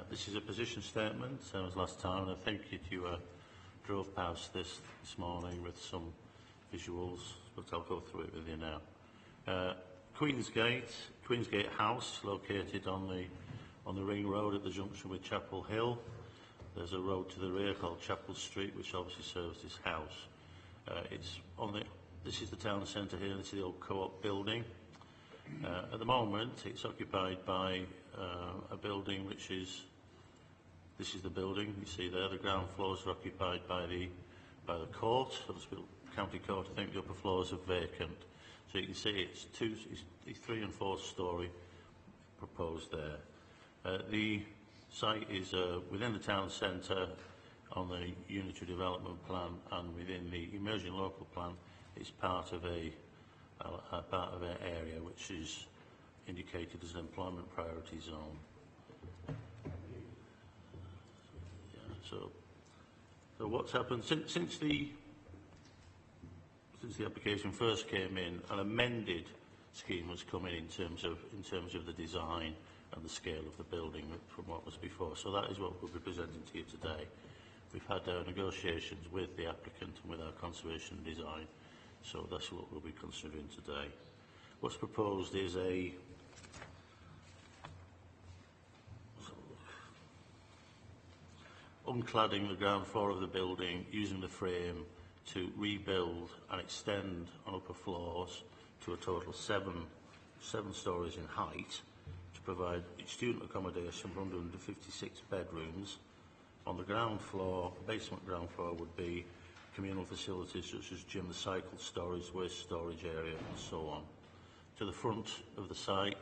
This is a position statement, same as last time, and I think you drove past this morning with some visuals, but I'll go through it with you now. Queensgate House, located on the Ring Road at the junction with Chapel Hill. There's a road to the rear called Chapel Street, which obviously serves this house. This is the town centre here. This is the old co-op building. At the moment, it's occupied by a building which is, this is the building you see there. The ground floors are occupied by the court, Huddersfield County Court. I think the upper floors are vacant. So you can see it's 3 and 4 storey proposed there. The site is within the town centre on the unitary development plan, and within the emerging local plan, it's part of an area which is indicated as an employment priority zone. Yeah, so what's happened since the application first came in, an amended scheme has come in terms of the design and the scale of the building from what was before. So that is what we'll be presenting to you today. We've had negotiations with the applicant and with our conservation design, so that's what we'll be considering today. What's proposed is a uncladding the ground floor of the building, using the frame to rebuild and extend on upper floors to a total of seven storeys in height, to provide student accommodation for 156 bedrooms. On the ground floor, basement ground floor, would be communal facilities such as gym, cycle storage, waste storage area and so on. To the front of the site,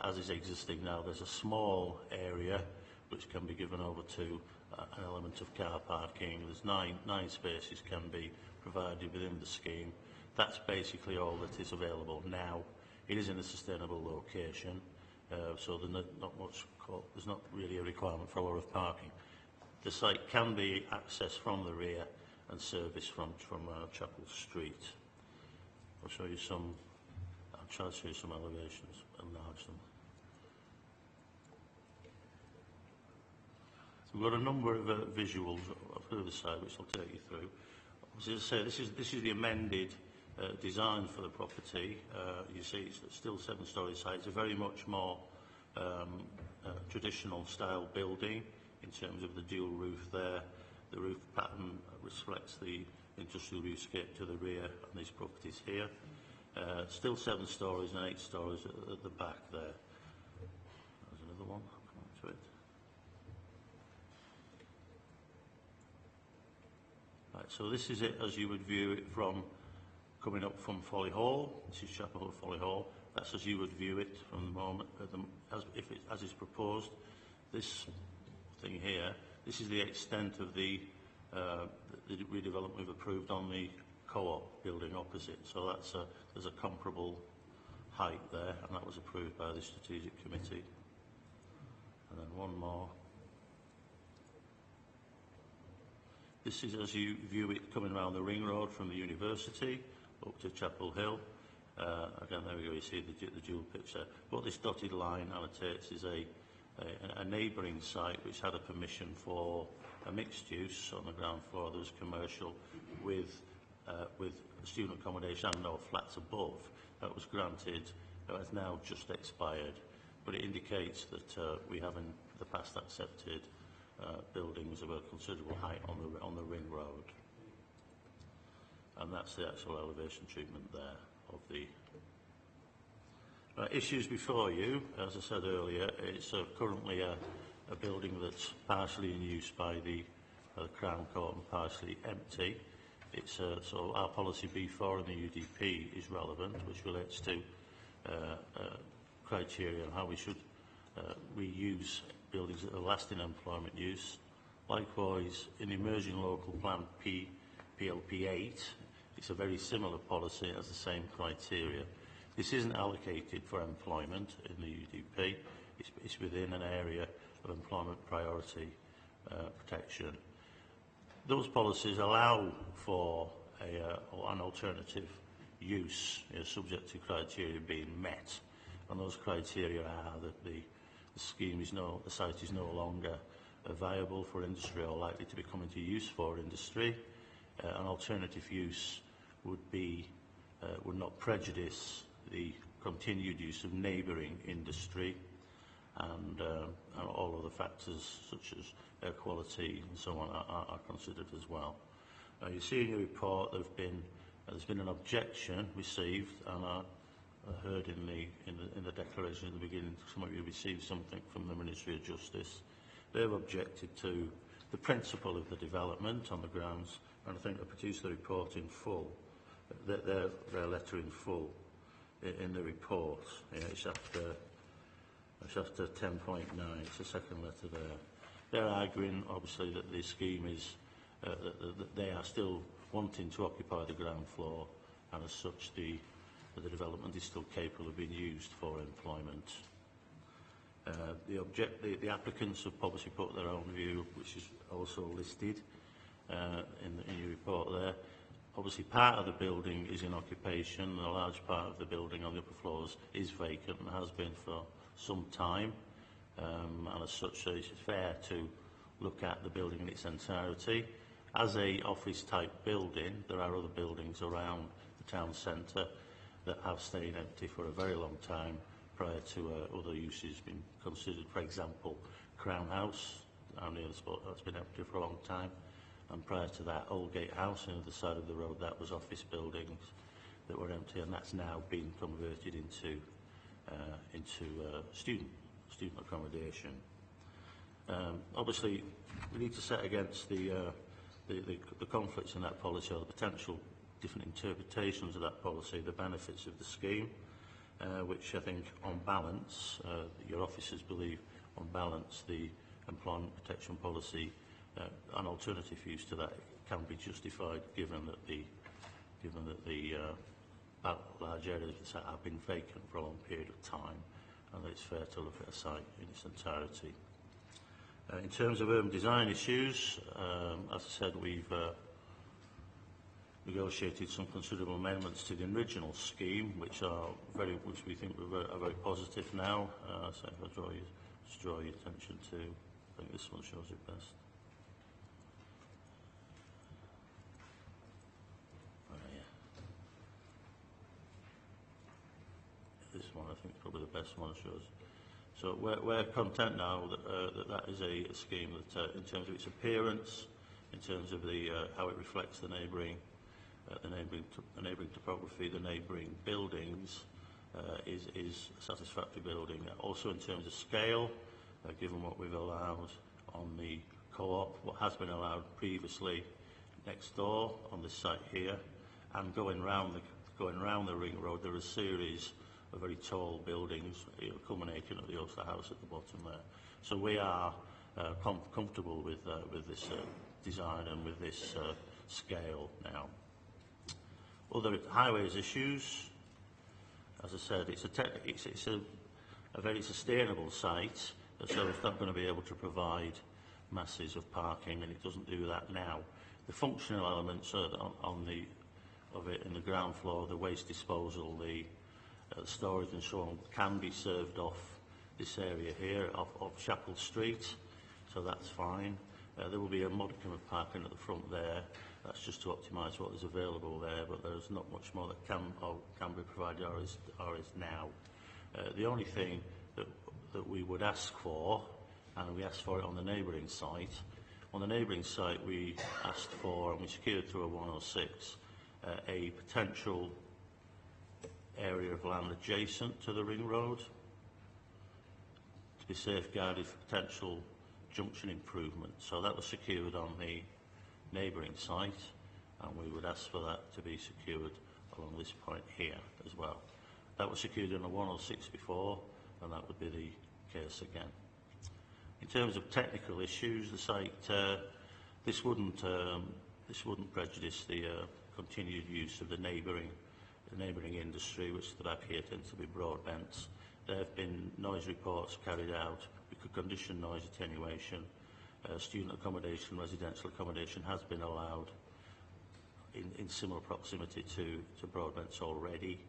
as is existing now, there's a small area which can be given over to an element of car parking. There's nine spaces can be provided within the scheme. That's basically all that is available now. It is in a sustainable location, so there's there's not really a requirement for a lot of parking. The site can be accessed from the rear and serviced from Chapel Street. I'll try to show you some elevations, enlarge them. We've got a number of visuals through the site which I'll take you through. As I say, this is the amended design for the property. You see it's still 7-storey site. It's a very much more traditional style building in terms of the dual roof there. The roof pattern reflects the industrial viewscape to the rear on these properties here. Still 7 storeys and 8 storeys at the back there. There's another one. I'll come on to it. Right, so this is it as you would view it from coming up from Folly Hall. This is Chapel Hill, Folly Hall. That's as you would view it from the moment, as is proposed. This thing here, this is the extent of the redevelopment we've approved on the co-op building opposite. So there's a comparable height there, and that was approved by the Strategic Committee. And then one more. This is as you view it coming around the ring road from the university up to Chapel Hill. Again, there we go, you see the dual picture. What this dotted line annotates is a neighbouring site which had a permission for a mixed use on the ground floor. There was commercial with student accommodation and no flats above. That was granted. That has now just expired, but it indicates that we have in the past accepted buildings of a considerable height on the ring road, and that's the actual elevation treatment there of the issues before you. As I said earlier, it's currently a building that's partially in use by the Crown Court and partially empty. It's so our policy B4 in the UDP is relevant, which relates to criteria on how we should reuse buildings that are lasting employment use. Likewise, in the Emerging Local Plan PLP8, it's a very similar policy, it has the same criteria. This isn't allocated for employment in the UDP, it's within an area of employment priority protection. Those policies allow for an alternative use, subject to criteria being met, and those criteria are that the site is no longer viable for industry or likely to be coming to use for industry. An alternative use would not prejudice the continued use of neighbouring industry, and all other factors such as air quality and so on are considered as well. You see in your report there's been an objection received, and I heard in the declaration at the beginning some of you received something from the Ministry of Justice. They've objected to the principle of the development on the grounds, and I think they produced the report in full, their letter in full in the report. It's after 10.9, it's the second letter there. They're arguing, obviously, that the scheme is, that they are still wanting to occupy the ground floor, and as such the development is still capable of being used for employment. The applicants have obviously put their own view, which is also listed in your report there. Obviously, part of the building is in occupation, and a large part of the building on the upper floors is vacant and has been for some time. And as such, it's fair to look at the building in its entirety. As a office-type building, there are other buildings around the town centre that have stayed empty for a very long time prior to other uses being considered. For example, Crown House, down near the spot, that's been empty for a long time. And prior to that, Oldgate House on the other side of the road, that was office buildings that were empty, and that's now been converted into student accommodation. Obviously, we need to set against the conflicts in that policy, or the potential different interpretations of that policy, the benefits of the scheme, which I think on balance, your officers believe on balance the employment protection policy, an alternative use to that can be justified given that the large areas of the site have been vacant for a long period of time, and that it's fair to look at a site in its entirety. In terms of urban design issues, as I said, we've negotiated some considerable amendments to the original scheme, which we think are very positive now. So if I draw your attention to, I think this one shows it best. This one, I think, is probably the best one. Shows. So we're content now that that is a scheme that, in terms of its appearance, in terms of the how it reflects the neighbouring topography, the neighbouring buildings, is a satisfactory building. Also, in terms of scale, given what we've allowed on the co-op, what has been allowed previously next door on this site here, and going round the ring road, there are a series of very tall buildings, culminating at the Ulster House at the bottom there. So we are comfortable with this design and with this scale now. Other highways issues, as I said, it's a very sustainable site, so it's not going to be able to provide masses of parking, and it doesn't do that now. The functional elements of it in the ground floor, the waste disposal, the storage and so on, can be served off this area here of Chapel Street, so that's fine. There will be a modicum of parking at the front there. That's just to optimise what is available there, but there's not much more that can be provided or is now. The only thing that we would ask for, and we asked for it on the neighbouring site. On the neighbouring site, we asked for, and we secured through a 106, a potential area of land adjacent to the ring road to be safeguarded for potential junction improvement. So that was secured on the neighbouring site, and we would ask for that to be secured along this point here as well. That was secured in a 106 before, and that would be the case again. In terms of technical issues, the site, this wouldn't prejudice the continued use of the neighbouring industry, which the back here tends to be broadbents. There have been noise reports carried out. We could condition noise attenuation. Student accommodation, residential accommodation has been allowed in similar proximity to broadbents already.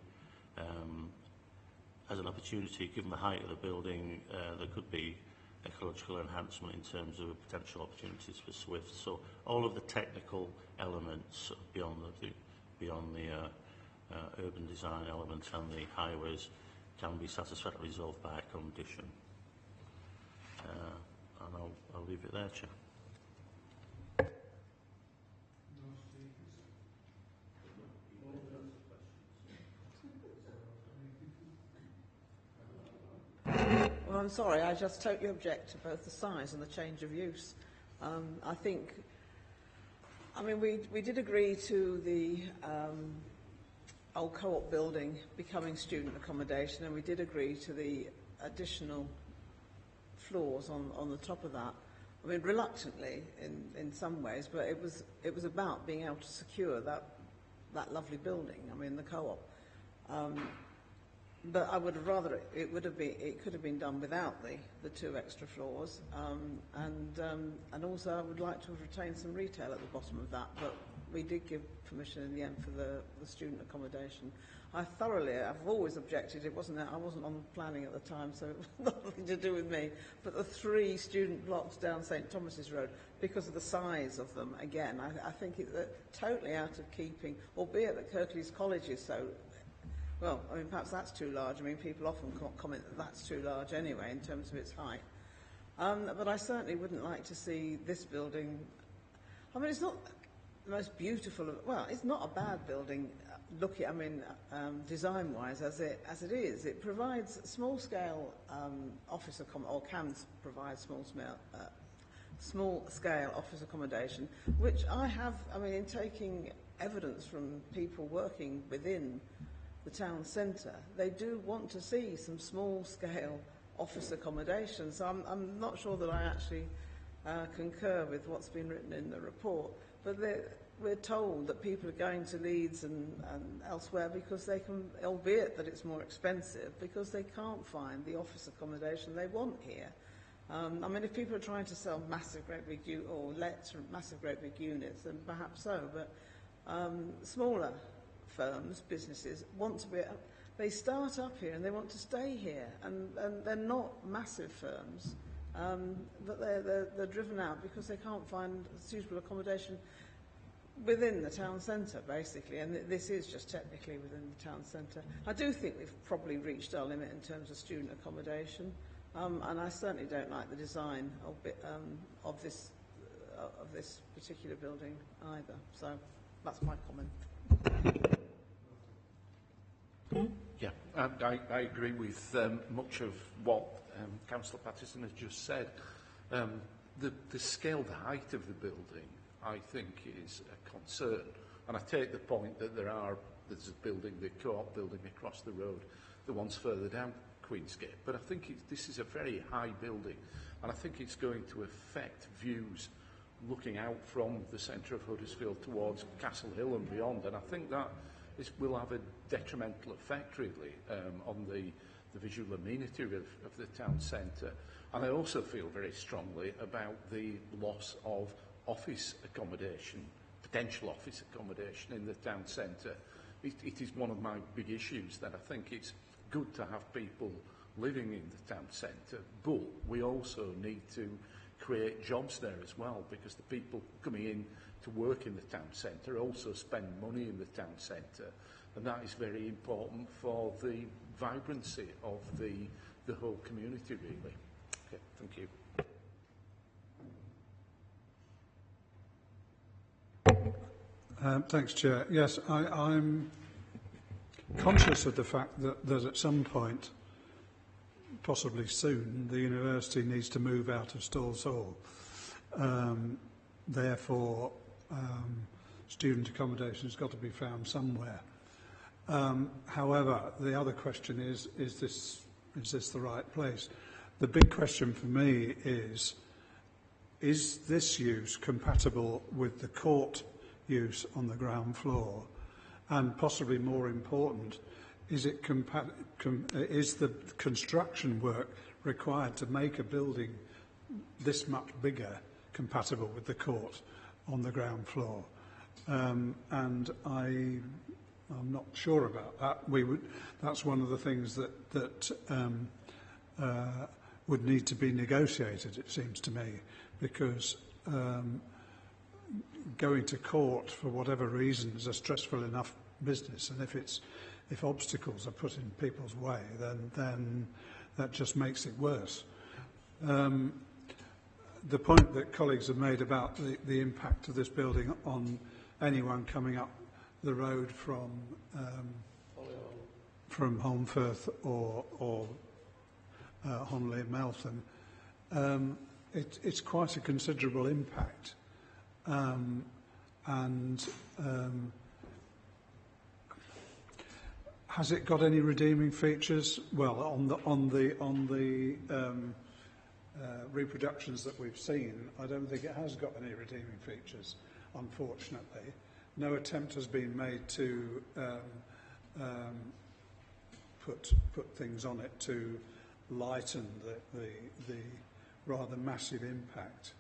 As an opportunity, given the height of the building, there could be ecological enhancement in terms of potential opportunities for SWIFT. So all of the technical elements beyond the urban design elements and the highways can be satisfactorily resolved by a condition. And I'll leave it there, Chair. Well, I'm sorry, I just totally object to both the size and the change of use. We did agree to the old co-op building becoming student accommodation, and we did agree to the additional floors on the top of that. I mean, reluctantly in some ways, but it was about being able to secure that lovely building. I mean, the co-op. But I would have rather it could have been done without the two extra floors, and also I would like to have retained some retail at the bottom of that. But we did give permission in the end for the student accommodation. I've always objected. I wasn't on planning at the time, so it was nothing to do with me. But the 3 student blocks down St Thomas's Road, because of the size of them, again, I think they're totally out of keeping. Albeit that Kirklees College is so. Well, I mean, perhaps that's too large. I mean, people often comment that that's too large anyway in terms of its height. But I certainly wouldn't like to see this building. I mean, it's not the most beautiful. Well, it's not a bad building. Design-wise, as it is, it provides small-scale office accommodation, or can provide small-scale office accommodation, which I have. I mean, in taking evidence from people working within the town centre, they do want to see some small-scale office accommodation. So I'm not sure that I actually concur with what's been written in the report. But we're told that people are going to Leeds and elsewhere because they can, albeit that it's more expensive, because they can't find the office accommodation they want here. I mean, if people are trying to sell massive, great big or let massive, great big units, then perhaps so. But smaller firms, businesses, want to be. They start up here and they want to stay here, and they're not massive firms, but they're driven out because they can't find suitable accommodation within the town centre, basically, and this is just technically within the town centre. I do think we've probably reached our limit in terms of student accommodation, and I certainly don't like the design of this particular building either. So that's my comment. Yeah, I agree with much of what Councillor Pattison has just said. The scale, the height of the building, I think, is a concern. And I take the point that there's a building, the Co-op building across the road, the one's further down Queensgate. But I think this is a very high building, and I think it's going to affect views looking out from the centre of Huddersfield towards Castle Hill and beyond. And I think that will have a detrimental effect, really, on the visual amenity of the town centre. And I also feel very strongly about the loss of office accommodation, potential office accommodation in the town centre. It is one of my big issues, that I think it's good to have people living in the town centre, but we also need to create jobs there as well, because the people coming in to work in the town centre also spend money in the town centre, and that is very important for the vibrancy of the whole community, really. Okay, thank you. Thanks, Chair. Yes, I'm conscious of the fact that at some point, possibly soon, the university needs to move out of Stalls Hall. Therefore, student accommodation has got to be found somewhere. However, the other question is this the right place? The big question for me is this use compatible with the court use on the ground floor? And possibly more important, is the construction work required to make a building this much bigger compatible with the court on the ground floor? And I'm not sure about that. That's one of the things that would need to be negotiated, it seems to me, because going to court for whatever reason is a stressful enough business, and if obstacles are put in people's way, then that just makes it worse. The point that colleagues have made about the impact of this building on anyone coming up the road from Holmfirth or Honley and Melton, it's quite a considerable impact. Has it got any redeeming features? Well, on the reproductions that we've seen, I don't think it has got any redeeming features, unfortunately. No attempt has been made to put things on it to lighten the rather massive impact.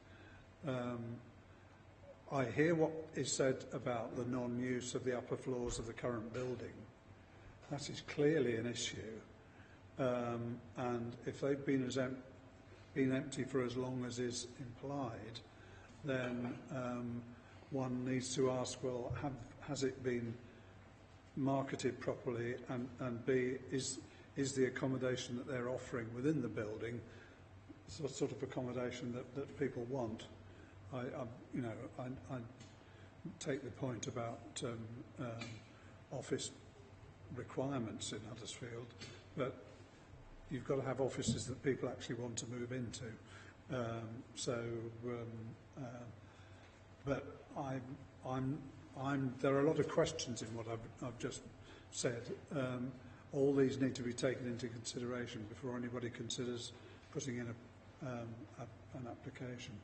I hear what is said about the non-use of the upper floors of the current building. That is clearly an issue, and if they've been empty for as long as is implied, then one needs to ask, well, has it been marketed properly, and B, is the accommodation that they're offering within the building sort of accommodation that people want? I take the point about office requirements in Huddersfield, but you've got to have offices that people actually want to move into. But there are a lot of questions in what I've just said. all these need to be taken into consideration before anybody considers putting in an application.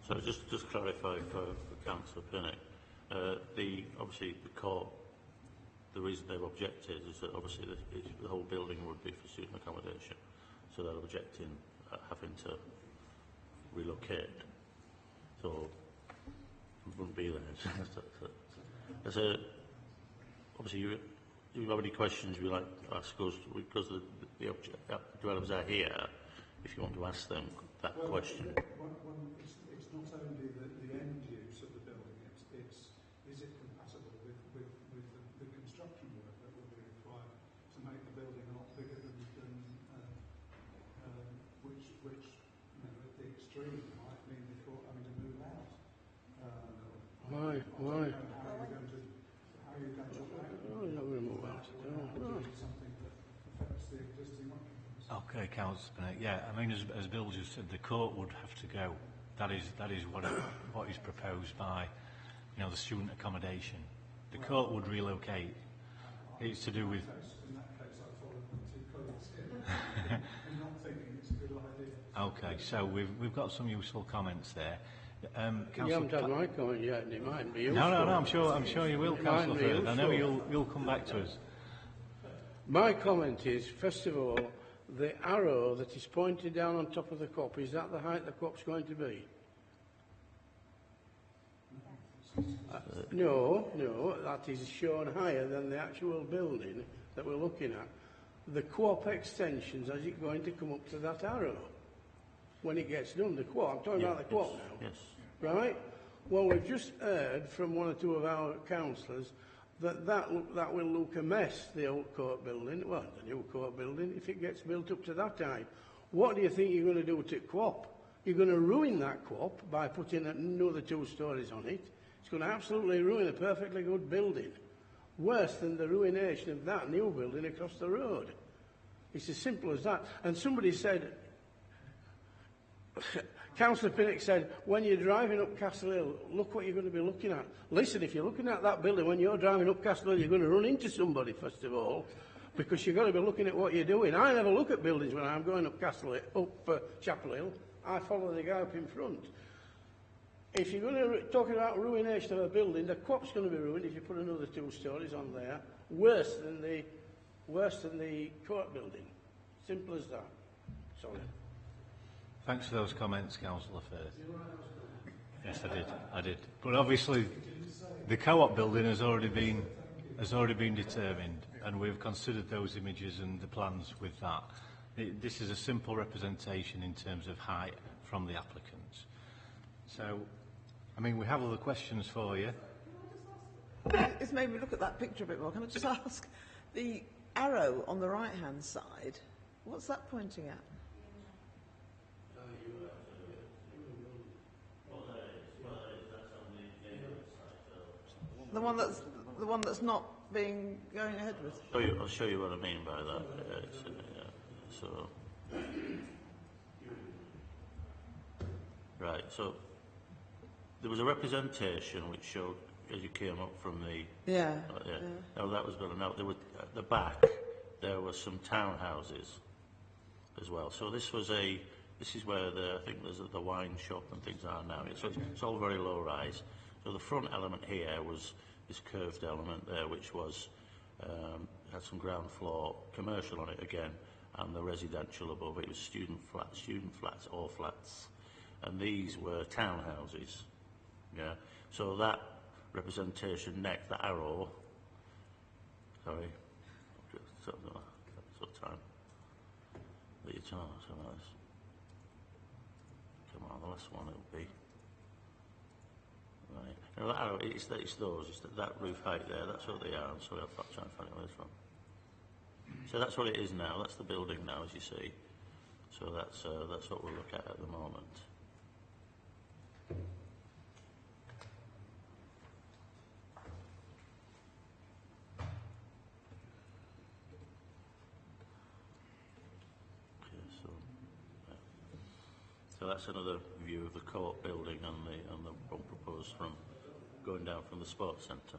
So just clarify for Councillor Pinnock, obviously the court, the reason they've objected is that obviously the whole building would be for student accommodation, so they're objecting having to relocate. So it wouldn't be there. So obviously you have any questions you'd like to ask us, because the developers are here, if you want to ask them that question. It's not only the end use of the building, it's is it compatible with the construction work that will be required to make the building a lot bigger than which you know, at the extreme might mean before having to move out. Why? How are you going to Oh, you're not going to move out. No. Something that affects the existing occupants. Okay, Councillor. Yeah, I mean, as Bill just said, the court would have to go. That is what is proposed by, you know, the student accommodation. The court would relocate. It's to do with. In that case, I follow my two colleagues here. I'm not thinking it's a good idea. Okay, so we've got some useful comments there. You haven't had my comment yet, and it might be useful. No. I'm sure you will, Councillor Firth. I know you'll come back to us. My comment is, first of all, the arrow that is pointed down on top of the cop, is that the height the cop's going to be? No, that is shown higher than the actual building that we're looking at. The co-op extensions, is it going to come up to that arrow when it gets done? The co-op, I'm talking about the co-op now. Yes. Right? Well, we've just heard from one or two of our councillors that will look a mess, the old court building, well, the new court building, if it gets built up to that height. What do you think you're going to do to co-op? You're going to ruin that co-op by putting another 2 stories on it. It's going to absolutely ruin a perfectly good building. Worse than the ruination of that new building across the road. It's as simple as that. And somebody said, Councillor Pinnock said, when you're driving up Castle Hill, look what you're going to be looking at. Listen, if you're looking at that building when you're driving up Castle Hill, you're going to run into somebody, first of all, because you've got to be looking at what you're doing. I never look at buildings when I'm going up Chapel Hill. I follow the guy up in front. If you're going to talk about ruination of a building, the co-op's going to be ruined if you put another 2 stories on there, worse than the court building. Simple as that. Sorry. Thanks for those comments, Councillor Firth. Yes, I did. But obviously, the co-op building has already been determined, and we've considered those images and the plans with that. This is a simple representation in terms of height from the applicants. So, I mean, we have other questions for you. It's made me look at that picture a bit more. Can I just ask, the arrow on the right-hand side, what's that pointing at? The one that's not being going ahead with. I'll show you what I mean by that. So, right. So there was a representation which showed as you came up from the. Yeah. Now that was going to. Now there were at the back. There were some townhouses as well. So this was a. This is where I think there's the wine shop and things are now. So it's all very low rise. So the front element here was this curved element there, which was had some ground floor commercial on it again, and the residential above it was student flats or flats, and these were townhouses. Yeah. So that representation next, the arrow. Sorry. So time. That you turn on. Come on, the last one it'll be. Right. Now that arrow, it's those, it's that roof height there, that's what they are. I'm sorry, I'll try and find it where it's from. So that's what it is now, that's the building now, as you see. So that's what we'll look at the moment. So that's another view of the court building and the one proposed from going down from the sports centre.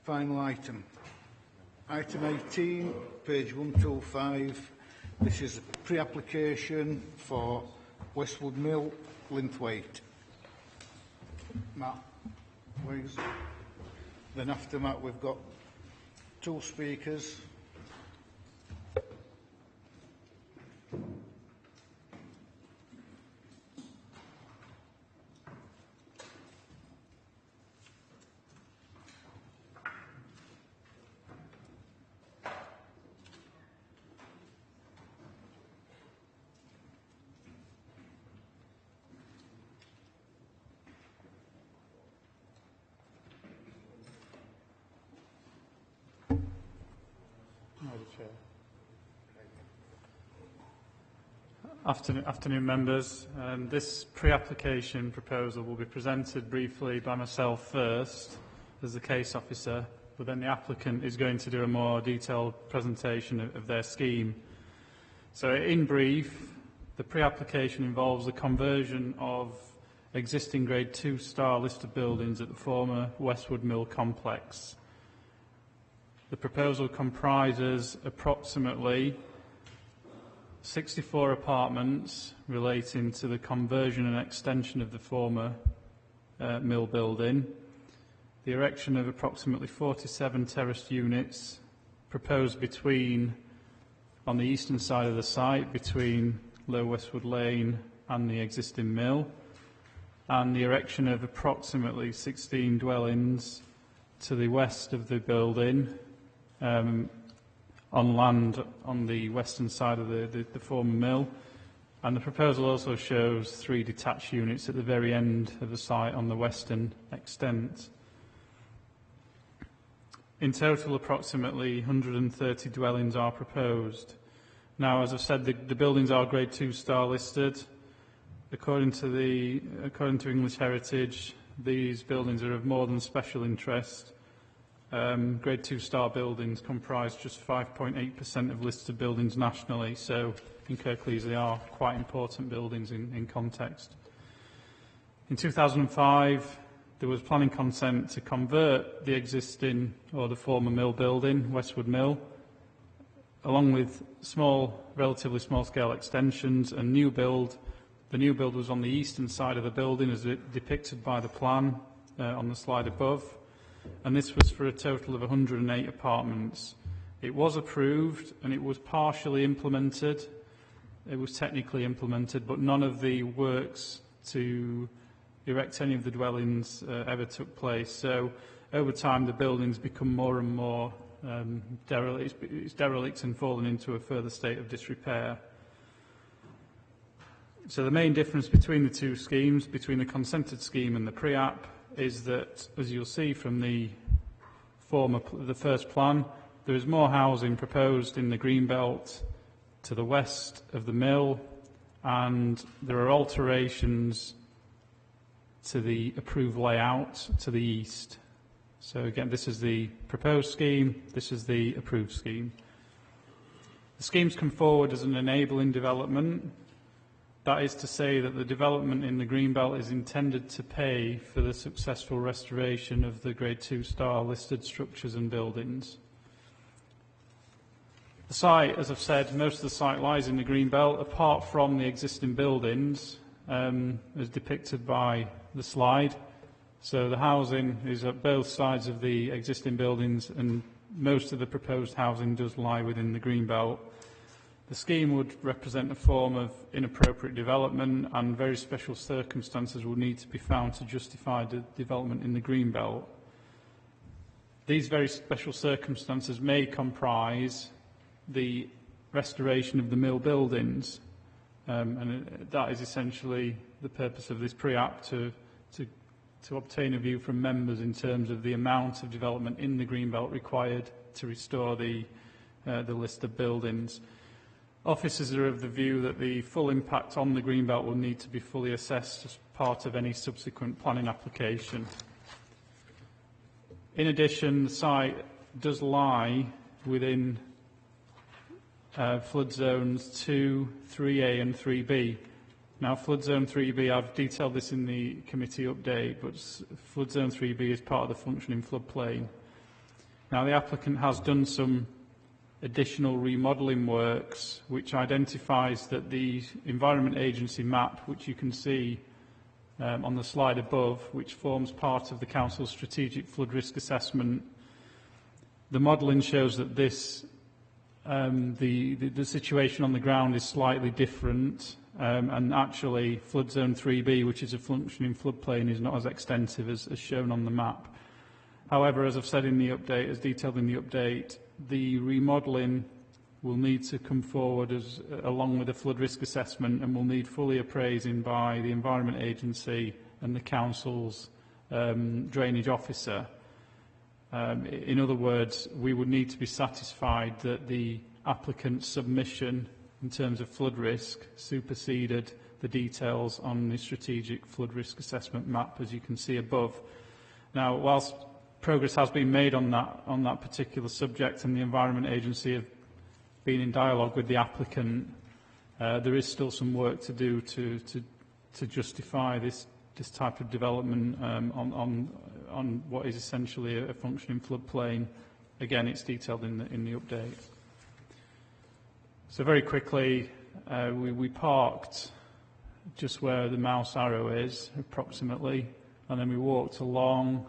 Final item. Item 18, page 125. This is a pre-application for Westwood Mill, Linthwaite. Matt, please. Then after Matt, we've got two speakers. Afternoon, members. This pre-application proposal will be presented briefly by myself first as the case officer, but then the applicant is going to do a more detailed presentation of their scheme. So in brief, the pre-application involves the conversion of existing Grade 2 star listed buildings at the former Westwood Mill complex. The proposal comprises approximately 64 apartments relating to the conversion and extension of the former mill building, the erection of approximately 47 terraced units proposed on the eastern side of the site between Low Westwood Lane and the existing mill, and the erection of approximately 16 dwellings to the west of the building on land on the western side of the former mill. And the proposal also shows 3 detached units at the very end of the site on the western extent. In total, approximately 130 dwellings are proposed. Now, as I've said, the buildings are Grade 2 star listed. According to English Heritage, these buildings are of more than special interest. Grade 2 star buildings comprise just 5.8% of listed buildings nationally, so in Kirklees they are quite important buildings in context. In 2005, there was planning consent to convert the existing or the former mill building, Westwood Mill, along with relatively small scale extensions and new build. The new build was on the eastern side of the building as depicted by the plan on the slide above. And this was for a total of 108 apartments. It was approved and it was partially implemented. It was technically implemented, but none of the works to erect any of the dwellings ever took place. So over time, the buildings become more and more derelict and fallen into a further state of disrepair. So the main difference between the two schemes, between the consented scheme and the pre-app, is that, as you'll see from the first plan, there is more housing proposed in the greenbelt to the west of the mill, and there are alterations to the approved layout to the east. So again, this is the proposed scheme, this is the approved scheme. The schemes come forward as an enabling development. That is to say that the development in the Greenbelt is intended to pay for the successful restoration of the Grade 2 star listed structures and buildings. The site, as I've said, most of the site lies in the Greenbelt, apart from the existing buildings, as depicted by the slide. So the housing is at both sides of the existing buildings, and most of the proposed housing does lie within the Greenbelt. The scheme would represent a form of inappropriate development, and very special circumstances will need to be found to justify the development in the Greenbelt. These very special circumstances may comprise the restoration of the mill buildings, and that is essentially the purpose of this pre-app, to obtain a view from members in terms of the amount of development in the Greenbelt required to restore the list of buildings. Officers are of the view that the full impact on the Greenbelt will need to be fully assessed as part of any subsequent planning application. In addition, the site does lie within flood zones 2, 3A and 3B. Now, flood zone 3B, I've detailed this in the committee update, but flood zone 3B is part of the functioning floodplain. Now, the applicant has done some additional remodelling works, which identifies that the Environment Agency map, which you can see on the slide above, which forms part of the Council's strategic flood risk assessment, the modelling shows that this, the situation on the ground is slightly different, and actually flood zone 3B, which is a functioning floodplain, is not as extensive as shown on the map. However, as I've said in the update, as detailed in the update, the remodelling will need to come forward along with a flood risk assessment, and will need fully appraising by the Environment Agency and the Council's drainage officer. In other words, we would need to be satisfied that the applicant's submission in terms of flood risk superseded the details on the strategic flood risk assessment map, as you can see above. Now, whilst progress has been made on that particular subject, and the Environment Agency have been in dialogue with the applicant, there is still some work to do to justify this type of development on what is essentially a functioning floodplain. Again, it's detailed in the update. So very quickly, we parked just where the mouse arrow is, approximately, and then we walked along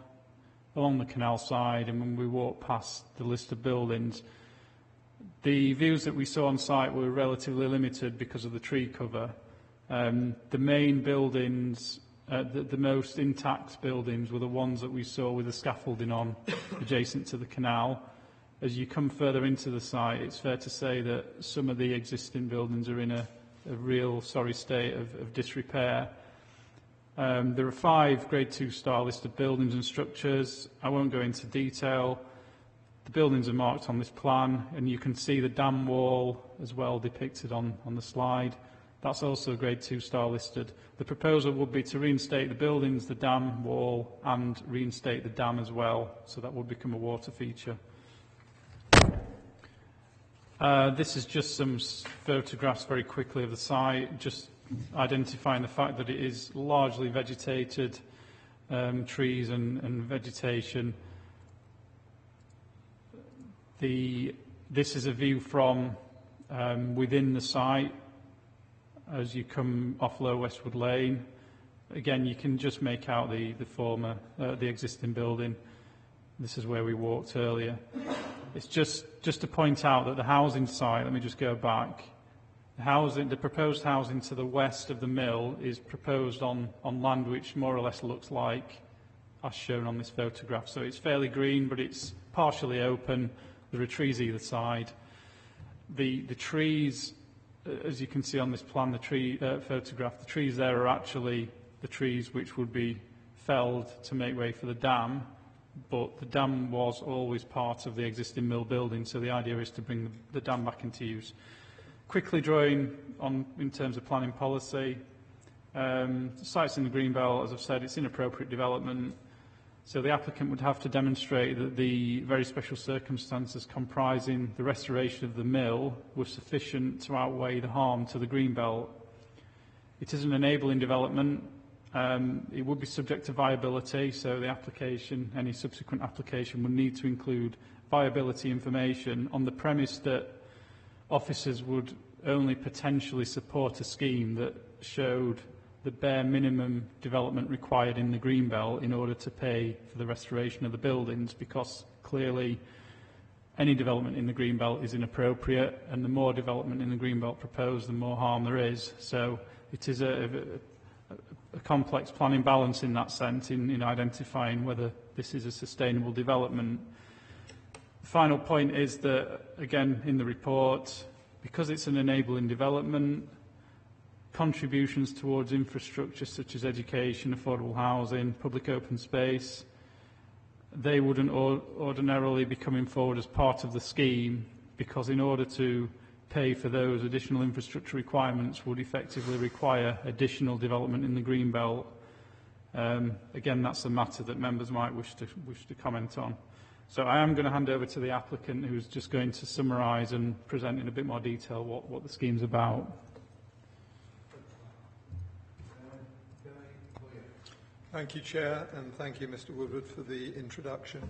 the canal side, and when we walked past the list of buildings, the views that we saw on site were relatively limited because of the tree cover. The main buildings, the most intact buildings, were the ones that we saw with the scaffolding on adjacent to the canal. As you come further into the site, it's fair to say that some of the existing buildings are in a real sorry state of disrepair. There are 5 Grade 2 star listed buildings and structures. I won't go into detail. The buildings are marked on this plan, and you can see the dam wall as well depicted on the slide. That's also Grade 2 star listed. The proposal would be to reinstate the buildings, the dam wall, and reinstate the dam as well, so that would become a water feature. This is just some photographs very quickly of the site, just identifying the fact that it is largely vegetated, trees and vegetation. This is a view from within the site as you come off Low Westwood Lane. Again, you can just make out the existing building. This is where we walked earlier. It's just to point out that the housing site, let me just go back, the proposed housing to the west of the mill is proposed on land which more or less looks like as shown on this photograph. So it's fairly green, but it's partially open. There are trees either side. The trees, as you can see on this plan, photograph, the trees there are actually the trees which would be felled to make way for the dam, but the dam was always part of the existing mill building, so the idea is to bring the dam back into use. Quickly drawing on in terms of planning policy, sites in the Greenbelt, as I've said, it's inappropriate development, so the applicant would have to demonstrate that the very special circumstances comprising the restoration of the mill were sufficient to outweigh the harm to the Greenbelt. It is an enabling development. It would be subject to viability, so the application, any subsequent application, would need to include viability information on the premise that officers would only potentially support a scheme that showed the bare minimum development required in the Greenbelt in order to pay for the restoration of the buildings, because clearly any development in the Greenbelt is inappropriate, and the more development in the Greenbelt proposed, the more harm there is. So it is a complex planning balance in that sense, in identifying whether this is a sustainable development. The final point is that, again, in the report, because it's an enabling development, contributions towards infrastructure such as education, affordable housing, public open space, they wouldn't ordinarily be coming forward as part of the scheme, because in order to pay for those additional infrastructure requirements would effectively require additional development in the Greenbelt. Again, that's a matter that members might wish to comment on. So I am going to hand over to the applicant, who's just going to summarise and present in a bit more detail what the scheme's about. Thank you, Chair, and thank you, Mr Woodward, for the introduction.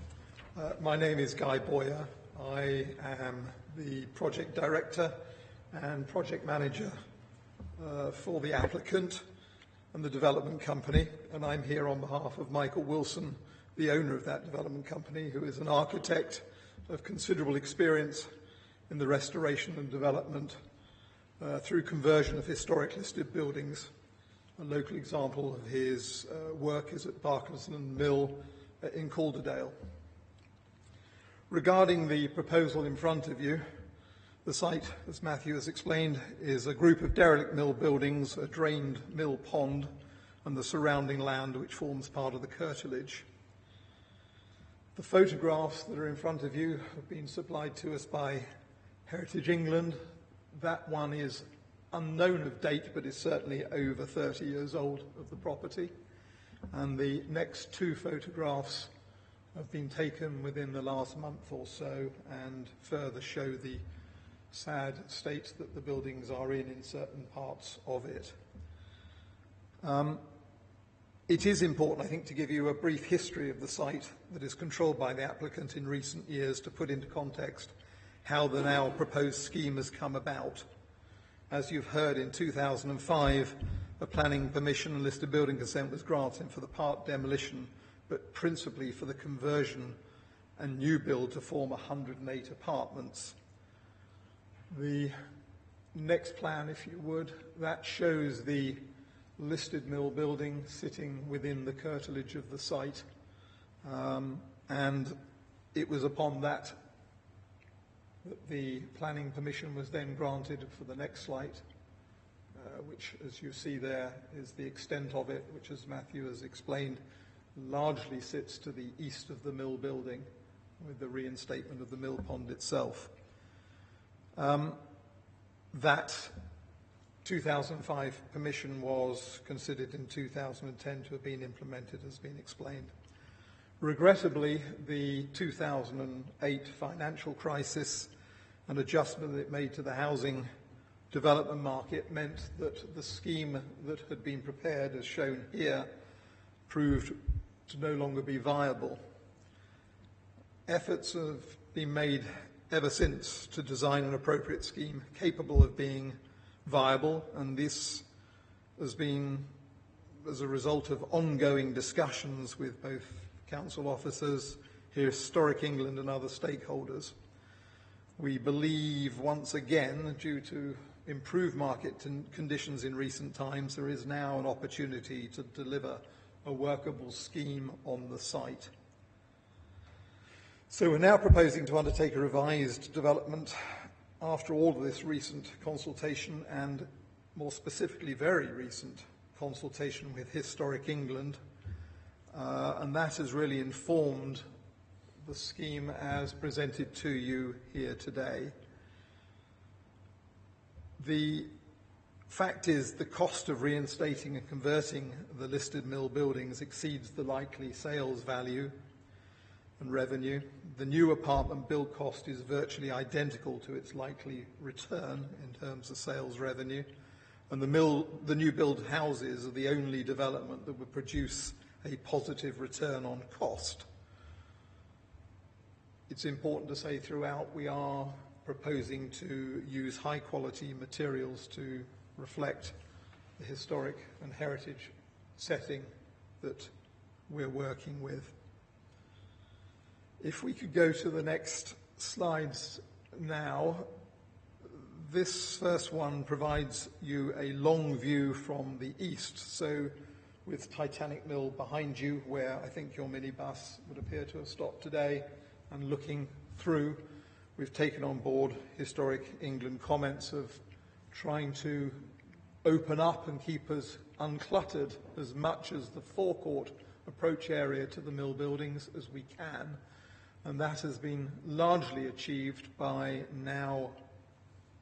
My name is Guy Boyer. I am the Project Director and Project Manager for the applicant and the development company, and I'm here on behalf of Michael Wilson, the owner of that development company, who is an architect of considerable experience in the restoration and development through conversion of historic listed buildings. A local example of his work is at Barkensland Mill in Calderdale. Regarding the proposal in front of you, the site, as Matthew has explained, is a group of derelict mill buildings, a drained mill pond, and the surrounding land which forms part of the curtilage. The photographs that are in front of you have been supplied to us by Heritage England. That one is unknown of date, but is certainly over 30 years old of the property. And the next two photographs have been taken within the last month or so and further show the sad state that the buildings are in certain parts of it. It is important, I think, to give you a brief history of the site that is controlled by the applicant in recent years to put into context how the now proposed scheme has come about. As you've heard, in 2005, a planning permission and listed building consent was granted for the part demolition, but principally for the conversion and new build to form 108 apartments. The next plan, if you would, that shows the listed mill building sitting within the curtilage of the site. And it was upon that the planning permission was then granted for the next site, which, as you see there, is the extent of it, which, as Matthew has explained, largely sits to the east of the mill building, with the reinstatement of the mill pond itself. That 2005 permission was considered in 2010 to have been implemented, has been explained. Regrettably, the 2008 financial crisis and adjustment that it made to the housing development market meant that the scheme that had been prepared, as shown here, proved to no longer be viable. Efforts have been made ever since to design an appropriate scheme capable of being viable, and this has been as a result of ongoing discussions with both council officers, Historic England and other stakeholders. We believe, once again, due to improved market conditions in recent times, there is now an opportunity to deliver a workable scheme on the site. So we're now proposing to undertake a revised development after all of this recent consultation, and more specifically very recent consultation with Historic England, and that has really informed the scheme as presented to you here today. The fact is, the cost of reinstating and converting the listed mill buildings exceeds the likely sales value and revenue. The new apartment build cost is virtually identical to its likely return in terms of sales revenue, and the new build houses are the only development that would produce a positive return on cost. It's important to say throughout we are proposing to use high quality materials to reflect the historic and heritage setting that we're working with. If we could go to the next slides now. This first one provides you a long view from the east, so with Titanic Mill behind you, where I think your minibus would appear to have stopped today, and looking through, we've taken on board Historic England comments of trying to open up and keep us uncluttered as much as the forecourt approach area to the mill buildings as we can. And that has been largely achieved by now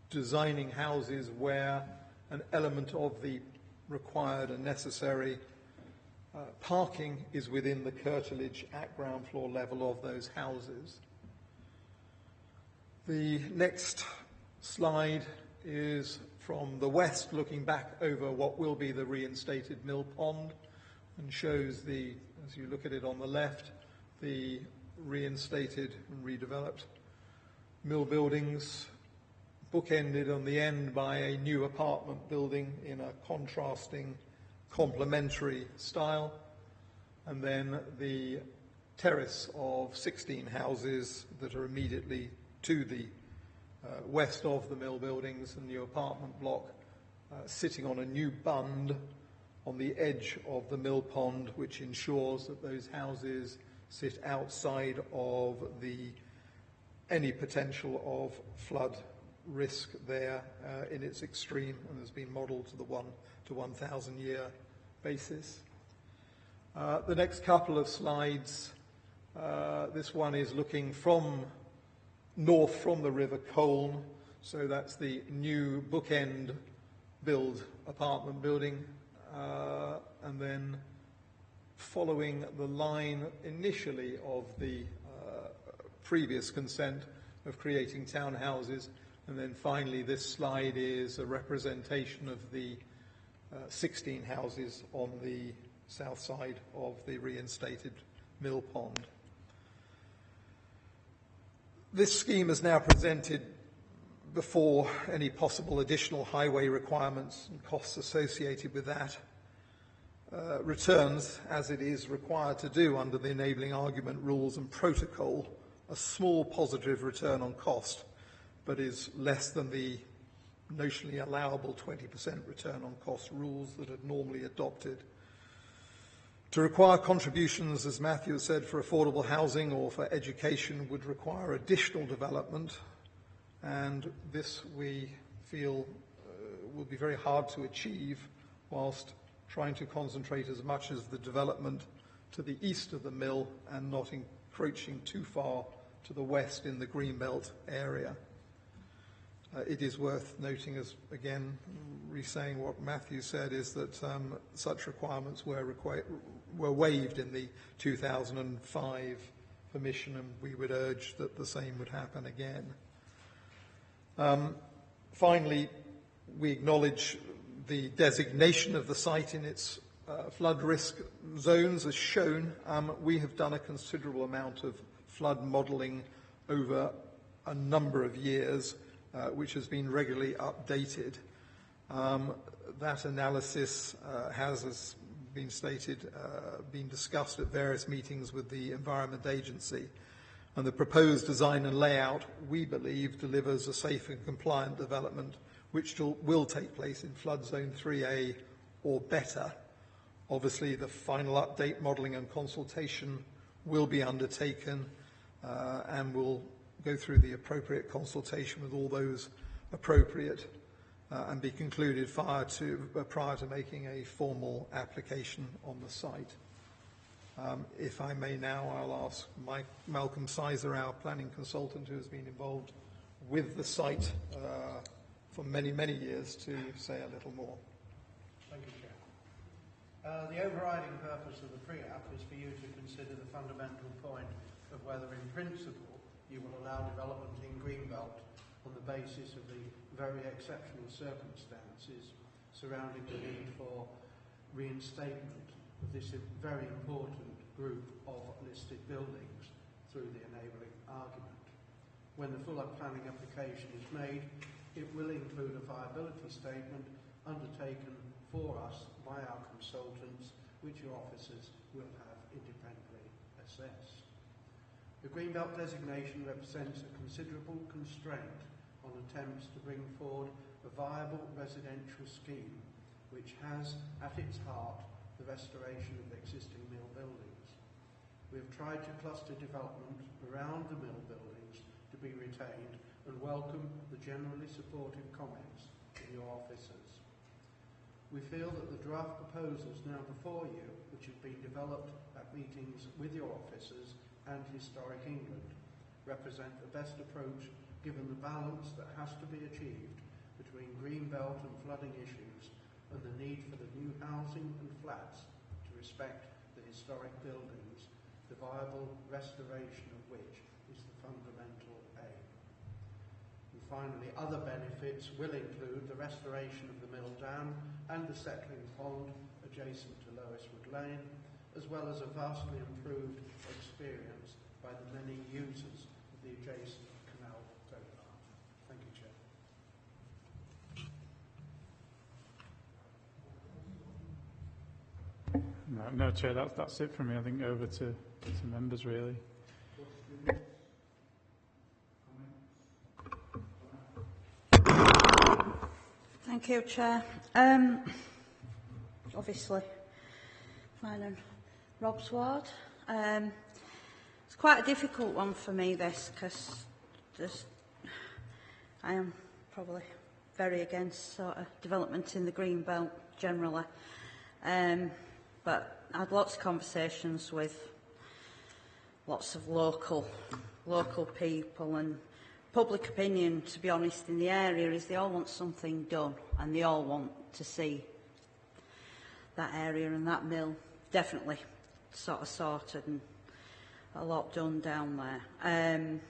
designing houses where an element of the required and necessary Parking is within the curtilage at ground floor level of those houses. The next slide is from the west, looking back over what will be the reinstated mill pond, and shows the, as you look at it on the left, the reinstated and redeveloped mill buildings, bookended on the end by a new apartment building in a contrasting complementary style, and then the terrace of 16 houses that are immediately to the west of the mill buildings and new apartment block, sitting on a new bund on the edge of the mill pond, which ensures that those houses sit outside of any potential of flood risk there in its extreme, and has been modelled to the 1 to 1,000 year basis. The next couple of slides, this one is looking from north from the River Colne, so that's the new bookend build apartment building, and then following the line initially of the previous consent of creating townhouses, and then finally this slide is a representation of the 16 houses on the south side of the reinstated mill pond. This scheme is now presented before any possible additional highway requirements and costs associated with that returns, as it is required to do under the enabling argument rules and protocol, a small positive return on cost, but is less than the notionally allowable 20% return on cost rules that are normally adopted. To require contributions, as Matthew has said, for affordable housing or for education would require additional development, and this we feel will be very hard to achieve whilst trying to concentrate as much as the development to the east of the mill and not encroaching too far to the west in the Greenbelt area. It is worth noting, as again, re-saying what Matthew said, is that such requirements were waived in the 2005 permission, and we would urge that the same would happen again. Finally, we acknowledge the designation of the site in its flood risk zones as shown. We have done a considerable amount of flood modelling over a number of years, which has been regularly updated. That analysis has, as been stated, been discussed at various meetings with the Environment Agency, and the proposed design and layout, we believe, delivers a safe and compliant development which will take place in flood zone 3A or better. Obviously, the final update, modelling and consultation will be undertaken, and will go through the appropriate consultation with all those appropriate and be concluded prior to making a formal application on the site. If I may now, I'll ask Malcolm Sizer, our planning consultant who has been involved with the site for many, many years, to say a little more. Thank you, Chair. The overriding purpose of the pre-app is for you to consider the fundamental point of whether in principle you will allow development in Greenbelt on the basis of the very exceptional circumstances surrounding the need for reinstatement of this very important group of listed buildings through the enabling argument. When the full planning application is made, it will include a viability statement undertaken for us by our consultants, which your officers will have independently assessed. The Greenbelt designation represents a considerable constraint on attempts to bring forward a viable residential scheme which has at its heart the restoration of existing mill buildings. We have tried to cluster development around the mill buildings to be retained and welcome the generally supportive comments of your officers. We feel that the draft proposals now before you, which have been developed at meetings with your officers and Historic England, represent the best approach given the balance that has to be achieved between Greenbelt and flooding issues and the need for the new housing and flats to respect the historic buildings, the viable restoration of which is the fundamental aim. And finally, other benefits will include the restoration of the mill dam and the settling pond adjacent to Loiswood Lane, as well as a vastly improved experience by the many users of the adjacent canal towpath. Thank you, Chair. No, Chair, that's it from me. I think over to members, really. Thank you, Chair. Obviously, mine and Rob's ward. It's quite a difficult one for me, this, because I am probably very against sort of development in the green belt generally. But I had lots of conversations with lots of local people, and public opinion, to be honest, in the area is they all want something done, and they all want to see that area and that mill definitely sort of sorted and a lot done down there. And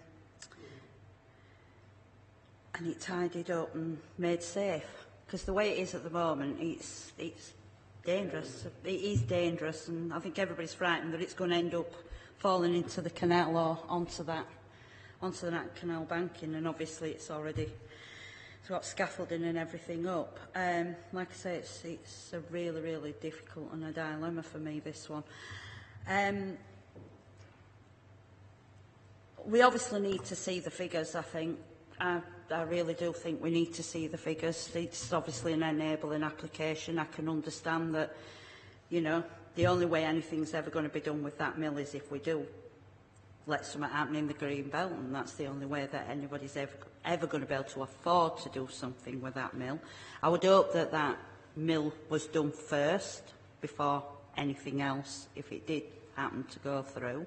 it tidied up and made safe, because the way it is at the moment, it's dangerous. It is dangerous, and I think everybody's frightened that it's going to end up falling into the canal or onto that canal banking, and obviously it's got scaffolding and everything up. Like I say, it's a really, really difficult and a dilemma for me, this one. We obviously need to see the figures, I think. I really do think we need to see the figures. It's obviously an enabling application. I can understand that, you know, the only way anything's ever going to be done with that mill is if we do let something happen in the green belt, and that's the only way that anybody's ever going to be able to afford to do something with that mill. I would hope that that mill was done first before anything else, if it did happen to go through.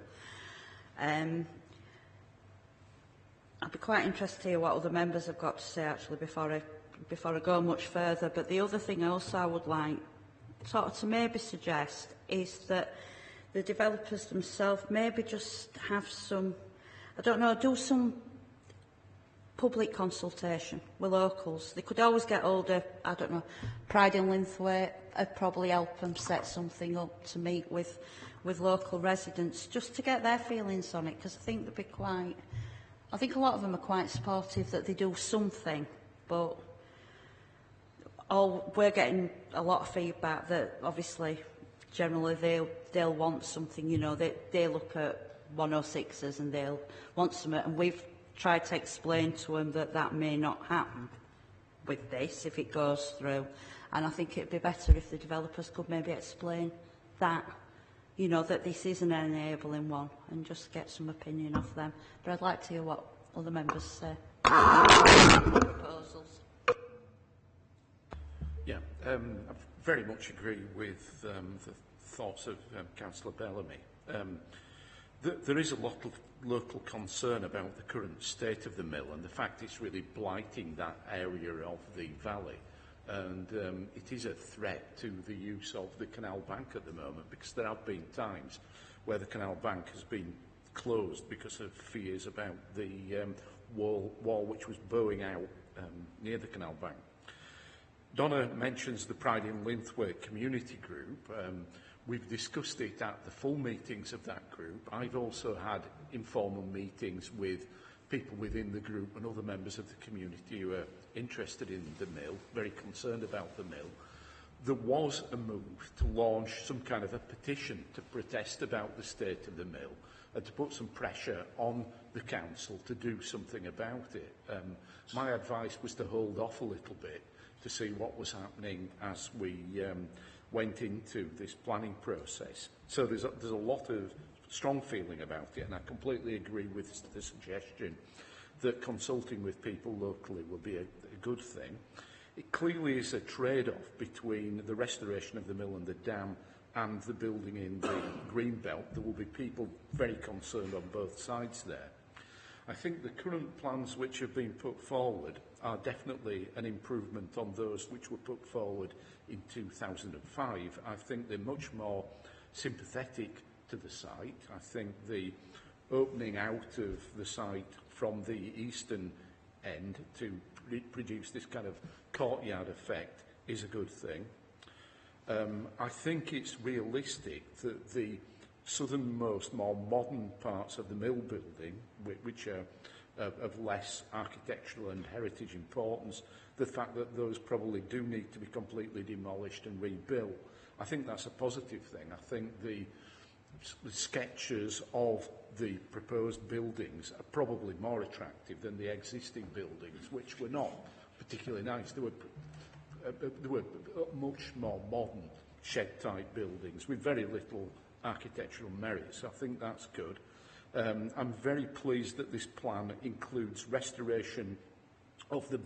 I'd be quite interested to hear what other members have got to say, actually, before I go much further. But the other thing also I would like sort of to maybe suggest is that the developers themselves maybe just have some, I don't know, do some public consultation with locals. They could always get hold of, I don't know, Pride in Linthwaite. I'd probably help them set something up to meet with local residents, just to get their feelings on it, because I think they'd be quite... I think a lot of them are quite supportive that they do something, but we're getting a lot of feedback that obviously generally they'll want something, you know, they look at 106s and they'll want something, and we've tried to explain to them that that may not happen with this if it goes through, and I think it'd be better if the developers could maybe explain that, you know, that this is an enabling one, and just get some opinion off them. But I'd like to hear what other members say. Proposals. Yeah, I very much agree with the thoughts of Councillor Bellamy. There is a lot of local concern about the current state of the mill and the fact it's really blighting that area of the valley. And it is a threat to the use of the canal bank at the moment, because there have been times where the canal bank has been closed because of fears about the wall which was bowing out near the canal bank. Donna mentions the Pride in Linthwaite community group. We've discussed it at the full meetings of that group. I've also had informal meetings with people within the group and other members of the community who are interested in the mill, very concerned about the mill. There was a move to launch some kind of a petition to protest about the state of the mill and to put some pressure on the council to do something about it. My advice was to hold off a little bit to see what was happening as we went into this planning process. So there's a lot of strong feeling about it, and I completely agree with the suggestion that consulting with people locally will be a good thing. It clearly is a trade-off between the restoration of the mill and the dam and the building in the green belt. There will be people very concerned on both sides there. I think the current plans which have been put forward are definitely an improvement on those which were put forward in 2005. I think they're much more sympathetic to the site. I think the opening out of the site from the eastern end to produce this kind of courtyard effect is a good thing. I think it's realistic that the southernmost, more modern parts of the mill building, which are of less architectural and heritage importance, the fact that those probably do need to be completely demolished and rebuilt, I think that's a positive thing. I think the sketches of the proposed buildings are probably more attractive than the existing buildings, which were not particularly nice. They were much more modern shed-type buildings with very little architectural merit, so I think that's good. I'm very pleased that this plan includes restoration of the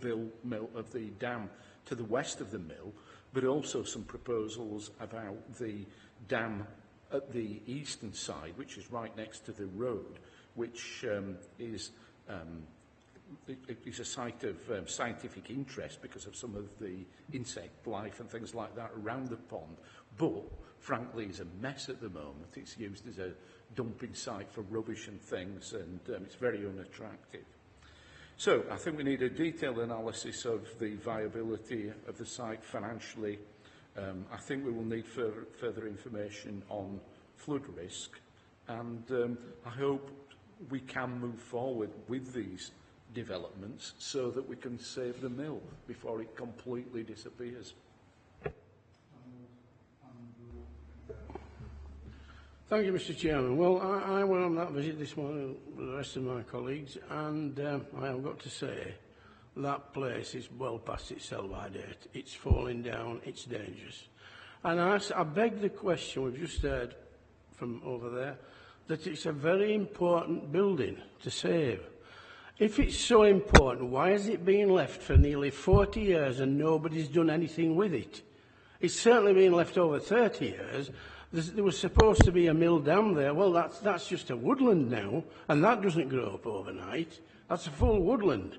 dam to the west of the mill, but also some proposals about the dam at the eastern side, which is right next to the road, which is a site of scientific interest because of some of the insect life and things like that around the pond, but frankly is a mess at the moment. It's used as a dumping site for rubbish and things, and it's very unattractive. So I think we need a detailed analysis of the viability of the site financially. I think we will need further information on flood risk, and I hope we can move forward with these developments so that we can save the mill before it completely disappears. Thank you, Mr. Chairman. Well, I went on that visit this morning with the rest of my colleagues, and I have got to say that place is well past its sell-by date. It's falling down, it's dangerous. And I beg the question we've just heard from over there, that it's a very important building to save. If it's so important, why has it been left for nearly 40 years and nobody's done anything with it? It's certainly been left over 30 years. There was supposed to be a mill dam there. Well, that's just a woodland now, and that doesn't grow up overnight. That's a full woodland.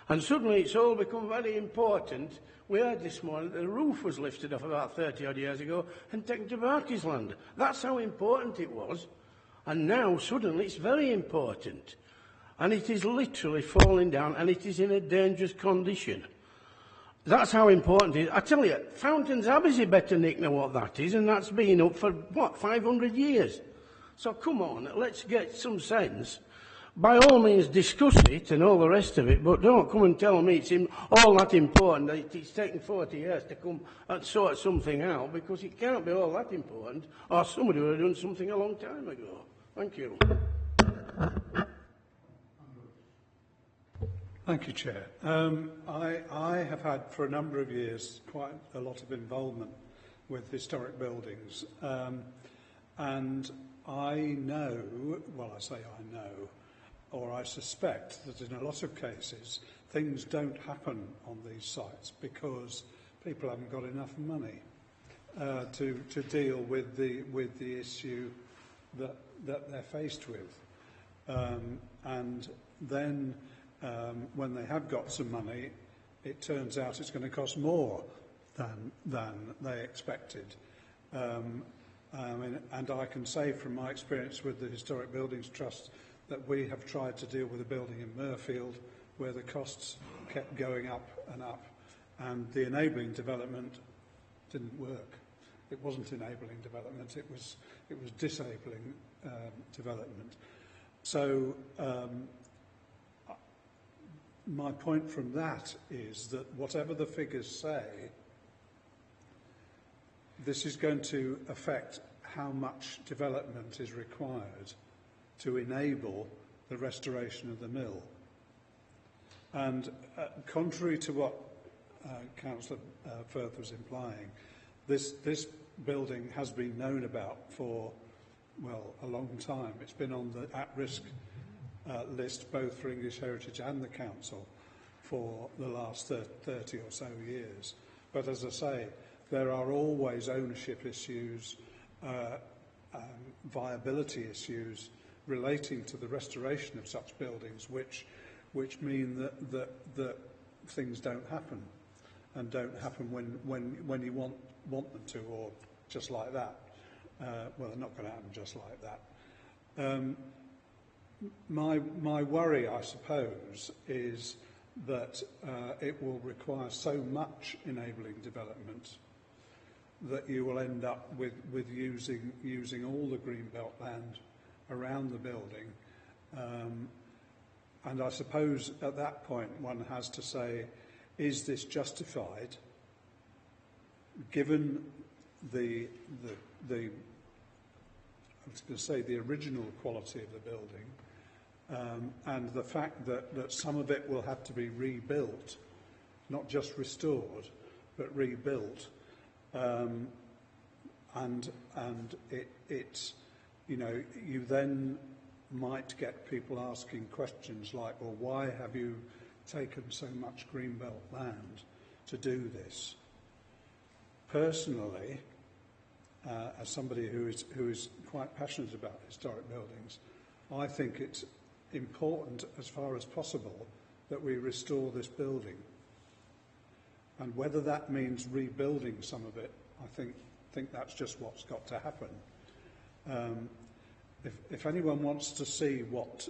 And suddenly it's all become very important. We heard this morning that the roof was lifted off about 30-odd years ago and taken to Barkey's land. That's how important it was. And now, suddenly, it's very important. And it is literally falling down, and it is in a dangerous condition. That's how important it is. I tell you, Fountains Abbey's a better nick than what that is, and that's been up for, 500 years? So come on, let's get some sense. By all means, discuss it and all the rest of it, but don't come and tell me it's all that important that it's taken 40 years to come and sort something out, because it can't be all that important, or somebody would have done something a long time ago. Thank you. Thank you, Chair. I have had for a number of years quite a lot of involvement with historic buildings, and I know, well, I say I know, or I suspect that in a lot of cases things don't happen on these sites because people haven't got enough money to deal with the issue that they're faced with, and then when they have got some money, it turns out it's going to cost more than they expected. And I can say from my experience with the Historic Buildings Trust that we have tried to deal with a building in Murfield where the costs kept going up, and the enabling development didn't work. It wasn't enabling development, it was disabling development. So my point from that is that whatever the figures say, this is going to affect how much development is required to enable the restoration of the mill. And contrary to what Councillor Firth was implying, this building has been known about for, well, a long time. It's been on the at-risk list both for English Heritage and the Council for the last 30 or so years. But as I say, there are always ownership issues, viability issues relating to the restoration of such buildings, which mean that things don't happen, and don't happen when you want want them to, or just like that. Well, they're not going to happen just like that. My worry, I suppose, is that it will require so much enabling development that you will end up with using all the greenbelt land around the building. And I suppose at that point one has to say, is this justified given the I was going to say the original quality of the building, and the fact that some of it will have to be rebuilt, not just restored, but rebuilt, and it's you know, you then might get people asking questions like, well, why have you taken so much greenbelt land to do this? Personally, as somebody who is quite passionate about historic buildings, I think it's important as far as possible that we restore this building. And whether that means rebuilding some of it, I think that's just what's got to happen. If anyone wants to see what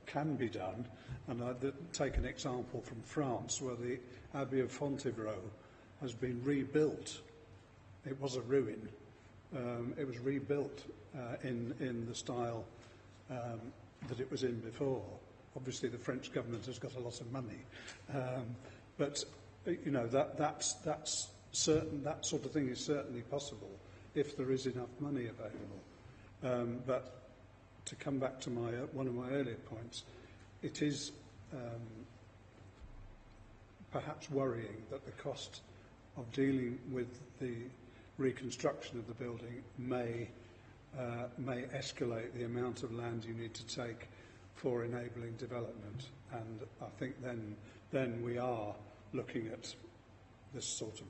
can be done, and I'd take an example from France where the Abbey of Fontevraud has been rebuilt. It was a ruin. It was rebuilt in the style that it was in before. Obviously, the French government has got a lot of money, but you know that's certain. That sort of thing is certainly possible if there is enough money available. But to come back to one of my earlier points, it is perhaps worrying that the cost of dealing with the reconstruction of the building may escalate the amount of land you need to take for enabling development, and I think then we are looking at this sort of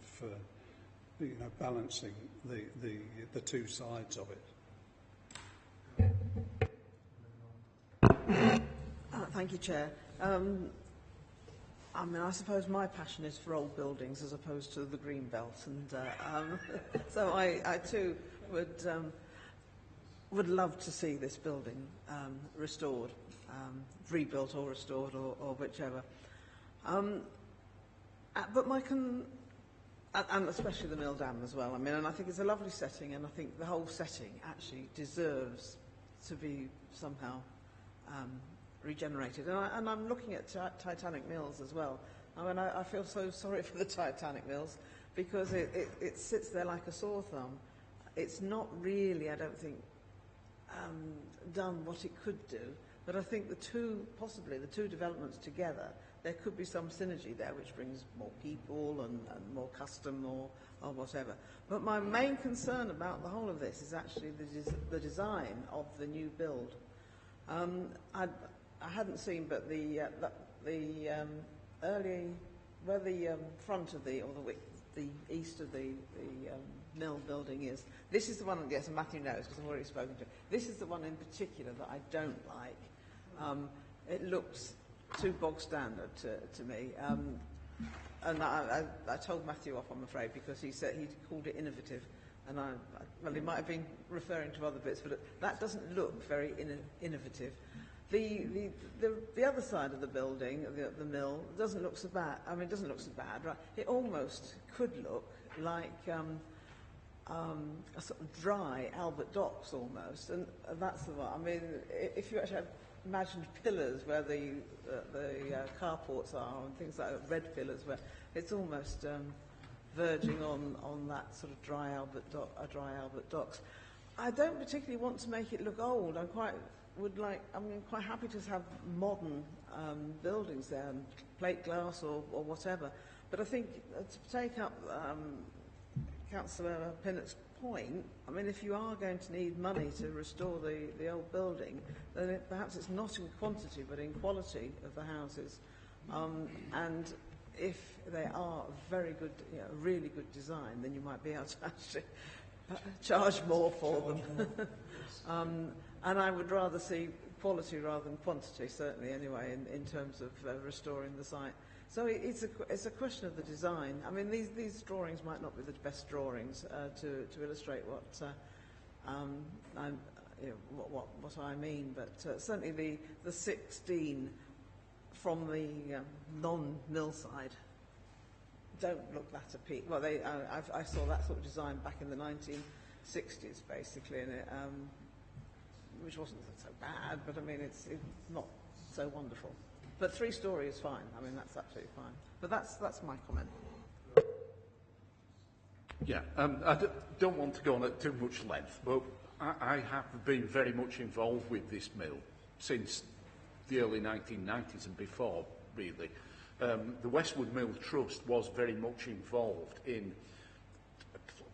balancing the two sides of it. Thank you, Chair. I mean, I suppose my passion is for old buildings as opposed to the green belt, and so I too would love to see this building restored, rebuilt or restored, or whichever. But and especially the mill dam as well. I mean, and I think it's a lovely setting, and I think the whole setting actually deserves to be somehow regenerated. And I'm looking at Titanic Mills as well. I mean, I feel so sorry for the Titanic Mills because it sits there like a sore thumb. It's not really, I don't think, done what it could do. But I think possibly the two developments together, there could be some synergy there which brings more people and more custom or whatever. But my main concern about the whole of this is actually the design of the new build. I hadn't seen, but the front of the east of the mill building is. This is the one. Yes, and Matthew knows because I've already spoken to him. This is the one in particular that I don't like. It looks too bog standard to me. And I told Matthew off, I'm afraid, because he said he called it innovative. And well, he might have been referring to other bits, but that doesn't look very innovative. The other side of the building, the mill, doesn't look so bad. I mean, it doesn't look so bad, right? It almost could look like a sort of dry Albert Docks almost, and that's the one. I mean, if you actually imagined pillars where the carports are and things like that, red pillars, where it's almost verging on that sort of dry Albert Docks. I don't particularly want to make it look old. I'm quite happy to have modern buildings there, and plate glass or whatever. But I think to take up Councillor Pinnock's point, I mean, if you are going to need money to restore the old building, then perhaps it's not in quantity but in quality of the houses. And if they are very good, really good design, then you might be able to actually charge more for them. And I would rather see quality rather than quantity, certainly anyway, in terms of restoring the site. So it's a question of the design. I mean, these drawings might not be the best drawings to illustrate what what I mean, but certainly the 16 from the non-mill side don't look that appealing. Well, I saw that sort of design back in the 1960s, basically, and which wasn't so bad, but I mean, it's not so wonderful. But 3-storey is fine. I mean, that's absolutely fine. But that's my comment. Yeah, I don't want to go on at too much length, but I have been very much involved with this mill since the early 1990s and before, really. The Westwood Mill Trust was very much involved in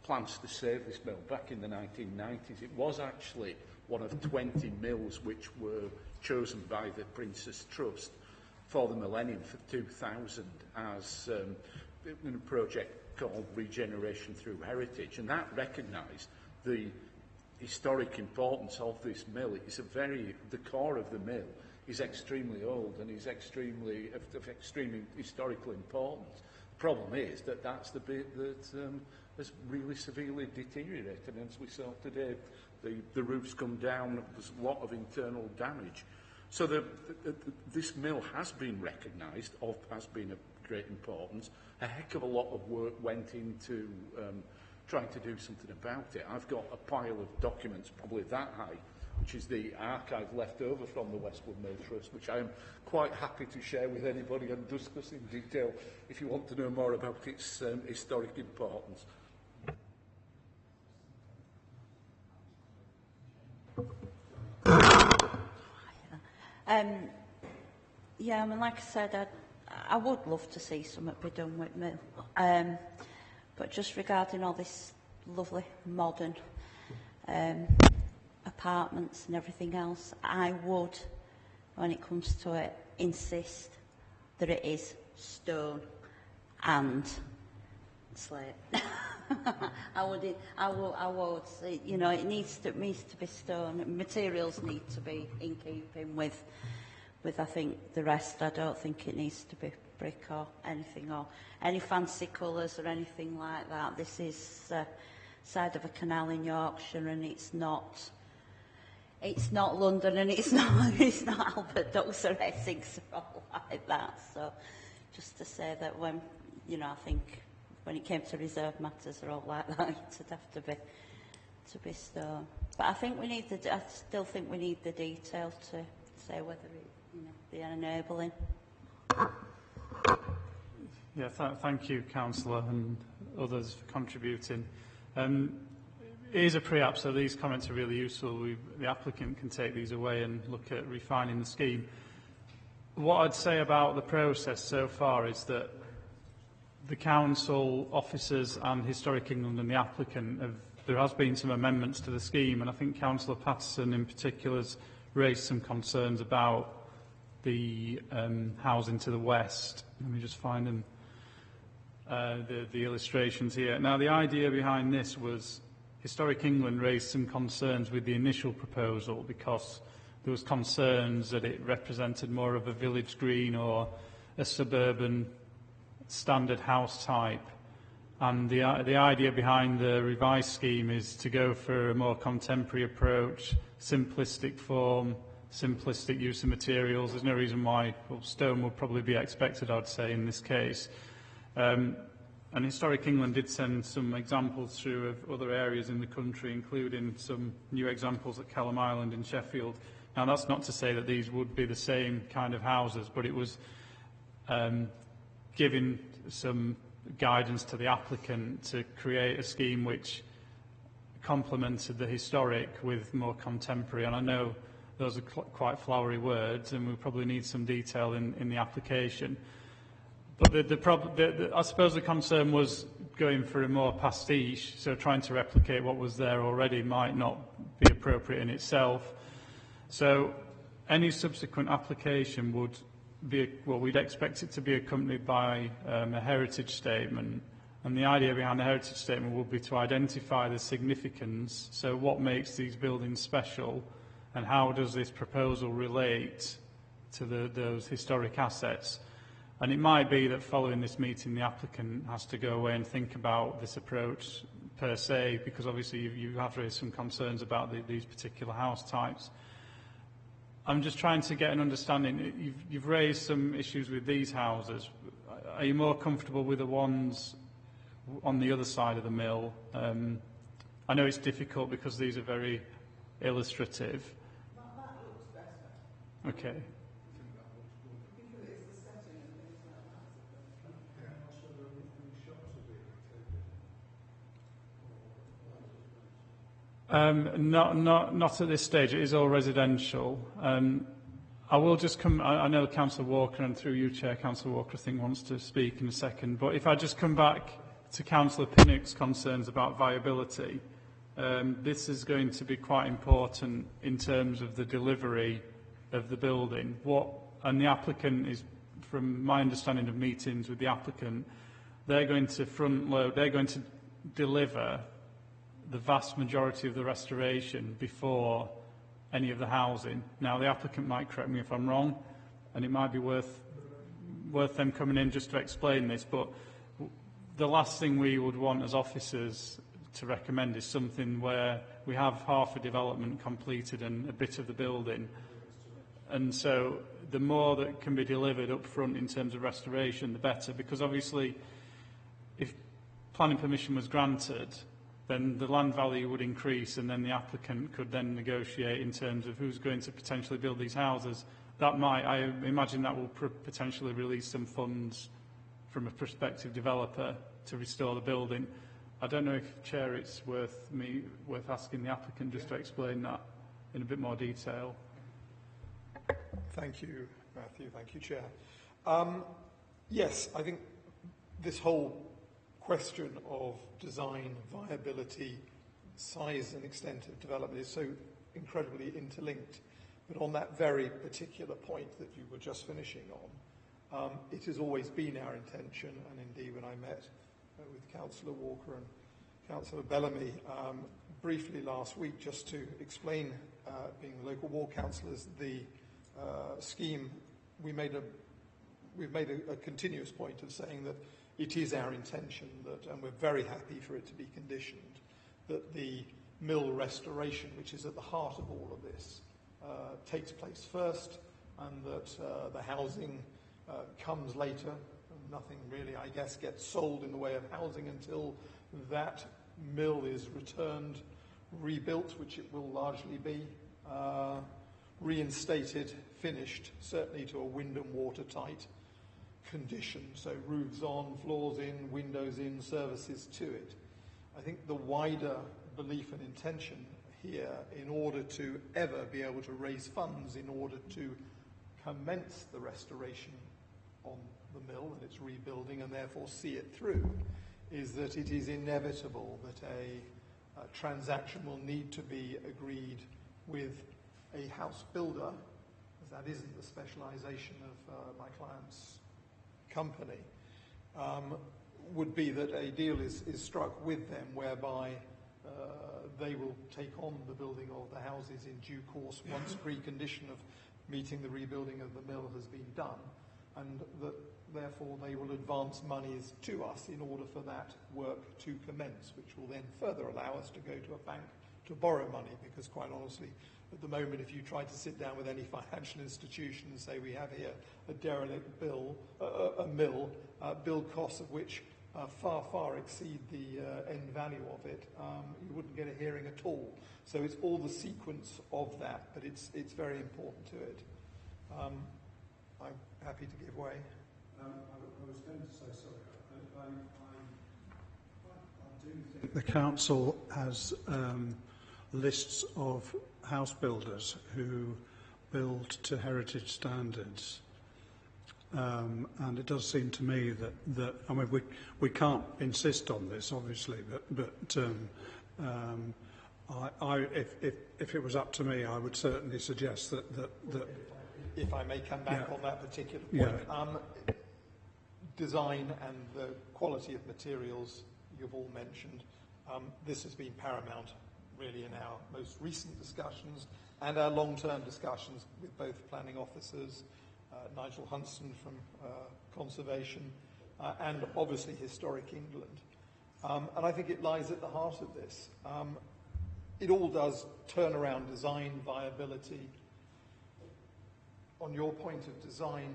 plans to save this mill back in the 1990s. It was actually one of 20 mills which were chosen by the Princess Trust for the millennium for 2000 as a project called Regeneration Through Heritage, and that recognised the historic importance of this mill. It's the core of the mill is extremely old and is extremely historical importance. The problem is that that's the bit that has really severely deteriorated, and as we saw today, the roof's come down, there's a lot of internal damage. So this mill has been recognised, has been of great importance. A heck of a lot of work went into trying to do something about it. I've got a pile of documents, probably that high, which is the archive left over from the Westwood Mill Trust, which I am quite happy to share with anybody and discuss in detail if you want to know more about its historic importance. Yeah, I mean, like I said, I would love to see something be done with mill. But just regarding all this lovely modern apartments and everything else, I would, when it comes to it, insist that it is stone and slate. I would, you know, it needs to be stone. Materials need to be in keeping with I think the rest. I don't think it needs to be brick or any fancy colours or anything like that. This is side of a canal in Yorkshire, and it's not London, and it's not Albert Docks or Essex or all like that. So just to say that when, you know, I think when it came to reserve matters or all like that, it'd have to be stone. But I think I still think we need the detail to say whether it, you know, be enabling. Yeah, thank you, Councillor, and others for contributing. It is a pre-app, so these comments are really useful. The applicant can take these away and look at refining the scheme. What I'd say about the process so far is that the council officers and Historic England and the applicant there has been some amendments to the scheme, and I think Councillor Patterson in particular has raised some concerns about the housing to the west. Let me just find them. The illustrations here. Now, the idea behind this was Historic England raised some concerns with the initial proposal because there was concerns that it represented more of a village green or a suburban standard house type. And the idea behind the revised scheme is to go for a more contemporary approach, simplistic form, simplistic use of materials. There's no reason why stone would probably be expected, I'd say, in this case. And Historic England did send some examples through of other areas in the country, including some new examples at Kelham Island in Sheffield. Now, that's not to say that these would be the same kind of houses, but it was giving some guidance to the applicant to create a scheme which complemented the historic with more contemporary. And I know those are quite flowery words, and we probably need some detail in the application. But I suppose the concern was going for a more pastiche, so trying to replicate what was there already might not be appropriate in itself. So any subsequent application would be, well, we'd expect it to be accompanied by a heritage statement. And the idea behind the heritage statement would be to identify the significance, so what makes these buildings special, and how does this proposal relate to those historic assets. And it might be that following this meeting, the applicant has to go away and think about this approach per se, because obviously you have raised some concerns about these particular house types. I'm just trying to get an understanding. You've raised some issues with these houses. Are you more comfortable with the ones on the other side of the mill? I know it's difficult because these are very illustrative. Okay. Not at this stage. It is all residential. I will just come. I know Councillor Walker, and through you, Chair, Councillor Walker, I think wants to speak in a second. But if I just come back to Councillor Pinnock's concerns about viability, this is going to be quite important in terms of the delivery of the building. And the applicant is, from my understanding of meetings with the applicant, they're going to front load. They're going to deliver the vast majority of the restoration before any of the housing. Now, the applicant might correct me if I'm wrong, and it might be worth them coming in just to explain this, but the last thing we would want as officers to recommend is something where we have half a development completed and a bit of the building. And so the more that can be delivered up front in terms of restoration, the better, because obviously if planning permission was granted, then the land value would increase, and then the applicant could then negotiate in terms of who's going to potentially build these houses. That might, I imagine that will potentially release some funds from a prospective developer to restore the building. I don't know if, Chair, it's worth asking the applicant just to explain that in a bit more detail. Thank you, Matthew. Thank you, Chair. Yes, I think this whole question of design, viability, size and extent of development is so incredibly interlinked. But on that very particular point that you were just finishing on, it has always been our intention, and indeed when I met with Councillor Walker and Councillor Bellamy briefly last week, just to explain, being local ward councillors, the scheme, we've made a continuous point of saying that it is our intention that, and we're very happy for it to be conditioned, that the mill restoration, which is at the heart of all of this, takes place first, and that the housing comes later. Nothing really, I guess, gets sold in the way of housing until that mill is returned, rebuilt, which it will largely be, reinstated, finished, certainly to a wind and watertight condition, so roofs on, floors in, windows in, services to it. I think the wider belief and intention here, in order to ever be able to raise funds in order to commence the restoration on the mill and its rebuilding and therefore see it through, is that it is inevitable that a transaction will need to be agreed with a house builder, as that isn't the specialisation of my client's company, would be that a deal is struck with them whereby they will take on the building of the houses in due course once precondition of meeting the rebuilding of the mill has been done, and that therefore they will advance monies to us in order for that work to commence, which will then further allow us to go to a bank to borrow money, because quite honestly, at the moment, if you try to sit down with any financial institution and say we have here a derelict mill, build costs of which far exceed the end value of it, you wouldn't get a hearing at all. So it's all the sequence of that, but it's very important to it. I'm happy to give way. I was going to say, sorry, I do think the council has lists of house builders who build to heritage standards, and it does seem to me that I mean we can't insist on this obviously, but if it was up to me, I would certainly suggest that if I may come back on that particular point, design and the quality of materials you've all mentioned, this has been paramount really in our most recent discussions and our long-term discussions with both planning officers Nigel Hunston from Conservation, and obviously Historic England. And I think it lies at the heart of this. It all does turn around design, viability. On your point of design,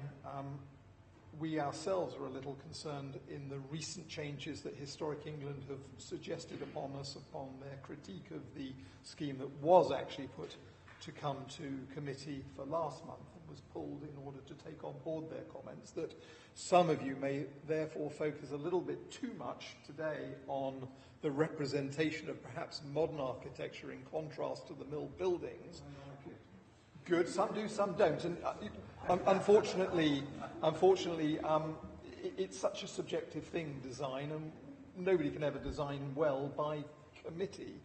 we ourselves are a little concerned in the recent changes that Historic England have suggested upon us, upon their critique of the scheme that was actually put to come to committee for last month and was pulled in order to take on board their comments, that some of you may therefore focus a little bit too much today on the representation of perhaps modern architecture in contrast to the mill buildings. Good, some do, some don't. And unfortunately, it's such a subjective thing, design, and nobody can ever design well by committee.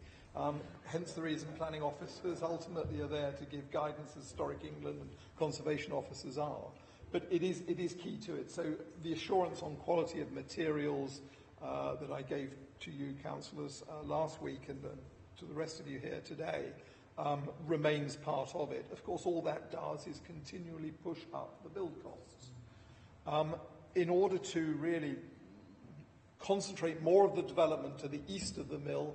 Hence the reason planning officers ultimately are there to give guidance, as Historic England and conservation officers are. But it is key to it. So the assurance on quality of materials that I gave to you, councillors, last week and to the rest of you here today remains part of it. Of course, all that does is continually push up the build costs. In order to really concentrate more of the development to the east of the mill,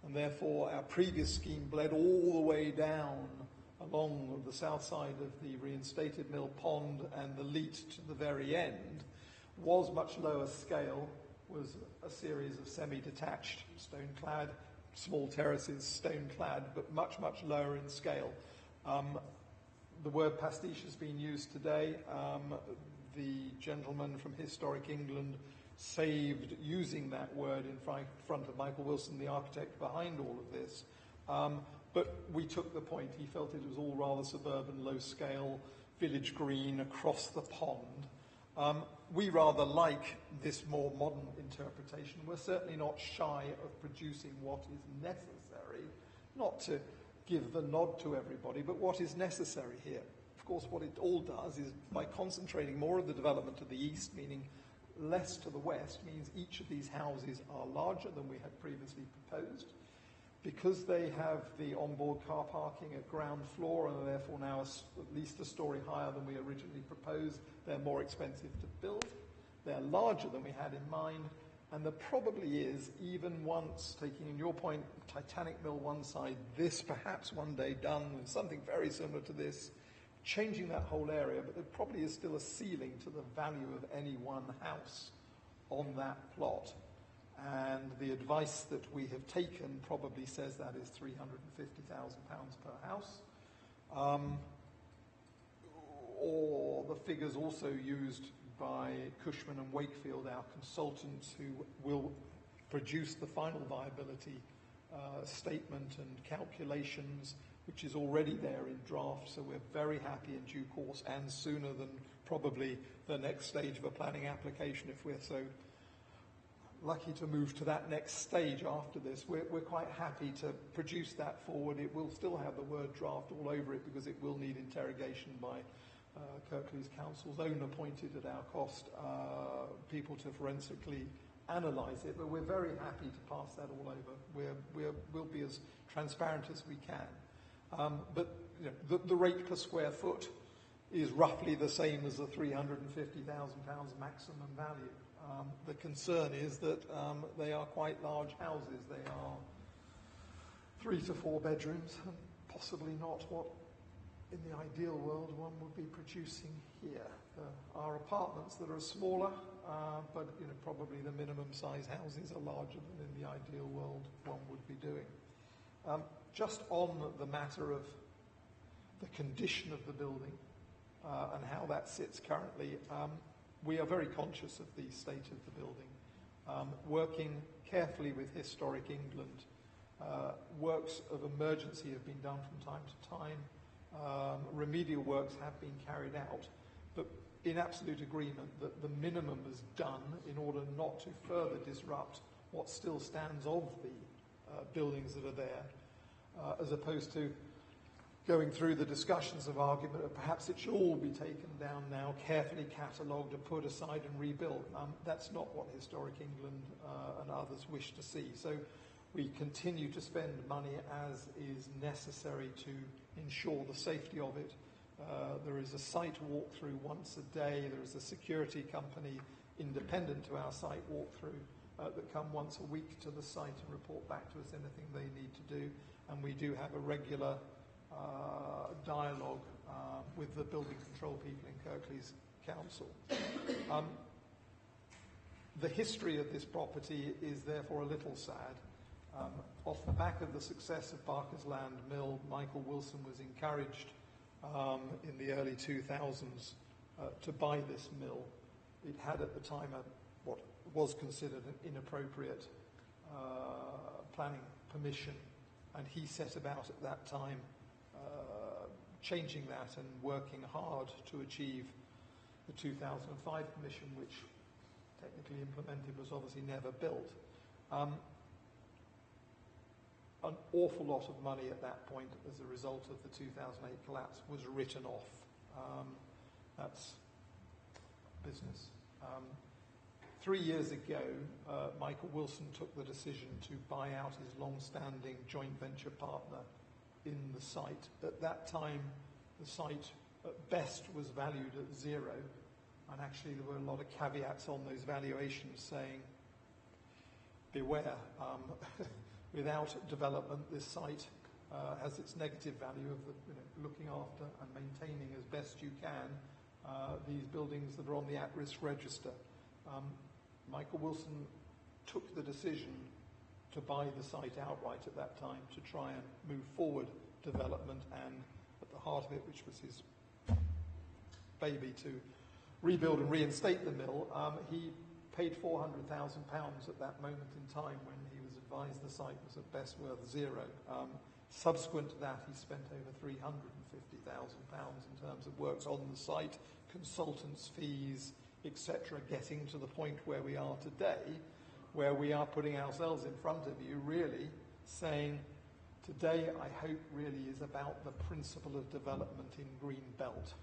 and therefore our previous scheme bled all the way down along the south side of the reinstated mill pond and the leat to the very end, was much lower scale, was a series of semi-detached, stone-clad, small terraces, stone-clad, but much, much lower in scale. The word pastiche has been used today. The gentleman from Historic England saved using that word in front of Michael Wilson, the architect behind all of this. But we took the point. He felt it was all rather suburban, low-scale, village green across the pond. We rather like this more modern interpretation. We're certainly not shy of producing what is necessary, not to give the nod to everybody, but what is necessary here. Of course, what it all does is, by concentrating more of the development to the east, meaning less to the west, means each of these houses are larger than we had previously proposed. Because they have the onboard car parking at ground floor and are therefore now at least a story higher than we originally proposed, they're more expensive to build. They're larger than we had in mind, and there probably is, even once, taking in your point, Titanic Mill one side, this perhaps one day done with something very similar to this, changing that whole area, but there probably is still a ceiling to the value of any one house on that plot. And the advice that we have taken probably says that is £350,000 per house. Or the figures also used by Cushman and Wakefield, our consultants, who will produce the final viability statement and calculations, which is already there in draft. So we're very happy in due course, and sooner than probably the next stage of a planning application, if we're so lucky to move to that next stage after this. We're quite happy to produce that forward. It will still have the word draft all over it because it will need interrogation by Kirklees Council's own appointed at our cost people to forensically analyse it, but we're very happy to pass that all over. We'll be as transparent as we can. But you know, the rate per square foot is roughly the same as the £350,000 maximum value. The concern is that they are quite large houses. They are 3 to 4 bedrooms, and possibly not what, in the ideal world, one would be producing here. There are apartments that are smaller, but you know, probably the minimum size houses are larger than in the ideal world one would be doing. Just on the matter of the condition of the building and how that sits currently, we are very conscious of the state of the building, working carefully with Historic England. Works of emergency have been done from time to time. Remedial works have been carried out, but in absolute agreement that the minimum is done in order not to further disrupt what still stands of the buildings that are there, as opposed to going through the discussions of argument that perhaps it should all be taken down now, carefully catalogued and put aside and rebuilt. That's not what Historic England and others wish to see. So we continue to spend money as is necessary to ensure the safety of it, There is a site walkthrough once a day. There is a security company independent to our site walkthrough that come once a week to the site and report back to us anything they need to do. And we do have a regular dialogue with the building control people in Kirklees Council. The history of this property is therefore a little sad. Off the back of the success of Barker's Land Mill, Michael Wilson was encouraged in the early 2000s to buy this mill. It had at the time what was considered an inappropriate planning permission, and he set about at that time changing that and working hard to achieve the 2005 permission, which technically implemented was obviously never built. An awful lot of money at that point as a result of the 2008 collapse was written off. That's business. 3 years ago, Michael Wilson took the decision to buy out his long-standing joint venture partner in the site. At that time, the site at best was valued at zero, and actually there were a lot of caveats on those valuations saying, beware, without development, this site has its negative value of looking after and maintaining as best you can these buildings that are on the at-risk register. Michael Wilson took the decision to buy the site outright at that time to try and move forward development, and at the heart of it, which was his baby, to rebuild and reinstate the mill. He paid £400,000 at that moment in time when he was advised the site was at best worth zero. Subsequent to that, he spent over £350,000 in terms of works on the site, consultants' fees, etc., getting to the point where we are today, where we are putting ourselves in front of you, really saying, today I hope really is about the principle of development in Green Belt.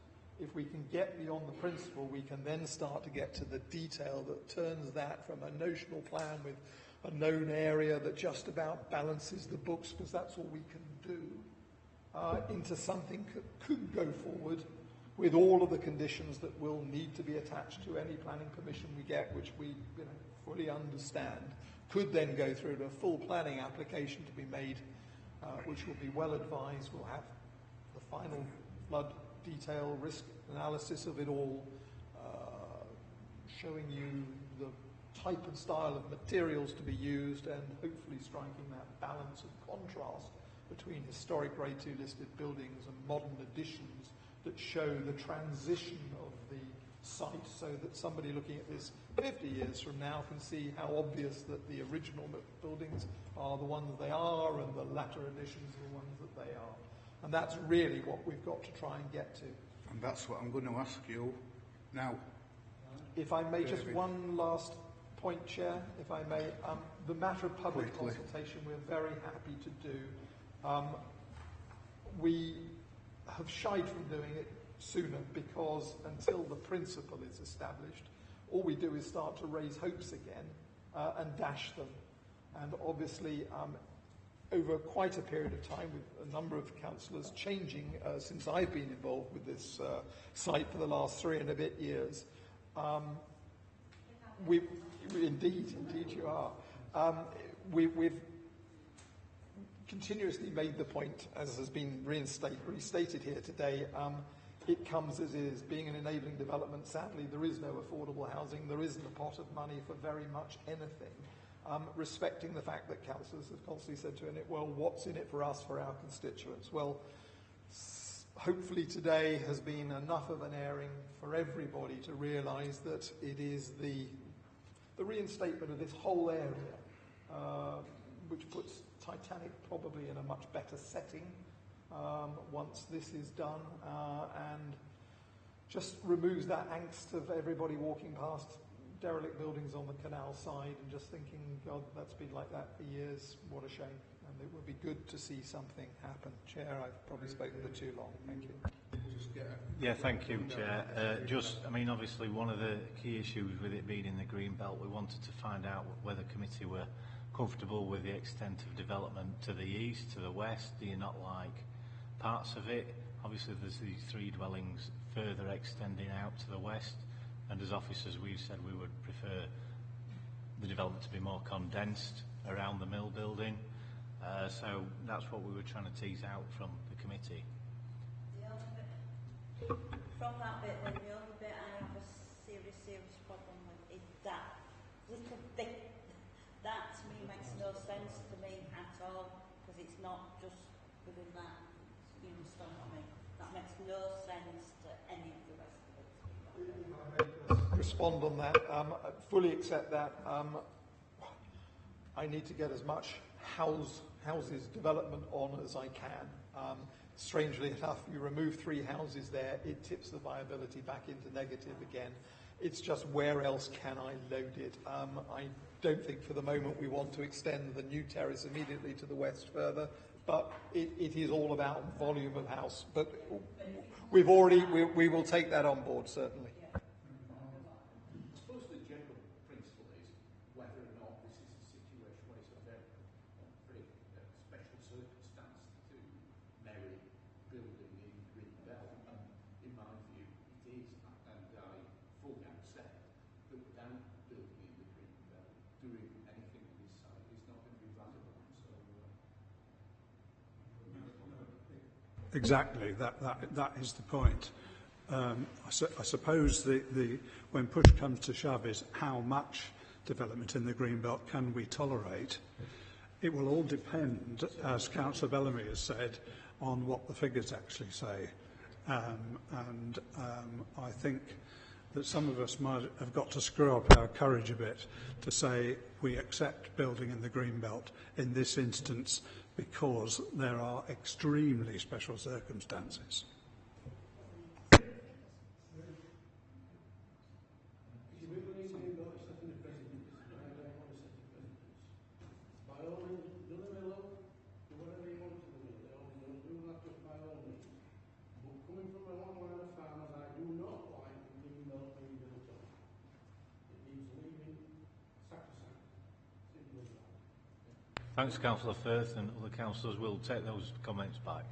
If we can get beyond the principle, we can then start to get to the detail that turns that from a notional plan with a known area that just about balances the books, because that's all we can do, into something that could go forward with all of the conditions that will need to be attached to any planning permission we get, which we fully understand, could then go through to a full planning application to be made, which will be well advised. We'll have the final flood detail risk analysis of it all, showing you the type and style of materials to be used, and hopefully striking that balance of contrast between historic Grade 2 listed buildings and modern additions that show the transition of the site, so that somebody looking at this 50 years from now can see how obvious that the original buildings are the ones they are and the latter additions are the ones that they are. And that's really what we've got to try and get to. And that's what I'm going to ask you now. If I may, just one last point, Chair, if I may. The matter of public consultation we're very happy to do. We have shied from doing it sooner because until the principle is established, all we do is start to raise hopes again and dash them. And obviously, over quite a period of time, with a number of councillors changing since I've been involved with this site for the last 3 and a bit years, indeed you are. We've continuously made the point, as has been restated here today, it comes as is. Being an enabling development, sadly, there is no affordable housing, there isn't a pot of money for very much anything. Respecting the fact that councillors have constantly said to it, well, what's in it for us, for our constituents? Well, hopefully today has been enough of an airing for everybody to realise that it is the reinstatement of this whole area, which puts Titanic probably in a much better setting once this is done, and just removes that angst of everybody walking past derelict buildings on the canal side and just thinking, God, that's been like that for years, what a shame. And it would be good to see something happen. Chair, I've probably spoken for too long. Thank you. Yeah, thank you, Chair. Obviously one of the key issues with it being in the Green Belt, we wanted to find out whether the committee were comfortable with the extent of development to the east, to the west. Do you not like parts of it. Obviously, there's these 3 dwellings further extending out to the west, and as officers, we've said we would prefer the development to be more condensed around the mill building. So that's what we were trying to tease out from the committee. From that bit, then the other bit I have a serious problem with is that little bit. That to me makes no sense to me at all, because it's not just within that. You understand what I mean? That makes no sense to any of the rest of it. If I may respond on that, I fully accept that. I need to get as much houses development on as I can. Strangely enough, you remove 3 houses there, it tips the viability back into negative again. It's just where else can I load it? I don't think for the moment we want to extend the new terrace immediately to the west further, but it is all about volume of house. But we will take that on board, certainly. I suppose the general principle is whether or not this is a situation where it's a very special circumstance to merit building in green belt, and in my view it is, and I fully accept that without building in the green belt, doing anything on this site is not going to be viable. So, Exactly, that is the point. I suppose when push comes to shove is how much development in the Greenbelt can we tolerate? It will all depend, as Councillor Bellamy has said, on what the figures actually say. And I think that some of us might have got to screw up our courage a bit to say we accept building in the Greenbelt in this instance because there are extremely special circumstances. Thanks, Councillor Firth, and other councillors will take those comments back.